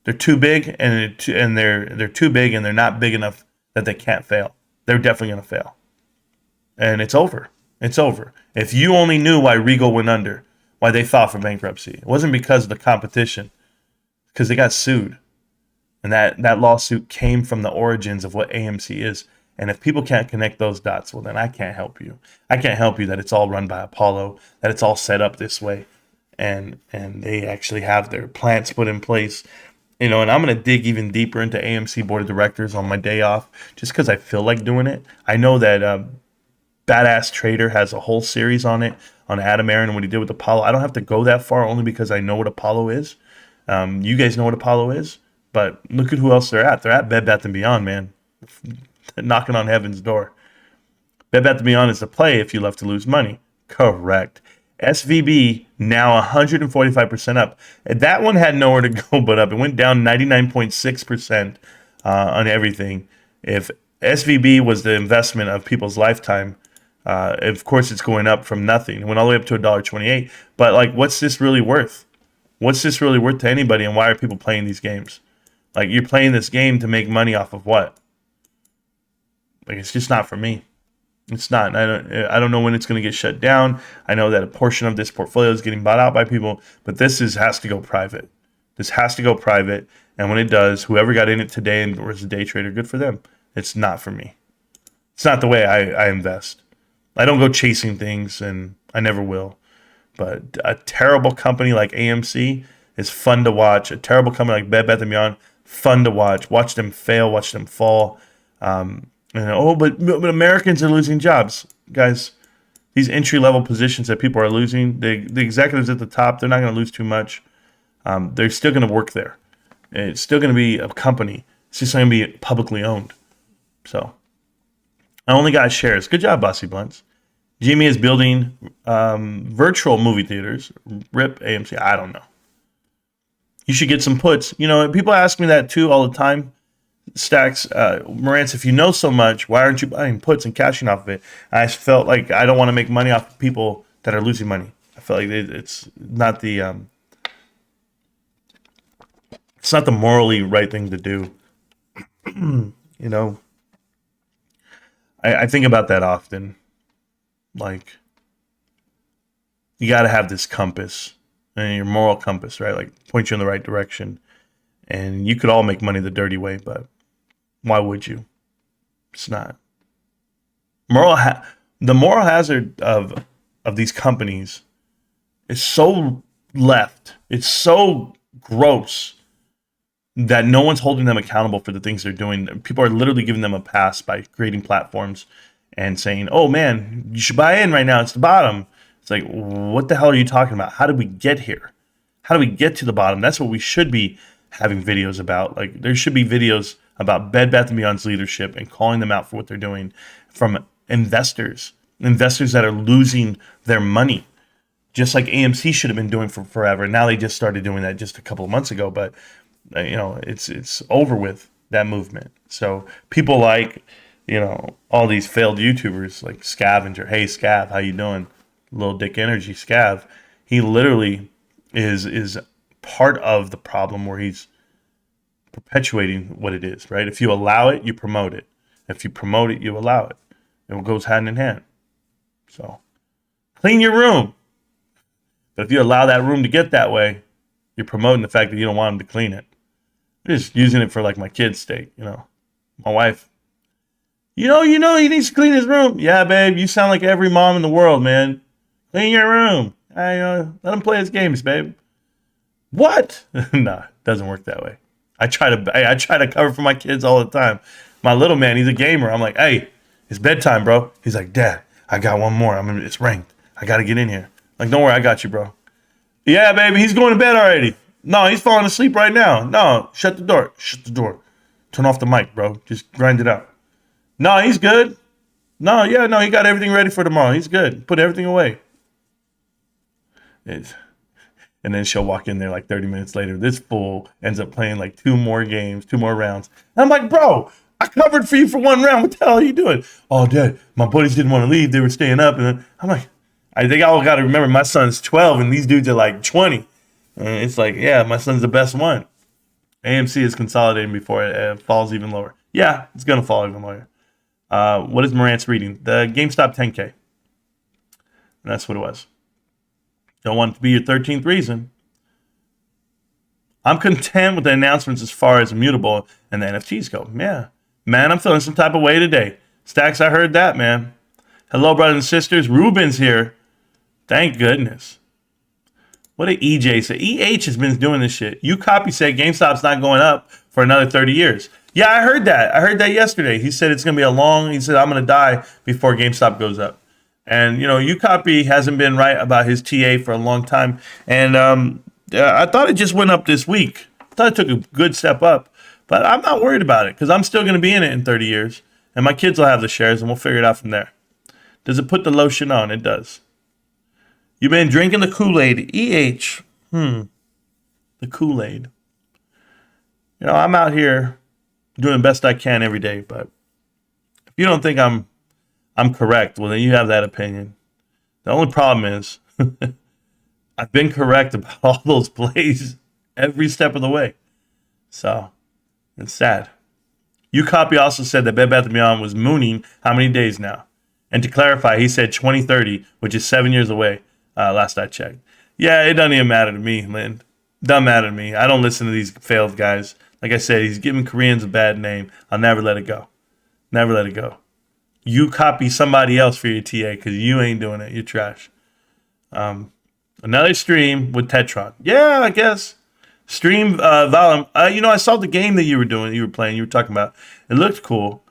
They're too big, and they're too big, and they're not big enough that they can't fail. They're definitely going to fail, and it's over. It's over. If you only knew why Regal went under, why they filed for bankruptcy, it wasn't because of the competition, because they got sued, and that lawsuit came from the origins of what AMC is. And if people can't connect those dots, well, then I can't help you. I can't help you that it's all run by Apollo, that it's all set up this way, and they actually have their plants put in place. And I'm going to dig even deeper into AMC board of directors on my day off just because I feel like doing it. I know that Badass Trader has a whole series on it, on Adam Aaron and what he did with Apollo. I don't have to go that far only because I know what Apollo is. You guys know what Apollo is, but look at who else they're at. They're at Bed Bath & Beyond, man. Knocking on heaven's door. Bed Bath & Beyond is the play if you love to lose money. Correct. SVB now 145% up. And that one had nowhere to go but up. It went down 99.6% on everything. If SVB was the investment of people's lifetime, of course it's going up from nothing. It went all the way up to $1.28. But what's this really worth? What's this really worth to anybody? And why are people playing these games? You're playing this game to make money off of what? It's just not for me. It's not. I don't know when it's going to get shut down. I know that a portion of this portfolio is getting bought out by people, but this has to go private. This has to go private. And when it does, whoever got in it today and was a day trader, good for them. It's not for me. It's not the way I invest. I don't go chasing things, and I never will. But a terrible company like AMC is fun to watch. A terrible company like Bed Bath & Beyond, fun to watch. Watch them fail, watch them fall. But Americans are losing jobs. Guys, these entry-level positions that people are losing, the executives at the top, they're not going to lose too much. They're still going to work there. It's still going to be a company. It's just going to be publicly owned. So, I only got shares. Good job, Bossy Blunts. GME is building virtual movie theaters. RIP AMC. I don't know. You should get some puts. People ask me that too all the time. Stacks, Marantz, if you know so much, why aren't you buying puts and cashing off of it? I felt like I don't want to make money off of people that are losing money. I feel like it's not the morally right thing to do. You know, I think about that often. Like, you got to have this compass, and your moral compass, right? Like, point you in the right direction. And you could all make money the dirty way, but why would you? It's not. The moral hazard of these companies is so left. It's so gross that no one's holding them accountable for the things they're doing. People are literally giving them a pass by creating platforms and saying, "Oh man, you should buy in right now. It's the bottom." It's like, what the hell are you talking about? How did we get here? How do we get to the bottom? That's what we should be having videos about. Like, there should be videos about Bed Bath & Beyond's leadership and calling them out for what they're doing from investors that are losing their money, just like AMC should have been doing for forever. Now they just started doing that just a couple of months ago, but it's over with, that movement. So people like, all these failed YouTubers like Scavenger. Hey Scav, how you doing? Little Dick Energy Scav. He literally is part of the problem where he's perpetuating what it is, right? If you allow it, you promote it. If you promote it, you allow it. It goes hand in hand. So clean your room. But if you allow that room to get that way, you're promoting the fact that you don't want him to clean it. I'm just using it for like my kid's sake, My wife, he needs to clean his room. Yeah, babe, you sound like every mom in the world, man. Clean your room. Let him play his games, babe. What? Nah, it doesn't work that way. I try to cover for my kids all the time. My little man, he's a gamer. I'm like, hey, it's bedtime, bro. He's like, Dad, I got one more. It's ranked. I got to get in here. Like, don't worry, I got you, bro. Yeah, baby, he's going to bed already. No, he's falling asleep right now. No, shut the door. Shut the door. Turn off the mic, bro. Just grind it out. No, he's good. No, he got everything ready for tomorrow. He's good. Put everything away. And then she'll walk in there like 30 minutes later. This fool ends up playing like 2 more games, 2 more rounds. And I'm like, bro, I covered for you for 1 round. What the hell are you doing? Oh, Dad, my buddies didn't want to leave. They were staying up. And I'm like, I think I got to remember my son's 12 and these dudes are like 20. And it's like, yeah, my son's the best one. AMC is consolidating before it falls even lower. Yeah, it's going to fall even lower. What is Marantz reading? The GameStop 10K. And that's what it was. Don't want it to be your 13th reason. I'm content with the announcements as far as immutable and the NFTs go. Yeah. Man, I'm feeling some type of way today. Stacks, I heard that, man. Hello, brothers and sisters. Ruben's here. Thank goodness. What did EJ say? EH has been doing this shit. You copy said GameStop's not going up for another 30 years. Yeah, I heard that. I heard that yesterday. He said it's going to be he said, I'm going to die before GameStop goes up. And, UCopy hasn't been right about his TA for a long time. And I thought it just went up this week. I thought it took a good step up. But I'm not worried about it because I'm still going to be in it in 30 years. And my kids will have the shares and we'll figure it out from there. Does it put the lotion on? It does. You've been drinking the Kool-Aid. EH. The Kool-Aid. I'm out here doing the best I can every day. But if you don't think I'm correct, well, then you have that opinion. The only problem is I've been correct about all those plays every step of the way. So it's sad. UCopy also said that Bed Bath & Beyond was mooning how many days now? And to clarify, he said 2030, which is 7 years away, last I checked. Yeah, it doesn't even matter to me, Lynn. Doesn't matter to me. I don't listen to these failed guys. Like I said, he's giving Koreans a bad name. I'll never let it go. Never let it go. You copy somebody else for your TA because you ain't doing it. You're trash. Another stream with Tetron. Yeah, I guess. Stream volume. I saw the game that you were playing. You were talking about. It looked cool.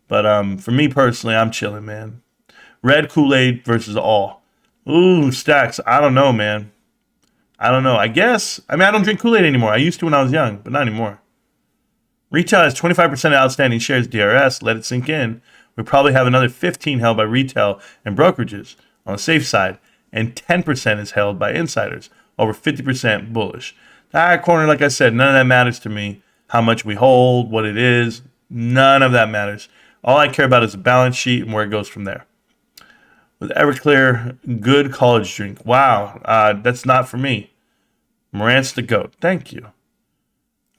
But for me personally, I'm chilling, man. Red Kool-Aid versus all. Ooh, Stacks. I don't know, man. I don't know. I guess. I don't drink Kool-Aid anymore. I used to when I was young, but not anymore. Retail has 25% of outstanding shares DRS. Let it sink in. We probably have another 15 held by retail and brokerages on the safe side, and 10% is held by insiders, over 50% bullish. That corner, like I said, none of that matters to me. How much we hold, what it is, None of that matters. All I care about is the balance sheet and where it goes from there. With Everclear, good college drink. Wow, that's not for me. Marantz the GOAT. Thank you.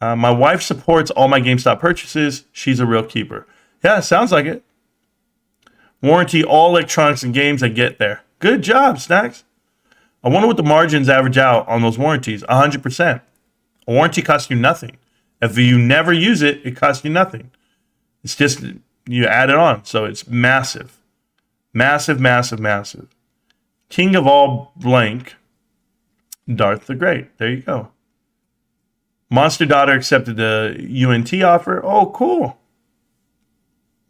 My wife supports all my GameStop purchases. She's a real keeper. Yeah, sounds like it. Warranty all electronics and games. I get there. Good job, Snacks. I wonder what the margins average out on those warranties. 100%. A warranty costs you nothing. If you never use it, it costs you nothing. It's just you add it on. So it's massive. Massive, massive, massive. King of all blank. Darth the Great. There you go. Monster Daughter accepted the UNT offer. Oh, cool.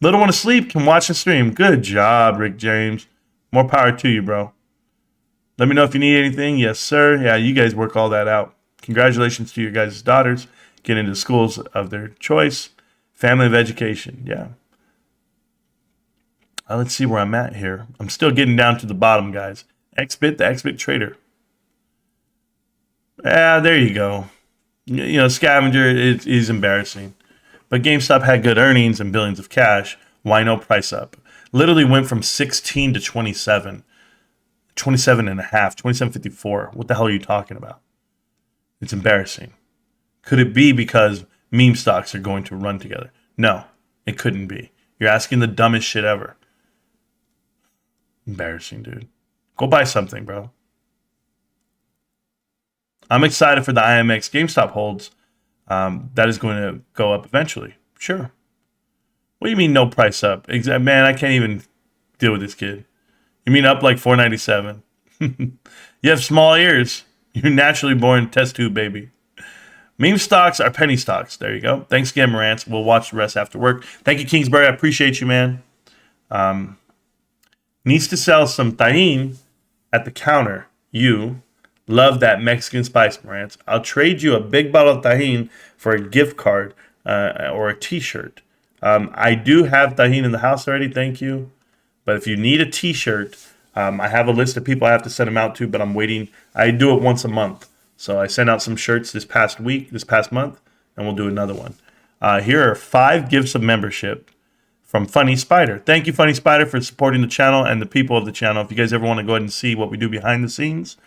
Little one asleep can watch the stream. Good job, Rick James. More power to you, bro. Let me know if you need anything. Yes, sir. Yeah, you guys work all that out. Congratulations to your guys' daughters. Get into schools of their choice. Family of education. Yeah. Let's see where I'm at here. I'm still getting down to the bottom, guys. XBit, the XBit trader. There you go. You know, Scavenger is embarrassing. But GameStop had good earnings and billions of cash. Why no price up? Literally went from 16 to 27. 27 and a half, 27.54. What the hell are you talking about? It's embarrassing. Could it be because meme stocks are going to run together? No, it couldn't be. You're asking the dumbest shit ever. Embarrassing, dude. Go buy something, bro. I'm excited for the IMX GameStop holds. That is going to go up eventually. Sure. What do you mean no price up? Man, I can't even deal with this kid. You mean up like $4.97? You have small ears. You're naturally born test tube baby. Meme stocks are penny stocks. There you go. Thanks again, Marantz. We'll watch the rest after work. Thank you, Kingsbury. I appreciate you, man. Needs to sell some tahini at the counter. You love that Mexican spice, Marantz. I'll trade you a big bottle of tahini for a gift card or a t-shirt. I do have tahini in the house already. Thank you. But if you need a t-shirt, I have a list of people I have to send them out to, but I'm waiting. I do it once a month. So I sent out some shirts this past month, and we'll do another one. Here are 5 gifts of membership from Funny Spider. Thank you, Funny Spider, for supporting the channel and the people of the channel. If you guys ever want to go ahead and see what we do behind the scenes,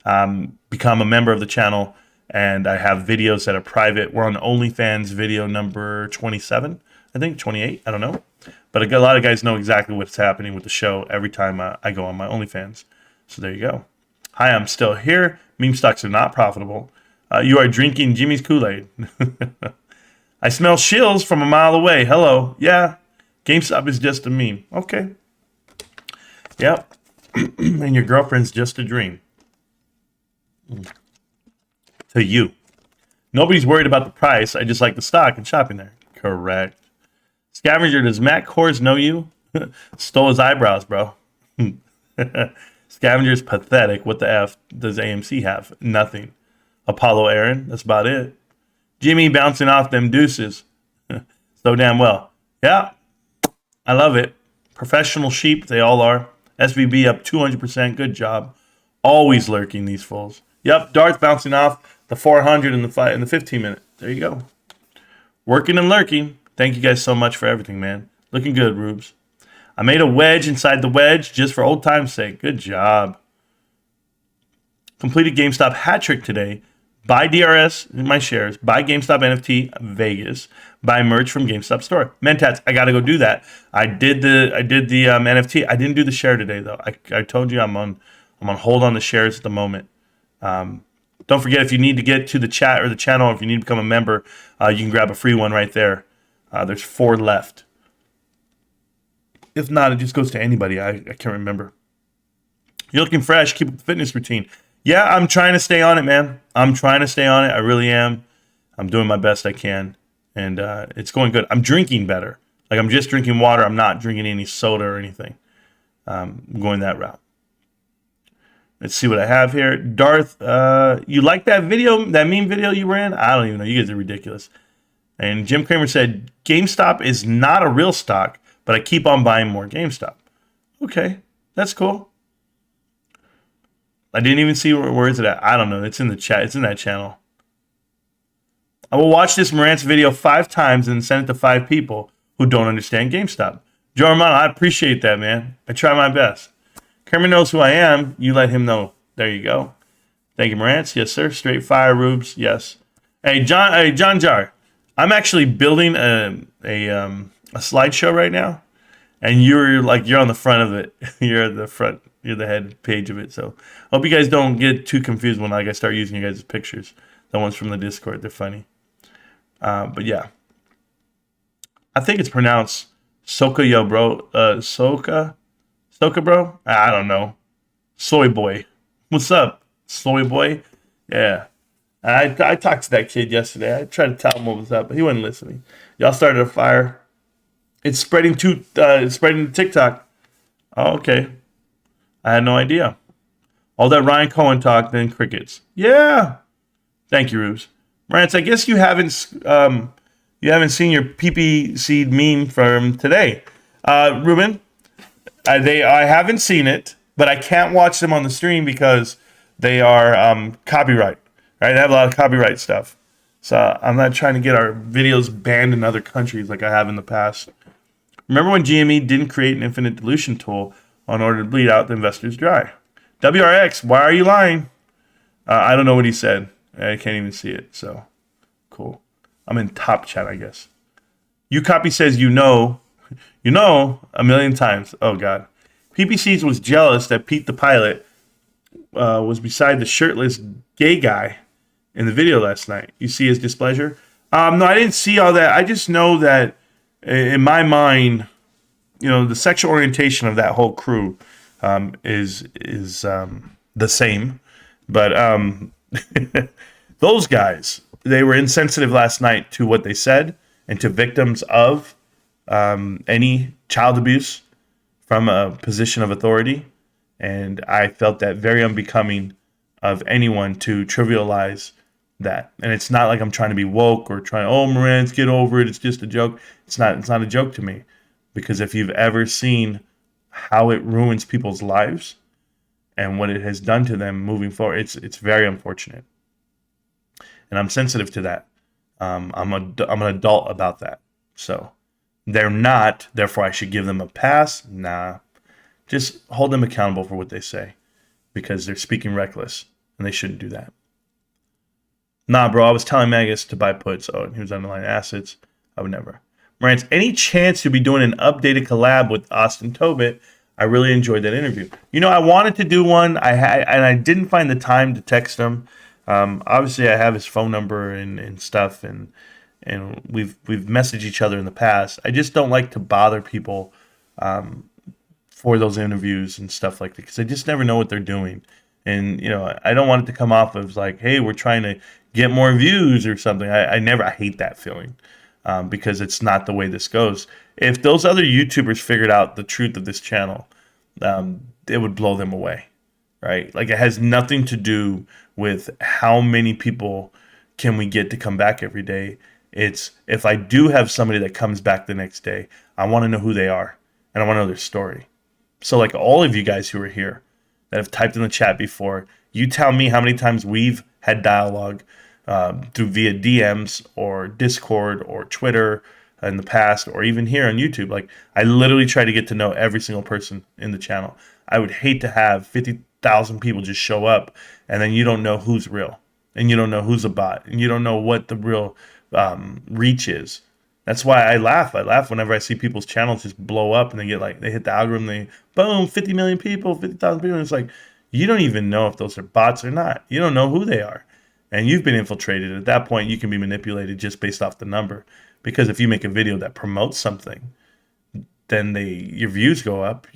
become a member of the channel. And I have videos that are private. We're on OnlyFans video number 27, I think, 28. I don't know. But a lot of guys know exactly what's happening with the show every time I go on my OnlyFans. So there you go. Hi, I'm still here. Meme stocks are not profitable. You are drinking Jimmy's Kool-Aid. I smell shills from a mile away. Hello. Yeah. GameStop is just a meme. Okay. Yep. And your girlfriend's just a dream. To you. Nobody's worried about the price. I just like the stock and shopping there. Correct. Scavenger, does Matt Kors know you? Stole his eyebrows, bro. Scavenger's pathetic. What the F does AMC have? Nothing. Apollo Aaron, that's about it. Jimmy bouncing off them deuces. So damn well. Yeah, I love it. Professional sheep, they all are. SVB up 200%. Good job. Always lurking, these fools. Yep, Darth bouncing off the 400 in the 15 minute. There you go. Working and lurking. Thank you guys so much for everything, man. Looking good, Rubes. I made a wedge inside the wedge just for old time's sake. Good job. Completed GameStop hat trick today. Buy DRS in my shares. Buy GameStop NFT Vegas. Buy merch from GameStop store. Mentats, I gotta go do that. I did the NFT. I didn't do the share today though. I told you I'm on hold on the shares at the moment. Don't forget, if you need to get to the chat or the channel, if you need to become a member, you can grab a free one right there. There's 4 left. If not, it just goes to anybody. I can't remember. You're looking fresh. Keep up the fitness routine. Yeah, I'm trying to stay on it, man. I'm trying to stay on it. I really am. I'm doing my best I can. And it's going good. I'm drinking better. Like, I'm just drinking water. I'm not drinking any soda or anything. I'm going that route. Let's see what I have here. Darth, you like that video, that meme video you ran? I don't even know. You guys are ridiculous. And Jim Cramer said, GameStop is not a real stock, but I keep on buying more GameStop. Okay, that's cool. I didn't even see where is it at. I don't know. It's in the chat. It's in that channel. I will watch this Marantz video 5 times and send it to 5 people who don't understand GameStop. Joe Romano, I appreciate that, man. I try my best. Kermit knows who I am. You let him know. There you go. Thank you, Marantz. Yes, sir. Straight fire, Rubes. Yes. Hey, John Jar. I'm actually building a slideshow right now, and you're on the front of it. You're at the front. You're the head page of it. So I hope you guys don't get too confused when I start using you guys' pictures. The ones from the Discord, they're funny. But yeah, I think it's pronounced Soka yo bro. Soka bro. I don't know. Soy boy. What's up, soy boy? Yeah. I talked to that kid yesterday. I tried to tell him what was up, but he wasn't listening. Y'all started a fire. It's spreading it's spreading to TikTok. Oh, okay. I had no idea. All that Ryan Cohen talk, then crickets. Yeah. Thank you, Rubes. Marantz, I guess you haven't seen your PP seed meme from today. Ruben, I haven't seen it, but I can't watch them on the stream because they are copyright. Right? They have a lot of copyright stuff. So I'm not trying to get our videos banned in other countries like I have in the past. Remember when GME didn't create an infinite dilution tool in order to bleed out the investors dry? WRX, why are you lying? I don't know what he said. I can't even see it. So cool. I'm in top chat, I guess. You copy says you know a million times. Oh God. PPCs was jealous that Pete the pilot was beside the shirtless gay guy in the video last night. You see his displeasure? No, I didn't see all that. I just know that in my mind, the sexual orientation of that whole crew is the same. But those guys, they were insensitive last night to what they said and to victims of any child abuse from a position of authority. And I felt that very unbecoming of anyone to trivialize that. And it's not like I'm trying to be woke or trying, Marantz, get over it. It's just a joke. It's not a joke to me. Because if you've ever seen how it ruins people's lives and what it has done to them moving forward, it's very unfortunate. And I'm sensitive to that. I'm an adult about that. So they're not, therefore I should give them a pass. Nah. Just hold them accountable for what they say because they're speaking reckless and they shouldn't do that. Nah, bro, I was telling Magus to buy puts. Oh, and he was underlying assets. I would never. Marantz, any chance you'll be doing an updated collab with Austin Tobit? I really enjoyed that interview. I wanted to do one. I didn't find the time to text him. Obviously, I have his phone number and stuff, and we've messaged each other in the past. I just don't like to bother people for those interviews and stuff like that because I just never know what they're doing. And, I don't want it to come off as like, hey, we're trying to get more views or something. I hate that feeling because it's not the way this goes. If those other YouTubers figured out the truth of this channel, it would blow them away, right? Like it has nothing to do with how many people can we get to come back every day. It's if I do have somebody that comes back the next day, I want to know who they are and I want to know their story. So like all of you guys who are here that have typed in the chat before, you tell me how many times we've had dialogue through via DMs or Discord or Twitter in the past, or even here on YouTube. Like I literally try to get to know every single person in the channel. I would hate to have 50,000 people just show up and then you don't know who's real and you don't know who's a bot and you don't know what the real reach is. That's why I laugh. I laugh whenever I see people's channels just blow up and they hit the algorithm, boom, 50 million people, 50,000 people. And it's like, you don't even know if those are bots or not. You don't know who they are. And you've been infiltrated. At that point, you can be manipulated just based off the number. Because if you make a video that promotes something, then your views go up.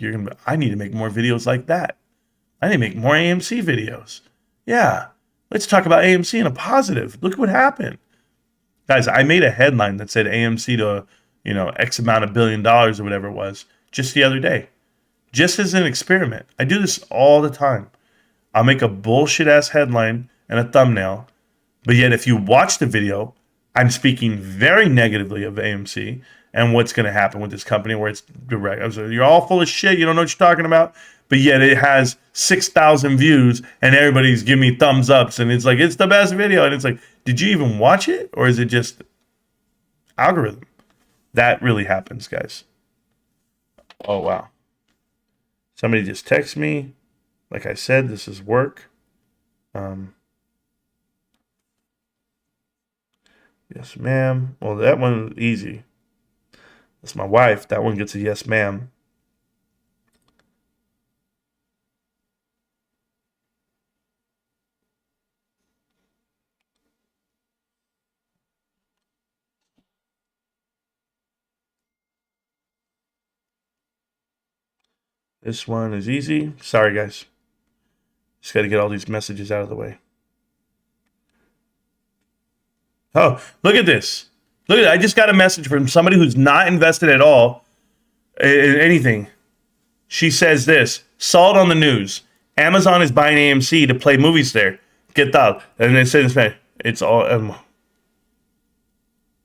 I need to make more videos like that. I need to make more AMC videos. Yeah, let's talk about AMC in a positive. Look what happened. Guys, I made a headline that said AMC to, X amount of $1 billion or whatever it was just the other day. Just as an experiment. I do this all the time. I'll make a bullshit ass headline and a thumbnail. But yet if you watch the video, I'm speaking very negatively of AMC and what's going to happen with this company where it's direct. You're all full of shit. You don't know what you're talking about. but yet it has 6,000 views and everybody's giving me thumbs ups and it's like, it's the best video. And it's like, did you even watch it? Or is it just algorithm? That really happens, guys. Oh, wow. Somebody just texted me. Like I said, this is work. Yes, ma'am. Well, that one was easy. That's my wife. That one gets a yes, ma'am. This one is easy. Sorry, guys. Just got to get all these messages out of the way. Oh, look at this. Look at it. I just got a message from somebody who's not invested at all in anything. She says this. Saw it on the news. Amazon is buying AMC to play movies there. Get that. And they say this, man. It's all...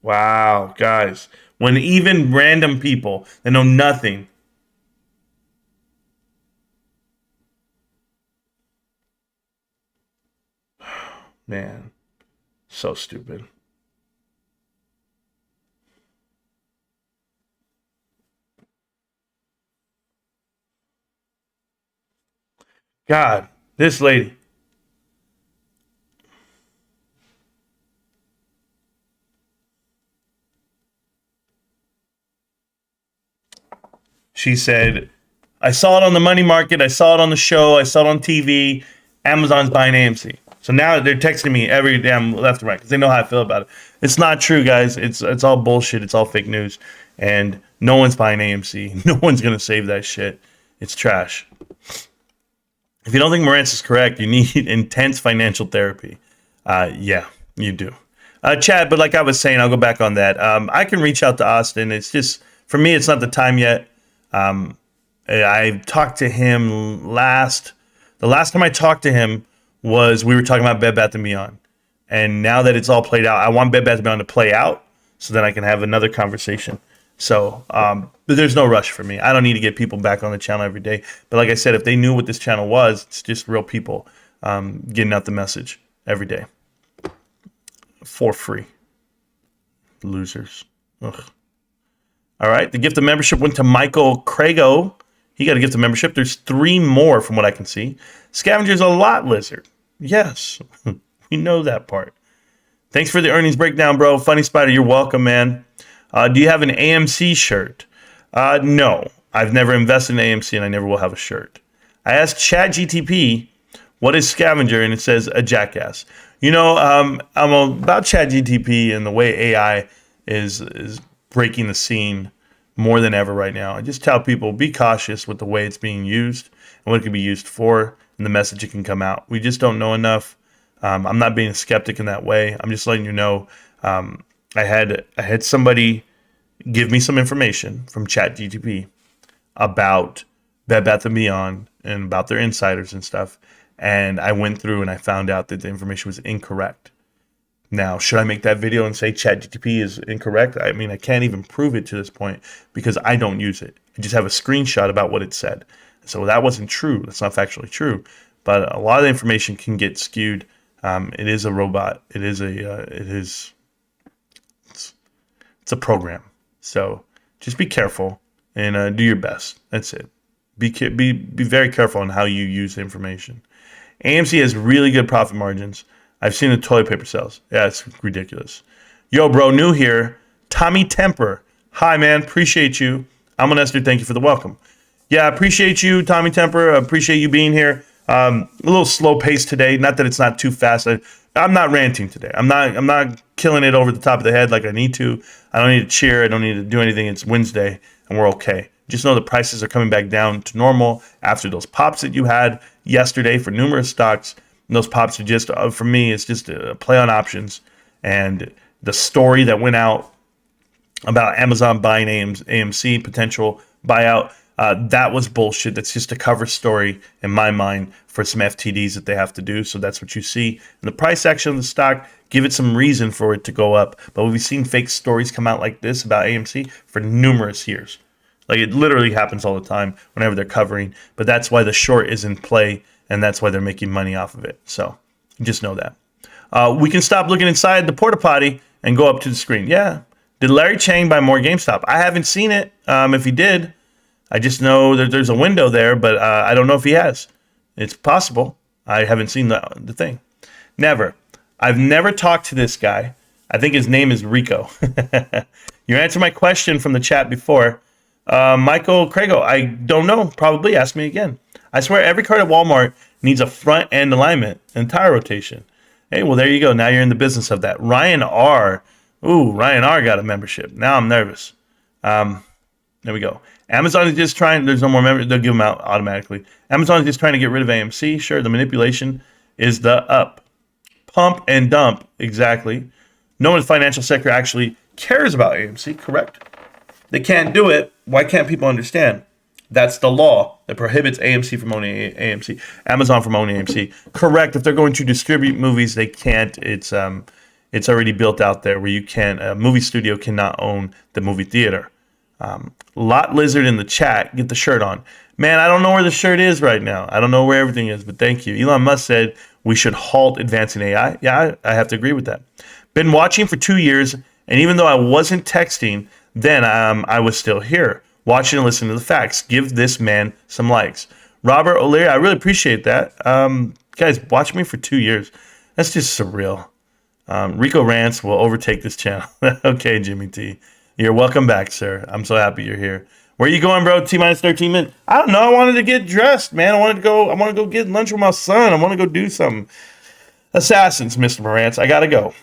wow, guys. When even random people that know nothing... Man, so stupid. God, this lady. She said, I saw it on the money market. I saw it on the show. I saw it on TV. Amazon's buying AMC. So now they're texting me every damn left and right because they know how I feel about it. It's not true, guys. It's all bullshit. It's all fake news. And no one's buying AMC. No one's going to save that shit. It's trash. If you don't think Marantz is correct, you need intense financial therapy. Yeah, you do. Chad, but like I was saying, I'll go back on that. I can reach out to Austin. It's just, for me, it's not the time yet. I talked to him the last time I talked to him was we were talking about Bed Bath & Beyond. And now that it's all played out, I want Bed Bath & Beyond to play out so then I can have another conversation. So, but there's no rush for me. I don't need to get people back on the channel every day. But like I said, if they knew what this channel was, it's just real people getting out the message every day for free. Losers. Ugh. All right. The gift of membership went to Michael Crago. He got a gift of membership. There's 3 more from what I can see. Scavenger's a lot lizard. Yes. We know that part. Thanks for the earnings breakdown, bro. Funny Spider, you're welcome, man. Do you have an AMC shirt? No. I've never invested in AMC and I never will have a shirt. I asked ChatGTP, what is Scavenger? And it says a jackass. You know, I'm about ChatGTP and the way AI is breaking the scene more than ever right now. I just tell people, be cautious with the way it's being used and what it can be used for and the message it can come out. We just don't know enough. I'm not being a skeptic in that way. I'm just letting you know. I had somebody give me some information from ChatGTP about Bed Bath & Beyond and about their insiders and stuff. And I went through and I found out that the information was incorrect. Now, should I make that video and say ChatGTP is incorrect? I mean, I can't even prove it to this point because I don't use it. I just have a screenshot about what it said. So that wasn't true. That's not factually true. But a lot of the information can get skewed. It is a robot. It's a program. So just be careful and do your best. That's it. Be very careful on how you use the information. AMC has really good profit margins. I've seen the toilet paper sales. Yeah, it's ridiculous. Yo, bro, new here. Tommy Temper. Hi, man. Appreciate you. I'm an Esther. Thank you for the welcome. Yeah, I appreciate you, Tommy Temper. I appreciate you being here. A little slow pace today. Not that it's not too fast. I'm not ranting today. I'm not killing it over the top of the head like I need to. I don't need to cheer. I don't need to do anything. It's Wednesday, and we're okay. Just know the prices are coming back down to normal after those pops that you had yesterday for numerous stocks. And those pops are just, for me, it's just a play on options. And the story that went out about Amazon buying AMC, potential buyout, that was bullshit. That's just a cover story in my mind for some FTDs that they have to do. So that's what you see in the price action of the stock. Give it some reason for it to go up. But we've seen fake stories come out like this about AMC for numerous years. Like, it literally happens all the time whenever they're covering. But that's why the short is in play, and that's why they're making money off of it. So just know that. We can stop looking inside the porta potty and go up to the screen. Yeah. Did Larry Chang buy more GameStop? I haven't seen it. If he did, I just know that there's a window there, but I don't know if he has. It's possible. I haven't seen the thing. Never. I've never talked to this guy. I think his name is Rico. You answered my question from the chat before. Michael Crago, I don't know. Probably ask me again. I swear every card at Walmart needs a front end alignment and tire rotation. Hey, well, there you go. Now you're in the business of that. Ryan R. Ooh, Ryan R. got a membership. Now I'm nervous. There we go. Amazon is just trying. There's no more members. They'll give them out automatically. Amazon is just trying to get rid of AMC. Sure, the manipulation is the up. Pump and dump. Exactly. No one in the financial sector actually cares about AMC, correct? They can't do it. Why can't people understand? That's the law that prohibits AMC from owning AMC, Amazon from owning AMC. Correct. If they're going to distribute movies, they can't. It's already built out there where you can't. A movie studio cannot own the movie theater. Lot Lizard in the chat, get the shirt on. Man, I don't know where the shirt is right now. I don't know where everything is, but thank you. Elon Musk said we should halt advancing AI. Yeah, I have to agree with that. Been watching for 2 years, and even though I wasn't texting, then I was still here, watching and listening to the facts. Give this man some likes. Robert O'Leary, I really appreciate that. Guys, watch me for 2 years. That's just surreal. Rico Rants will overtake this channel. Okay, Jimmy T. You're welcome back, sir. I'm so happy you're here. Where are you going, bro? T-minus 13 minutes. I don't know. I wanted to get dressed, man. I want to go get lunch with my son. I want to go do something. Assassins, Mr. Marantz. I got to go.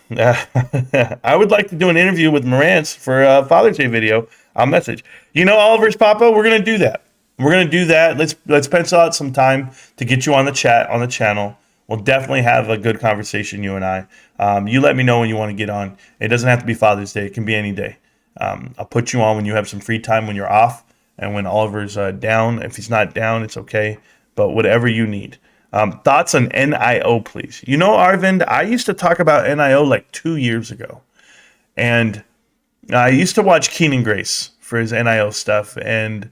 I would like to do an interview with Marantz for a Father's Day video. I'll message. You know, Oliver's Papa, we're going to do that. We're going to do that. Let's pencil out some time to get you on the chat, on the channel. We'll definitely have a good conversation, you and I. You let me know when you want to get on. It doesn't have to be Father's Day. It can be any day. I'll put you on when you have some free time, when you're off, and when Oliver's down. If he's not down, it's okay. But whatever you need. Thoughts on NIO, please. You know, Arvind, I used to talk about NIO like 2 years ago. And I used to watch Keenan Grace for his NIO stuff. And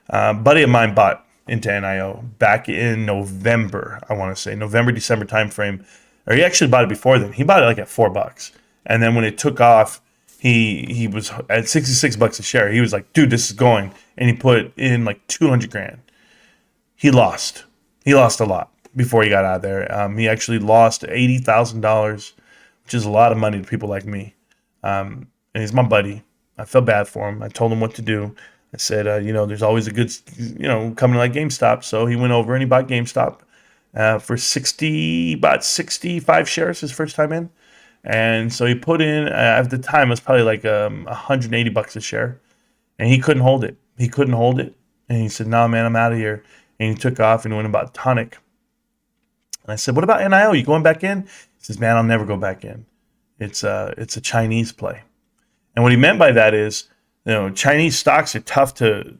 a buddy of mine bought into NIO back in November, I want to say. November, December timeframe. Or he actually bought it before then. He bought it like at $4. And then when it took off, he was at $66 a share. He was like, dude, this is going. And he put in like 200 grand. He lost. He lost a lot before he got out of there. He actually lost $80,000, which is a lot of money to people like me. And he's my buddy. I felt bad for him. I told him what to do. I said, there's always a good, company like GameStop. So he went over and he bought GameStop for about 65 shares his first time in. And so he put in, at the time, it was probably like $180 a share. And he couldn't hold it. He couldn't hold it. And he said, no, man, I'm out of here. And he took off and went about tonic. And I said, what about NIO? You going back in? He says, man, I'll never go back in. It's a Chinese play. And what he meant by that is, Chinese stocks are tough to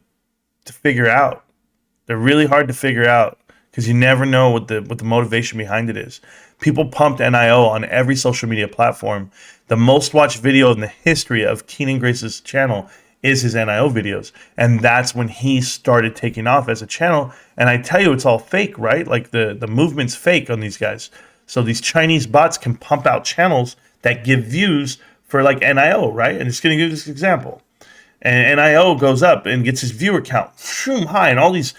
figure out. They're really hard to figure out because you never know what the motivation behind it is. People pumped NIO on every social media platform. The most watched video in the history of Keenan Grace's channel is his NIO videos. And that's when he started taking off as a channel. And I tell you, it's all fake, right? Like the movement's fake on these guys. So these Chinese bots can pump out channels that give views for like NIO, right? And it's going to give this example. And NIO goes up and gets his viewer count high, and all these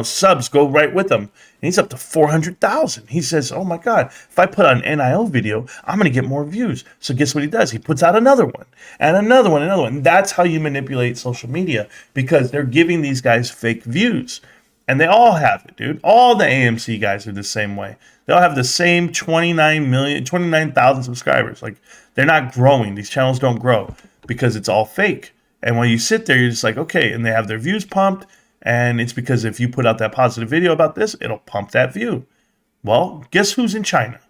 subs go right with him. And he's up to 400,000. He says, oh my God, if I put out an NIO video, I'm going to get more views. So guess what he does? He puts out another one and another one, another one. And that's how you manipulate social media, because they're giving these guys fake views. And they all have it, dude. All the AMC guys are the same way. They all have the same 29,000 subscribers. Like, they're not growing. These channels don't grow because it's all fake. And when you sit there, you're just like, okay, and they have their views pumped. And it's because if you put out that positive video about this, it'll pump that view. Well, guess who's in China?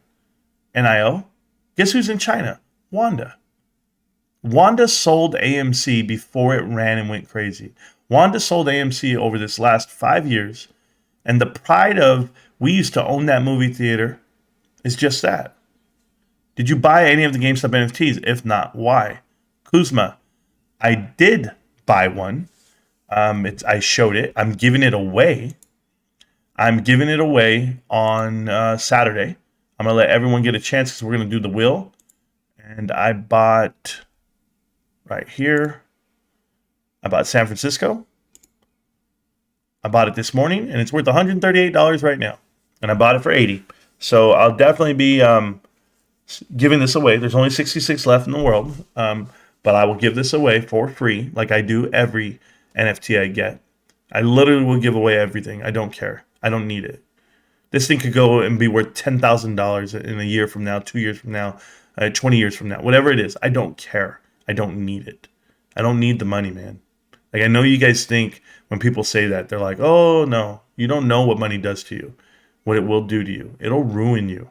NIO. Guess who's in China? Wanda. Wanda sold AMC before it ran and went crazy. Wanda sold AMC over this last 5 years. And the pride of, we used to own that movie theater, is just that. Did you buy any of the GameStop NFTs? If not, why? Kuzma, I did buy one. I showed it. I'm giving it away. I'm giving it away on Saturday. I'm gonna let everyone get a chance because we're gonna do the will. And I bought right here. I bought San Francisco. I bought it this morning, and it's worth $138 right now. And I bought it for $80. So I'll definitely be giving this away. There's only 66 left in the world, but I will give this away for free, like I do every NFT I get. I literally will give away everything. I don't care. I don't need it. This thing could go and be worth $10,000 in a year from now, 2 years from now, 20 years from now, whatever it is. I don't care. I don't need it. I don't need the money, man. Like, I know you guys think when people say that, they're like, oh, no, you don't know what money does to you, what it will do to you. It'll ruin you.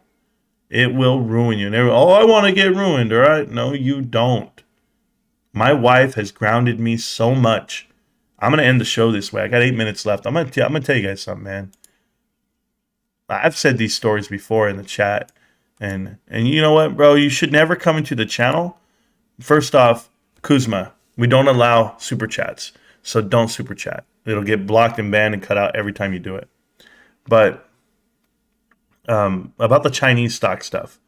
It will ruin you. And oh, I want to get ruined, all right? No, you don't. My wife has grounded me so much. I'm going to end the show this way. I got 8 minutes left. I'm going to tell you guys something, man. I've said these stories before in the chat. And you know what, bro? You should never come into the channel. First off, Kuzma, we don't allow super chats. So don't super chat. It'll get blocked and banned and cut out every time you do it. But about the Chinese stock stuff,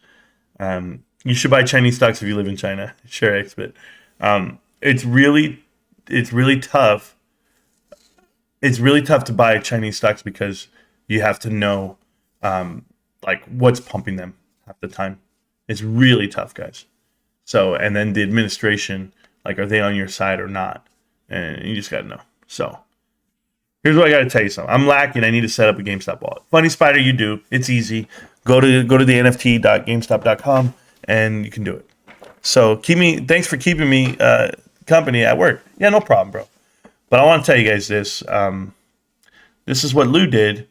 you should buy Chinese stocks if you live in China. Sure, Expert. It's really tough. It's really tough to buy Chinese stocks because you have to know like what's pumping them half the time. It's really tough, guys. So, and then the administration, like, are they on your side or not? And you just got to know. So here's what I got to tell you something. I'm lacking. I need to set up a GameStop wallet. Funny Spider, you do. It's easy. Go to the nft.gamestop.com and you can do it. So thanks for keeping me company at work. Yeah, no problem, bro. But I want to tell you guys this. This is what Lou did,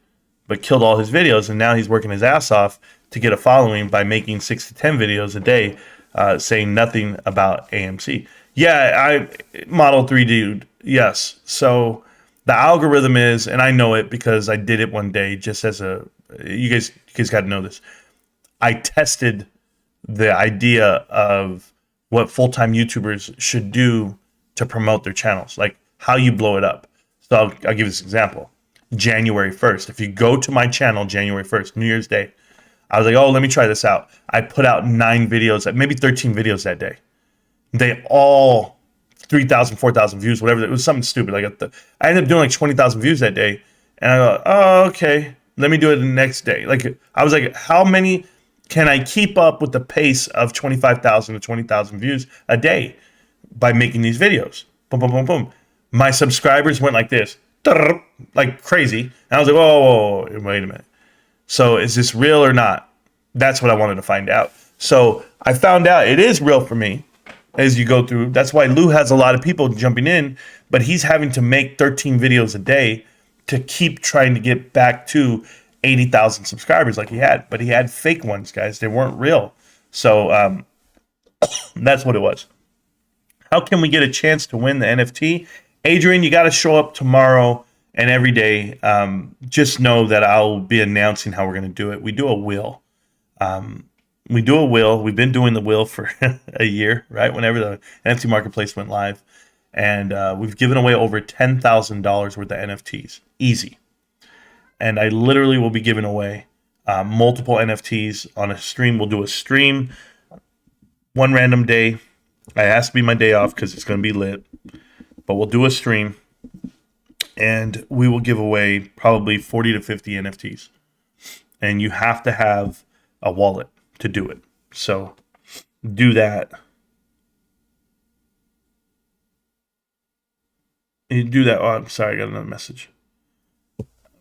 but killed all his videos. And now he's working his ass off to get a following by making 6 to 10 videos a day saying nothing about AMC. Yeah, I Model 3 dude. Yes. So the algorithm is, and I know it because I did it one day just as you guys got to know this. I tested the idea of what full-time YouTubers should do to promote their channels, like how you blow it up. So I'll give you this example. January 1st. If you go to my channel, January 1st, New Year's Day, I was like, oh, let me try this out. I put out 9 videos, maybe 13 videos that day. They all 3,000, 4,000 views, whatever. It was something stupid. Like I ended up doing like 20,000 views that day. And I go, oh, okay. Let me do it the next day. Like, I was like, how many can I keep up with the pace of 25,000 to 20,000 views a day by making these videos? Boom, boom, boom, boom. My subscribers went like this, like crazy. And I was like, whoa, wait a minute. So is this real or not? That's what I wanted to find out. So I found out it is real for me as you go through. That's why Lou has a lot of people jumping in, but he's having to make 13 videos a day to keep trying to get back to 80,000 subscribers like he had. But he had fake ones, guys. They weren't real. So that's what it was. How can we get a chance to win the NFT? Adrian, you got to show up tomorrow and every day. Just know that I'll be announcing how we're going to do it. We do a will. We've been doing the will for a year, right? Whenever the NFT marketplace went live. And we've given away over $10,000 worth of NFTs. Easy. And I literally will be giving away multiple NFTs on a stream. We'll do a stream one random day. It has to be my day off because it's going to be lit. But we'll do a stream. And we will give away probably 40 to 50 NFTs. And you have to have a wallet to do it. So do that. You do that. Oh, I'm sorry, I got another message.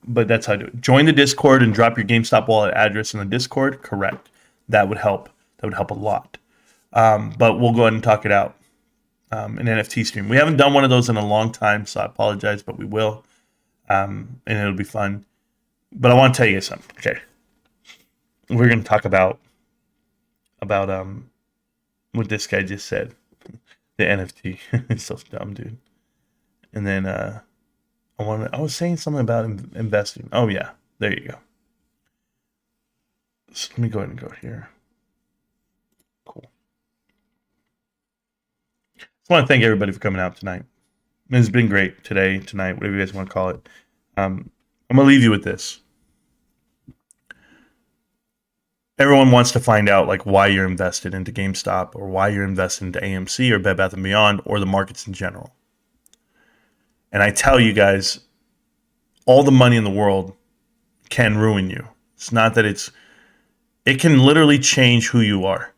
But that's how I do it. Join the Discord and drop your GameStop wallet address in the Discord. Correct. That would help. That would help a lot. But we'll go ahead and talk it out. An NFT stream. We haven't done one of those in a long time, so I apologize, but we will. And it'll be fun. But I want to tell you guys something. Okay. We're going to talk about what this guy just said. The NFT. It's so dumb, dude. And then I was saying something about investing. Oh yeah, there you go. So let me go ahead and go here. Cool. Just want to thank everybody for coming out tonight. It's been great today, tonight, whatever you guys want to call it. I'm going to leave you with this. Everyone wants to find out like why you're invested into GameStop or why you're invested into AMC or Bed Bath & Beyond or the markets in general. And I tell you guys, all the money in the world can ruin you. It's not that it can literally change who you are.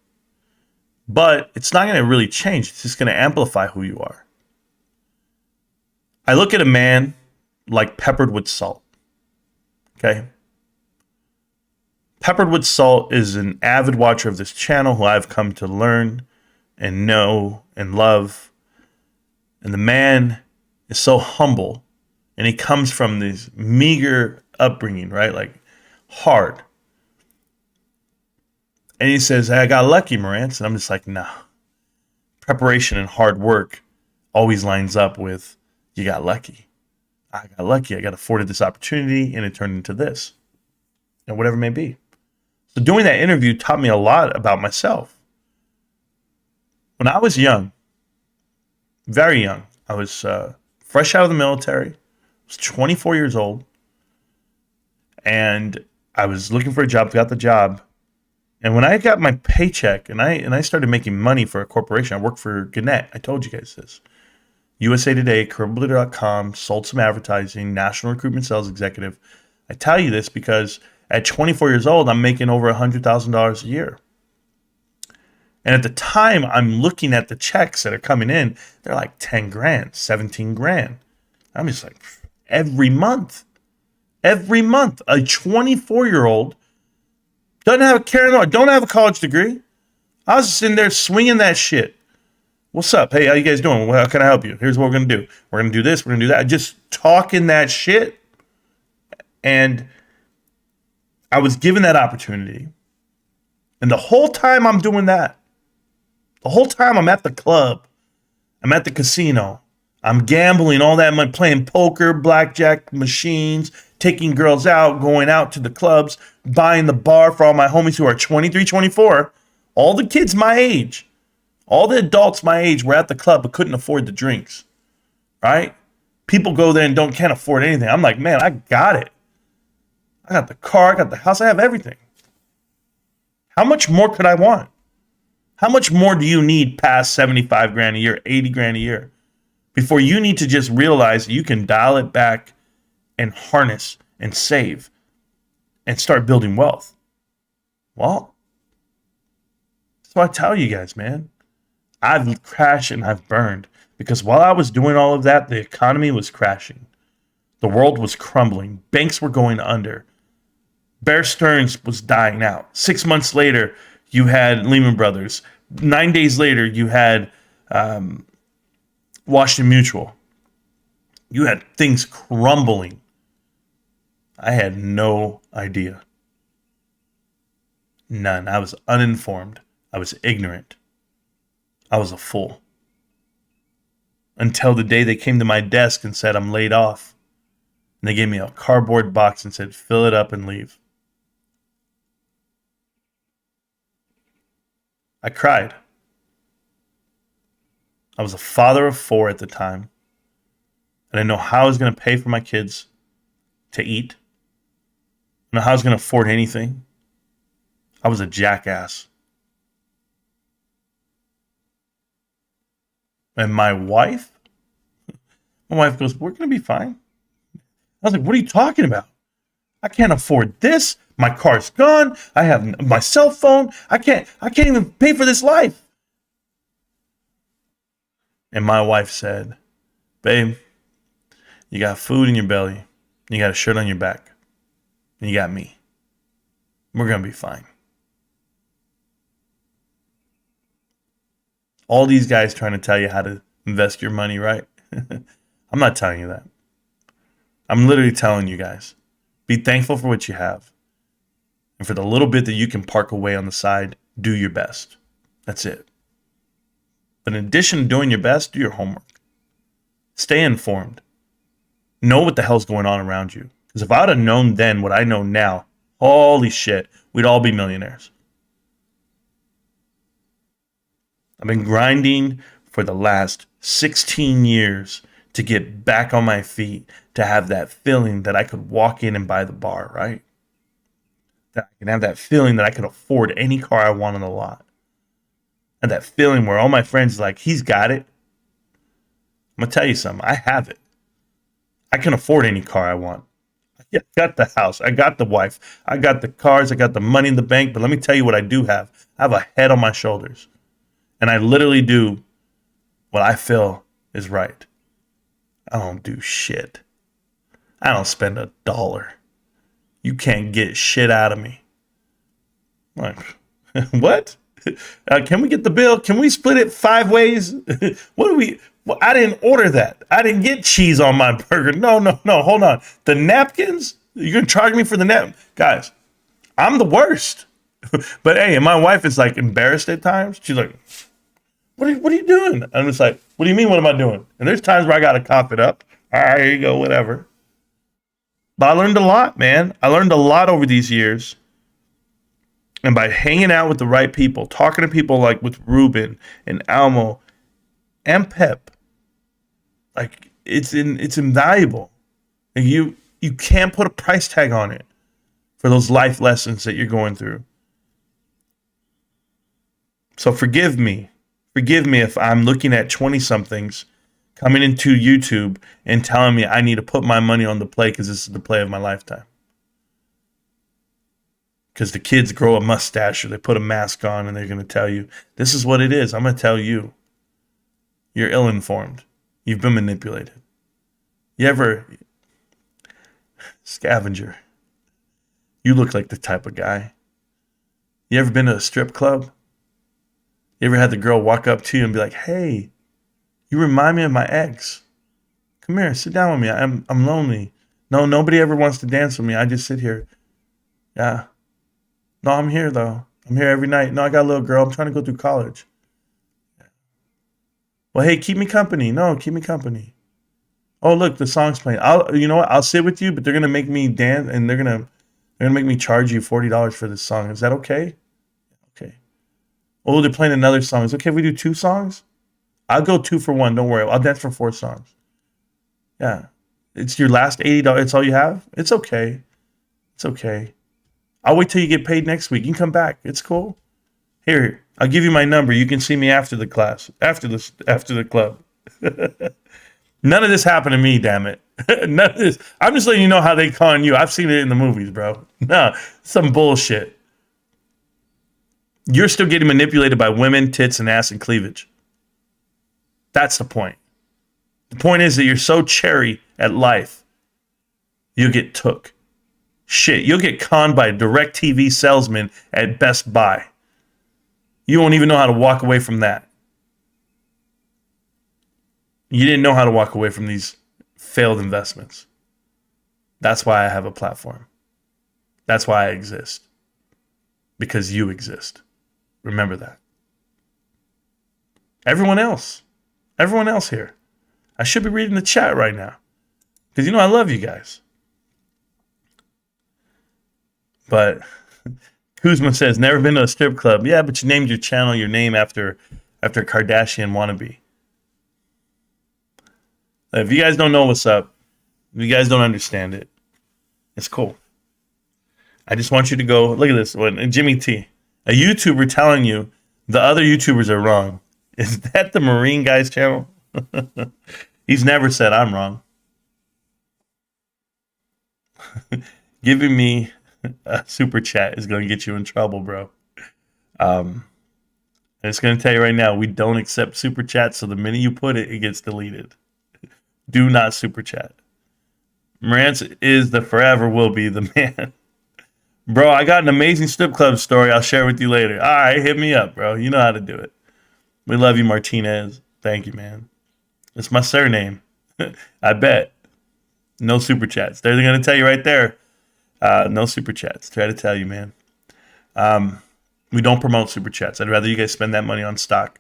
But it's not going to really change. It's just going to amplify who you are. I look at a man like peppered with salt. Okay? Peppered with Salt is an avid watcher of this channel who I've come to learn and know and love. And the man is so humble. And he comes from this meager upbringing, right? Like hard. And he says, hey, I got lucky, Marantz. And I'm just like, nah. Preparation and hard work always lines up with you got lucky. I got lucky. I got afforded this opportunity and it turned into this. And whatever it may be. So doing that interview taught me a lot about myself. When I was young, very young, I was fresh out of the military. I was 24 years old. And I was looking for a job, got the job. And when I got my paycheck and I started making money for a corporation, I worked for Gannett. I told you guys this. USA Today, Careerbuilder.com, sold some advertising, national recruitment sales executive. I tell you this because at 24 years old, I'm making over $100,000 a year. And at the time, I'm looking at the checks that are coming in. They're like 10 grand, 17 grand. I'm just like, every month, a 24-year-old doesn't have a care in the world, don't have a college degree. I was just in there swinging that shit. What's up? Hey, how you guys doing? Well, how can I help you? Here's what we're going to do. We're going to do this. We're going to do that. Just talking that shit. And I was given that opportunity. And the whole time I'm doing that, the whole time I'm at the club, I'm at the casino, I'm gambling all that money, playing poker, blackjack machines, taking girls out, going out to the clubs, buying the bar for all my homies who are 23, 24, all the kids my age, all the adults my age were at the club but couldn't afford the drinks, right? People go there and can't afford anything. I'm like, man, I got it. I got the car, I got the house, I have everything. How much more could I want? How much more do you need past 75 grand a year, 80 grand a year, before you need to just realize you can dial it back and harness and save and start building wealth? Well, so I tell you guys, man, I've crashed and I've burned because while I was doing all of that, the economy was crashing. The world was crumbling. Banks were going under. Bear Stearns was dying out. 6 months later, you had Lehman Brothers. 9 days later, you had Washington Mutual. You had things crumbling. I had no idea. None. I was uninformed. I was ignorant. I was a fool. Until the day they came to my desk and said, I'm laid off. And they gave me a cardboard box and said, fill it up and leave. I cried. I was a father of 4 at the time. I didn't know how I was going to pay for my kids to eat. I didn't know how I was going to afford anything. I was a jackass. And my wife goes, we're going to be fine. I was like, what are you talking about? I can't afford this. My car's gone. I have my cell phone. I can't even pay for this life. And my wife said, babe, you got food in your belly. You got a shirt on your back. And you got me. We're going to be fine. All these guys trying to tell you how to invest your money, right? I'm not telling you that. I'm literally telling you guys, be thankful for what you have. And for the little bit that you can park away on the side, do your best. That's it. But in addition to doing your best, do your homework. Stay informed. Know what the hell's going on around you. Because if I would have known then what I know now, holy shit, we'd all be millionaires. I've been grinding for the last 16 years to get back on my feet, to have that feeling that I could walk in and buy the bar, right? That I can have that feeling that I could afford any car I want on the lot. And that feeling where all my friends are like, he's got it. I'm going to tell you something. I have it. I can afford any car I want. I got the house. I got the wife. I got the cars. I got the money in the bank. But let me tell you what I do have. I have a head on my shoulders. And I literally do what I feel is right. I don't do shit. I don't spend $1. You can't get shit out of me. Like, what? Can we get the bill? Can we split it 5 ways? What do we... Well, I didn't order that. I didn't get cheese on my burger. No. Hold on. The napkins? You're going to charge me for the nap? Guys, I'm the worst. But hey, and my wife is like embarrassed at times. She's like, what are you doing? I'm just like, what do you mean, what am I doing? And there's times where I got to cough it up. All right, here you go, whatever. But I learned a lot, man. I learned a lot over these years. And by hanging out with the right people, talking to people like with Ruben and Almo and Pep, like it's invaluable. And you can't put a price tag on it for those life lessons that you're going through. So forgive me if I'm looking at 20-somethings coming into YouTube and telling me I need to put my money on the play because this is the play of my lifetime. Because the kids grow a mustache or they put a mask on and they're going to tell you, this is what it is. I'm going to tell you. You're ill-informed. You've been manipulated. You ever... Scavenger. You look like the type of guy. You ever been to a strip club? You ever had the girl walk up to you and be like, hey, you remind me of my ex. Come here, sit down with me. I'm lonely. No, nobody ever wants to dance with me. I just sit here. Yeah. No, I'm here, though. I'm here every night. No, I got a little girl. I'm trying to go through college. Well, hey, keep me company. No, keep me company. Oh, look, the song's playing. You know what? I'll sit with you, but they're gonna make me dance, and they're gonna make me charge you $40 for this song. Is that okay? Okay. Oh, they're playing another song. Is it okay if we do 2 songs? I'll go 2 for 1. Don't worry. I'll dance for 4 songs. Yeah. It's your last $80. It's all you have? It's okay. It's okay. I'll wait till you get paid next week. You can come back. It's cool. Here, I'll give you my number. You can see me after the class, after the club. None of this happened to me, damn it. None of this. I'm just letting you know how they con you. I've seen it in the movies, bro. No, some bullshit. You're still getting manipulated by women, tits, and ass and cleavage. That's the point. The point is that you're so cherry at life, you'll get took. Shit, you'll get conned by a DirecTV salesman at Best Buy. You won't even know how to walk away from that. You didn't know how to walk away from these failed investments. That's why I have a platform. That's why I exist. Because you exist. Remember that. Everyone else here. I should be reading the chat right now. Because you know I love you guys. But Kuzma says, never been to a strip club. Yeah, but you named your channel your name after Kardashian wannabe. If you guys don't know what's up, if you guys don't understand it, it's cool. I just want you to go, look at this one, Jimmy T. A YouTuber telling you the other YouTubers are wrong. Is that the Marine guy's channel? He's never said I'm wrong. Giving me a super chat is going to get you in trouble, bro. I'm just going to tell you right now, we don't accept super chats, so the minute you put it, it gets deleted. Do not super chat. Marantz is the forever will be the man. Bro, I got an amazing strip club story I'll share with you later. All right, hit me up, bro. You know how to do it. We love you, Martinez. Thank you, man. It's my surname. I bet. No super chats. They're going to tell you right there. No super chats. Try to tell you, man. We don't promote super chats. I'd rather you guys spend that money on stock.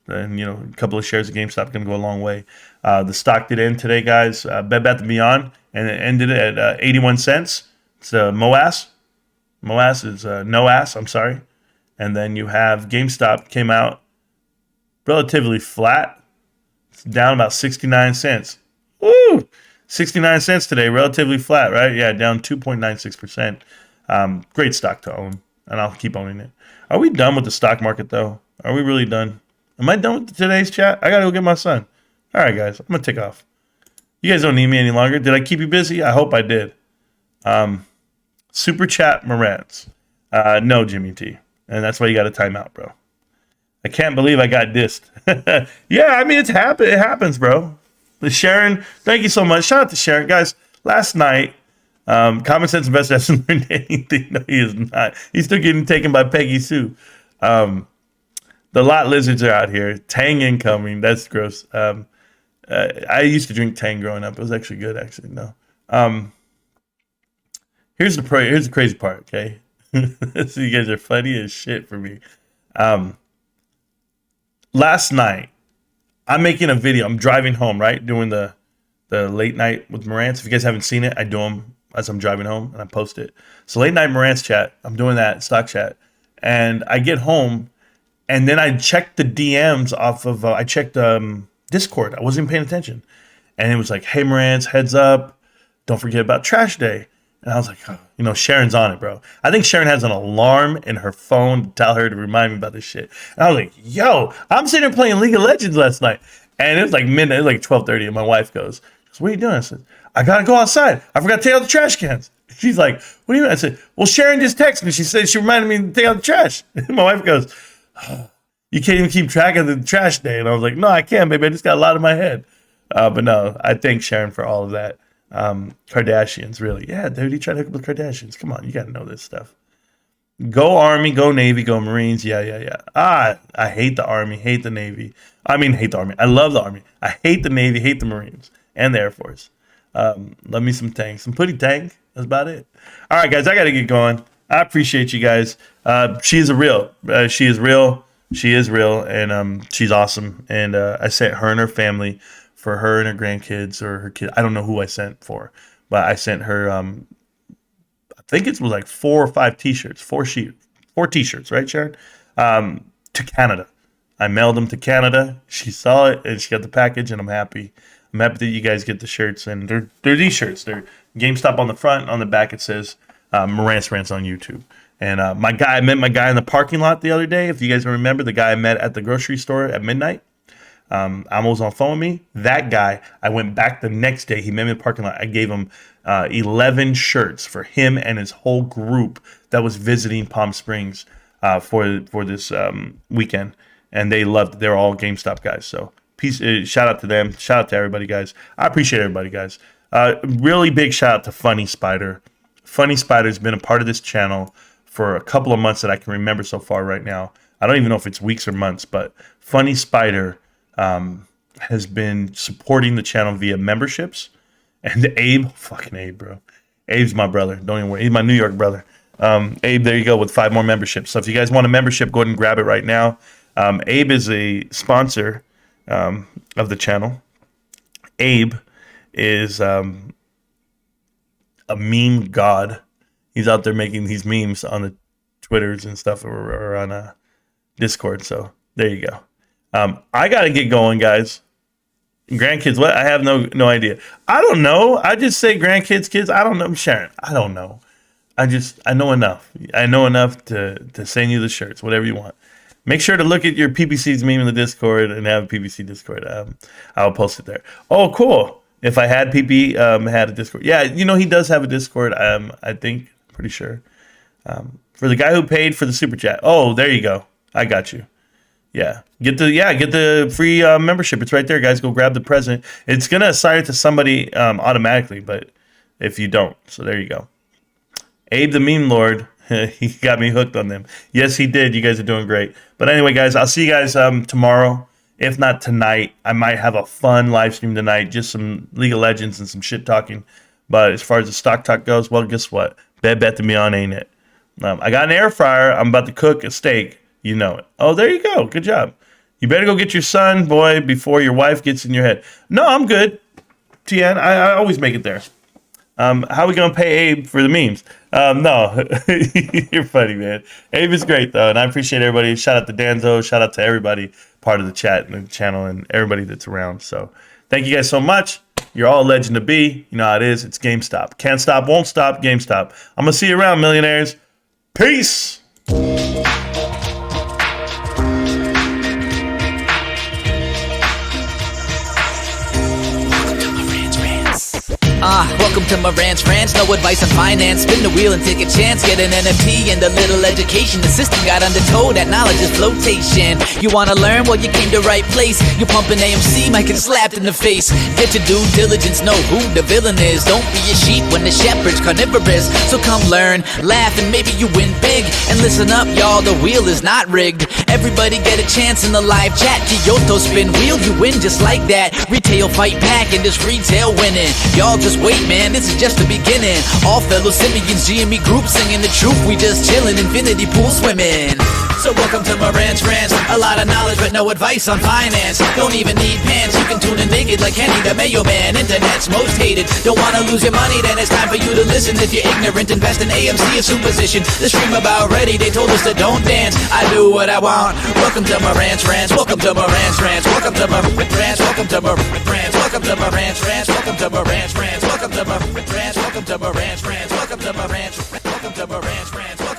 And, you know, a couple of shares of GameStop can go a long way. The stock did end today, guys. Bed Bath & Beyond, and it ended at 81 cents. It's MOAS. MOAS is no ass, I'm sorry. And then you have GameStop came out relatively flat. It's down about 69 cents. Woo! 69 cents today, relatively flat, right? Yeah, down 2.96%. Great stock to own, and I'll keep owning it. Are we done with the stock market, though? Are we really done? Am I done with today's chat? I got to go get my son. All right, guys, I'm going to take off. You guys don't need me any longer. Did I keep you busy? I hope I did. Super chat Marantz. No, Jimmy T. And that's why you got a timeout, bro. I can't believe I got dissed. Yeah, I mean, it happens, bro. The Sharon, thank you so much. Shout out to Sharon. Guys, last night, Common Sense Investor hasn't learned anything. No, he is not. He's still getting taken by Peggy Sue. The lot lizards are out here. Tang incoming. That's gross. I used to drink Tang growing up. It was actually good, actually. No. Here's the crazy part, okay? So you guys are funny as shit for me. Last night, I'm making a video. I'm driving home, right? Doing the late night with Marantz. If you guys haven't seen it, I do them as I'm driving home and I post it. So late night Marantz chat. I'm doing that stock chat, and I get home, and then I checked the DMs off of. I checked Discord. I wasn't even paying attention, and it was like, "Hey Marantz, heads up! Don't forget about Trash Day." And I was like, oh, Sharon's on it, bro. I think Sharon has an alarm in her phone to tell her to remind me about this shit. And I was like, yo, I'm sitting there playing League of Legends last night. And it was like midnight, it was like 12:30, and my wife goes, what are you doing? I said, I got to go outside. I forgot to take out the trash cans. She's like, what do you mean? I said, well, Sharon just texted me. She said she reminded me to take out the trash. And my wife goes, oh, you can't even keep track of the trash day. And I was like, no, I can't, baby. I just got a lot in my head. But no, I thank Sharon for all of that. Kardashians, really. Yeah, dude, he tried to hook up with Kardashians. Come on, you got to know this stuff. Go Army, go Navy, go Marines. Yeah. I hate the Army, hate the Navy. I mean, hate the Army. I love the Army. I hate the Navy, hate the Marines, and the Air Force. Love me some tanks. Some putty tank. That's about it. All right, guys, I got to get going. I appreciate you guys. She is real. She is real. She is real, and she's awesome. And I sent her and her family for her and her grandkids or her kid. I don't know who I sent for, but I sent her, I think it was like 4 or 5 t-shirts, 4 t-shirts, right, Sharon? To Canada. I mailed them to Canada. She saw it and she got the package, and I'm happy. I'm happy that you guys get the shirts, and they're these shirts. They're GameStop on the front. On the back, it says Marantz Rantz on YouTube. And I met my guy in the parking lot the other day. If you guys remember, the guy I met at the grocery store at midnight. Amo was on the phone with me. That guy, I went back the next day. He met me in the parking lot. I gave him 11 shirts for him and his whole group that was visiting Palm Springs for this weekend. And they loved it. They're all GameStop guys. So shout out to them. Shout out to everybody, guys. I appreciate everybody, guys. Really big shout out to Funny Spider. Funny Spider's been a part of this channel for a couple of months that I can remember so far right now. I don't even know if it's weeks or months, but Funny Spider has been supporting the channel via memberships. And fucking Abe, bro. Abe's my brother. Don't even worry. He's my New York brother. Abe, there you go with 5 more memberships. So if you guys want a membership, go ahead and grab it right now. Abe is a sponsor of the channel. Abe is a meme god. He's out there making these memes on the Twitters and stuff or on Discord. So there you go. I got to get going, guys. Grandkids, what? I have no idea. I don't know. I just say grandkids, kids. I don't know. Sharon, I don't know. I know enough. I know enough to send you the shirts, whatever you want. Make sure to look at your PPC's meme in the Discord and have a PPC Discord. I'll post it there. Oh, cool. If I had PP, had a Discord. Yeah, he does have a Discord. I think, pretty sure. For the guy who paid for the super chat. Oh, there you go. I got you. Yeah, get the free membership. It's right there, guys. Go grab the present. It's gonna assign it to somebody automatically, but if you don't, so there you go. Abe the meme lord, he got me hooked on them. Yes, he did. You guys are doing great. But anyway, guys, I'll see you guys tomorrow. If not tonight, I might have a fun live stream tonight, just some League of Legends and some shit talking. But as far as the stock talk goes, well, guess what? Bet to me on, ain't it? I got an air fryer. I'm about to cook a steak. You know it. Oh, there you go. Good job. You better go get your son, boy, before your wife gets in your head. No, I'm good. Tien, I always make it there. How are we going to pay Abe for the memes? No, you're funny, man. Abe is great, though, and I appreciate everybody. Shout out to Danzo. Shout out to everybody part of the chat and the channel and everybody that's around. So thank you guys so much. you're all legend to be. You know how it is. It's GameStop. Can't stop, won't stop, GameStop. I'm going to see you around, millionaires. Peace. Welcome to Marantz Rantz, no advice on finance. Spin the wheel and take a chance. Get an NFT and a little education. The system got undertow, that knowledge is flotation. You wanna learn? Well, you came to right place. You pumping AMC, might get slapped in the face. Get your due diligence, know who the villain is. Don't be a sheep when the shepherd's carnivorous. So come learn, laugh, and maybe you win big. And listen up, y'all, the wheel is not rigged. Everybody get a chance in the live chat. Kyoto spin wheel, you win just like that. Retail fight back and this retail winning. Y'all just wait, man, this is just the beginning. All fellow simians, GME group singing the truth. We just chillin', infinity pool swimming. So welcome to Marantz Rantz. A lot of knowledge but no advice on finance. Don't even need pants, you can tune in naked like Kenny the Mayo Man. Internet's most hated. Don't wanna lose your money, then it's time for you to listen. If you're ignorant, invest in AMC or Superstition. The stream about ready, they told us to don't dance. I do what I want. Welcome to Marantz Rantz. Welcome to Marantz Rantz. Welcome to Marantz Rantz. Welcome to Marantz Rantz. Welcome to Marantz Rantz. Welcome to Marantz Rantz. Welcome to Marantz Rantz. Welcome to Marantz Rantz. Welcome to Marantz Rantz. Welcome to Marantz Rantz.